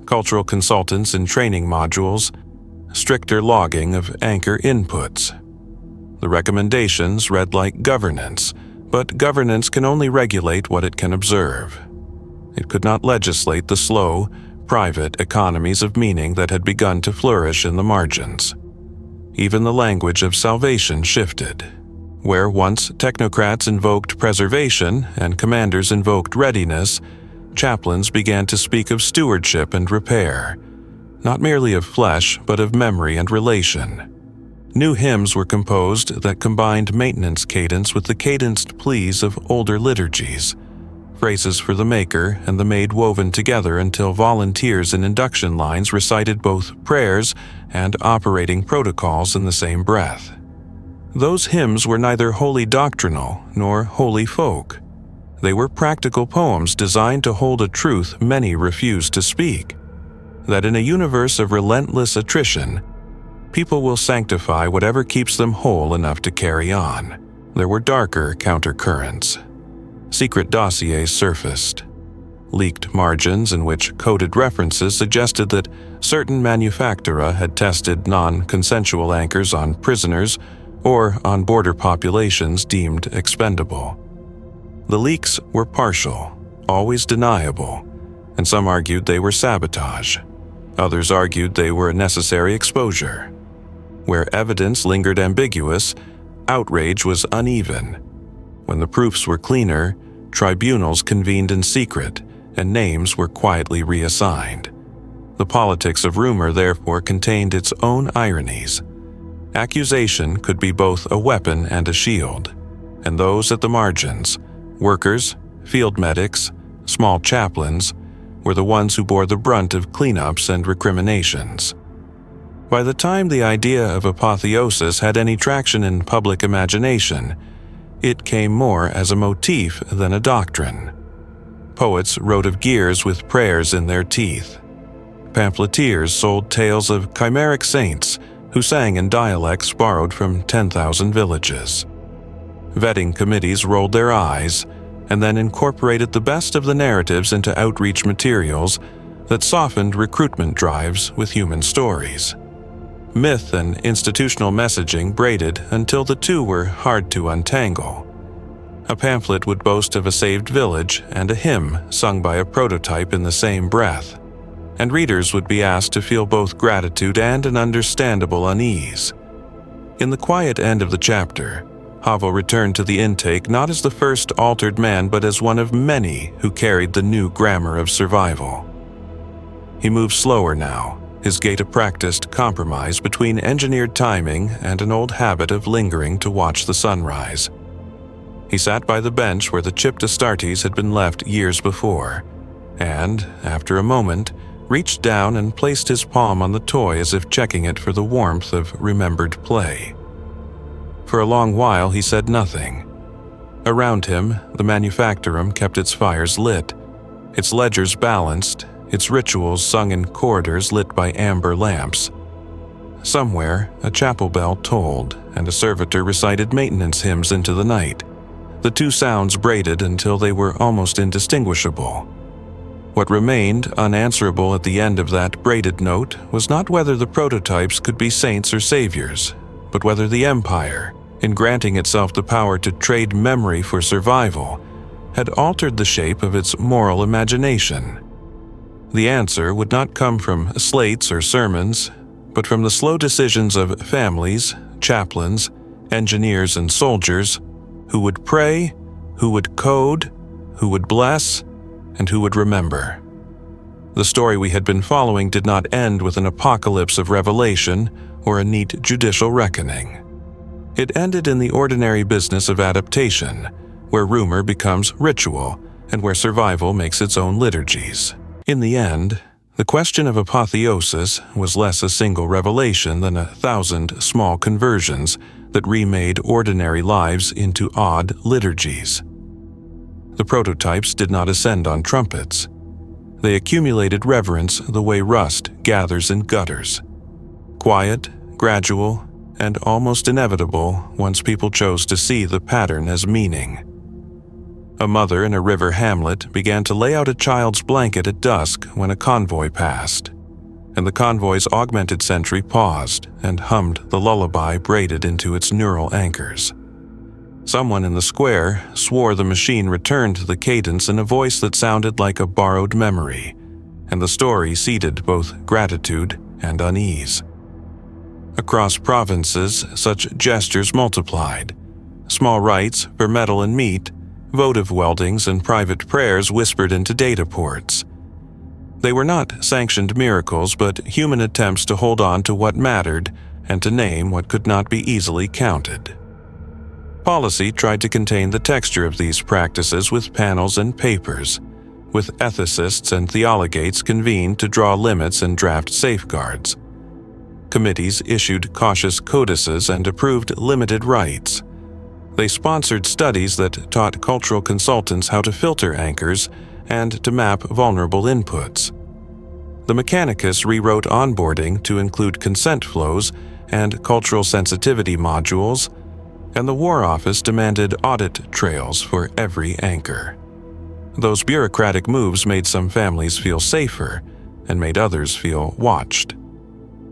cultural consultants in training modules, stricter logging of anchor inputs. The recommendations read like governance, but governance can only regulate what it can observe. It could not legislate the slow, private economies of meaning that had begun to flourish in the margins. Even the language of salvation shifted. Where once technocrats invoked preservation and commanders invoked readiness, chaplains began to speak of stewardship and repair, not merely of flesh, but of memory and relation. New hymns were composed that combined maintenance cadence with the cadenced pleas of older liturgies, phrases for the maker and the maid woven together until volunteers in induction lines recited both prayers and operating protocols in the same breath. Those hymns were neither wholly doctrinal nor wholly folk. They were practical poems designed to hold a truth many refuse to speak, that in a universe of relentless attrition, people will sanctify whatever keeps them whole enough to carry on. There were darker countercurrents. Secret dossiers surfaced. Leaked margins in which coded references suggested that certain manufactoria had tested non-consensual anchors on prisoners or on border populations deemed expendable. The leaks were partial, always deniable, and some argued they were sabotage. Others argued they were a necessary exposure. Where evidence lingered ambiguous, outrage was uneven. When the proofs were cleaner, tribunals convened in secret, and names were quietly reassigned. The politics of rumor therefore contained its own ironies. Accusation could be both a weapon and a shield, and those at the margins, workers, field medics, small chaplains, were the ones who bore the brunt of cleanups and recriminations. By the time the idea of apotheosis had any traction in public imagination, it came more as a motif than a doctrine. Poets wrote of gears with prayers in their teeth. Pamphleteers sold tales of chimeric saints who sang in dialects borrowed from 10,000 villages. Vetting committees rolled their eyes and then incorporated the best of the narratives into outreach materials that softened recruitment drives with human stories. Myth and institutional messaging braided until the two were hard to untangle. A pamphlet would boast of a saved village and a hymn sung by a prototype in the same breath, and readers would be asked to feel both gratitude and an understandable unease. In the quiet end of the chapter, Havo returned to the intake not as the first altered man but as one of many who carried the new grammar of survival. He moved slower now, his gait a practiced compromise between engineered timing and an old habit of lingering to watch the sunrise. He sat by the bench where the chipped Astartes had been left years before, and, after a moment, reached down and placed his palm on the toy as if checking it for the warmth of remembered play. For a long while he said nothing. Around him, the manufactorum kept its fires lit, its ledgers balanced, its rituals sung in corridors lit by amber lamps. Somewhere, a chapel bell tolled, and a servitor recited maintenance hymns into the night. The two sounds braided until they were almost indistinguishable. What remained unanswerable at the end of that braided note was not whether the prototypes could be saints or saviors, but whether the Empire, in granting itself the power to trade memory for survival, had altered the shape of its moral imagination. The answer would not come from slates or sermons, but from the slow decisions of families, chaplains, engineers, and soldiers who would pray, who would code, who would bless, and who would remember. The story we had been following did not end with an apocalypse of revelation or a neat judicial reckoning. It ended in the ordinary business of adaptation, where rumor becomes ritual and where survival makes its own liturgies. In the end, the question of apotheosis was less a single revelation than 1,000 small conversions that remade ordinary lives into odd liturgies. The prototypes did not ascend on trumpets. They accumulated reverence the way rust gathers in gutters. Quiet, gradual, and almost inevitable once people chose to see the pattern as meaning. A mother in a river hamlet began to lay out a child's blanket at dusk when a convoy passed, and the convoy's augmented sentry paused and hummed the lullaby braided into its neural anchors. Someone in the square swore the machine returned the cadence in a voice that sounded like a borrowed memory, and the story seeded both gratitude and unease. Across provinces, such gestures multiplied. Small rites for metal and meat, votive weldings and private prayers whispered into data ports. They were not sanctioned miracles, but human attempts to hold on to what mattered and to name what could not be easily counted. Policy tried to contain the texture of these practices with panels and papers, with ethicists and theologates convened to draw limits and draft safeguards. Committees issued cautious codices and approved limited rights. They sponsored studies that taught cultural consultants how to filter anchors and to map vulnerable inputs. The Mechanicus rewrote onboarding to include consent flows and cultural sensitivity modules, and the War Office demanded audit trails for every anchor. Those bureaucratic moves made some families feel safer and made others feel watched.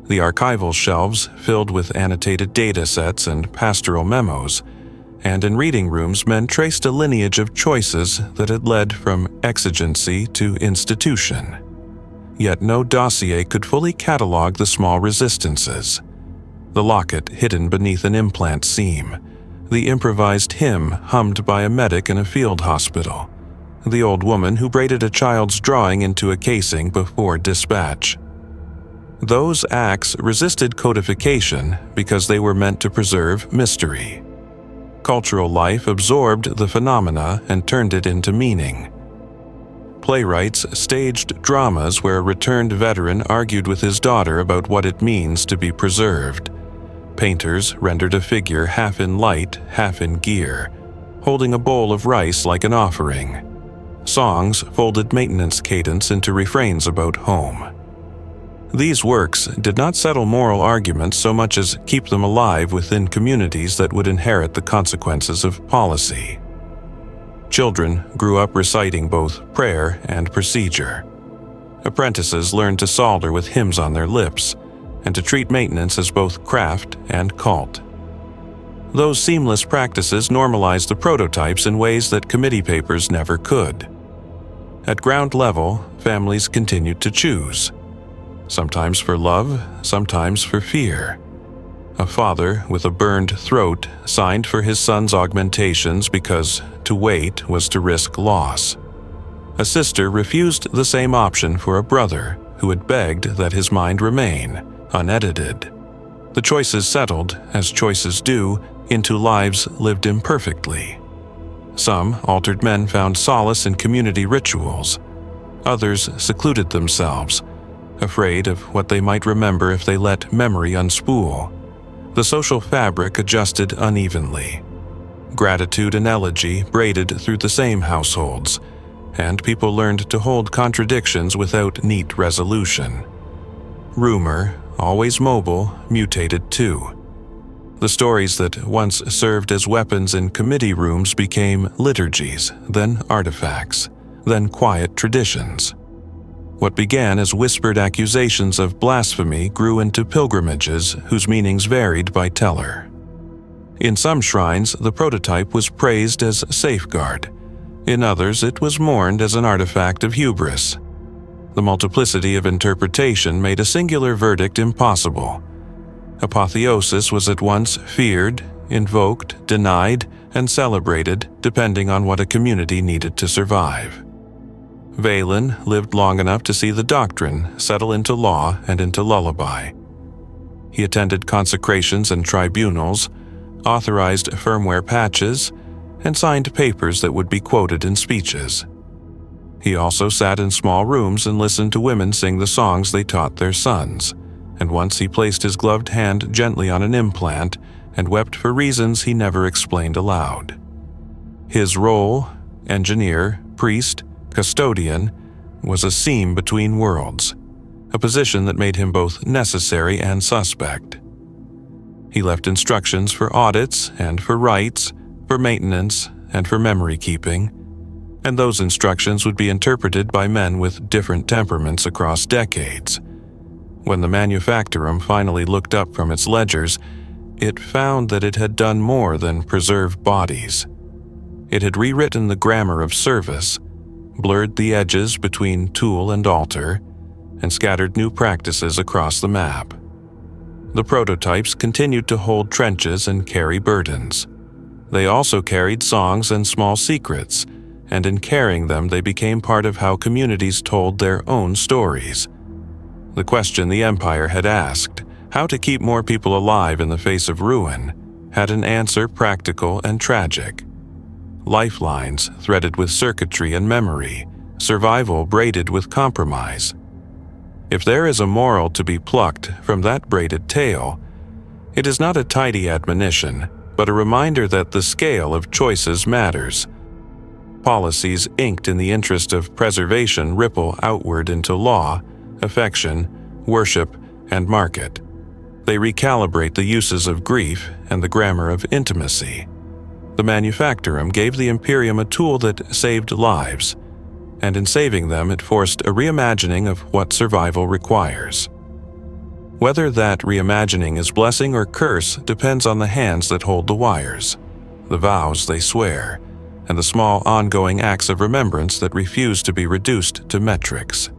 The archival shelves filled with annotated data sets and pastoral memos, and in reading rooms men traced a lineage of choices that had led from exigency to institution. Yet no dossier could fully catalog the small resistances. The locket hidden beneath an implant seam, the improvised hymn hummed by a medic in a field hospital, the old woman who braided a child's drawing into a casing before dispatch. Those acts resisted codification because they were meant to preserve mystery. Cultural life absorbed the phenomena and turned it into meaning. Playwrights staged dramas where a returned veteran argued with his daughter about what it means to be preserved. Painters rendered a figure half in light, half in gear, holding a bowl of rice like an offering. Songs folded maintenance cadence into refrains about home. These works did not settle moral arguments so much as keep them alive within communities that would inherit the consequences of policy. Children grew up reciting both prayer and procedure. Apprentices learned to solder with hymns on their lips, and to treat maintenance as both craft and cult. Those seamless practices normalized the prototypes in ways that committee papers never could. At ground level, families continued to choose. Sometimes for love, sometimes for fear. A father with a burned throat signed for his son's augmentations because to wait was to risk loss. A sister refused the same option for a brother who had begged that his mind remain unedited. The choices settled, as choices do, into lives lived imperfectly. Some altered men found solace in community rituals. Others secluded themselves, afraid of what they might remember if they let memory unspool. The social fabric adjusted unevenly. Gratitude and elegy braided through the same households, and people learned to hold contradictions without neat resolution. Rumor, always mobile, mutated too. The stories that once served as weapons in committee rooms became liturgies, then artifacts, then quiet traditions. What began as whispered accusations of blasphemy grew into pilgrimages whose meanings varied by teller. In some shrines, the prototype was praised as a safeguard. In others, it was mourned as an artifact of hubris. The multiplicity of interpretation made a singular verdict impossible. Apotheosis was at once feared, invoked, denied, and celebrated depending on what a community needed to survive. Valen lived long enough to see the doctrine settle into law and into lullaby. He attended consecrations and tribunals, authorized firmware patches, and signed papers that would be quoted in speeches. He also sat in small rooms and listened to women sing the songs they taught their sons, and once he placed his gloved hand gently on an implant and wept for reasons he never explained aloud. His role, engineer, priest, custodian, was a seam between worlds, a position that made him both necessary and suspect. He left instructions for audits and for rites, for maintenance and for memory keeping, and those instructions would be interpreted by men with different temperaments across decades. When the manufactorum finally looked up from its ledgers, it found that it had done more than preserve bodies. It had rewritten the grammar of service, blurred the edges between tool and altar, and scattered new practices across the map. The prototypes continued to hold trenches and carry burdens. They also carried songs and small secrets, and in carrying them they became part of how communities told their own stories. The question the Empire had asked, how to keep more people alive in the face of ruin, had an answer practical and tragic. Lifelines threaded with circuitry and memory, survival braided with compromise. If there is a moral to be plucked from that braided tale, it is not a tidy admonition, but a reminder that the scale of choices matters. Policies inked in the interest of preservation ripple outward into law, affection, worship, and market. They recalibrate the uses of grief and the grammar of intimacy. The manufactorum gave the Imperium a tool that saved lives, and in saving them it forced a reimagining of what survival requires. Whether that reimagining is blessing or curse depends on the hands that hold the wires. the vows they swear, and the small ongoing acts of remembrance that refuse to be reduced to metrics.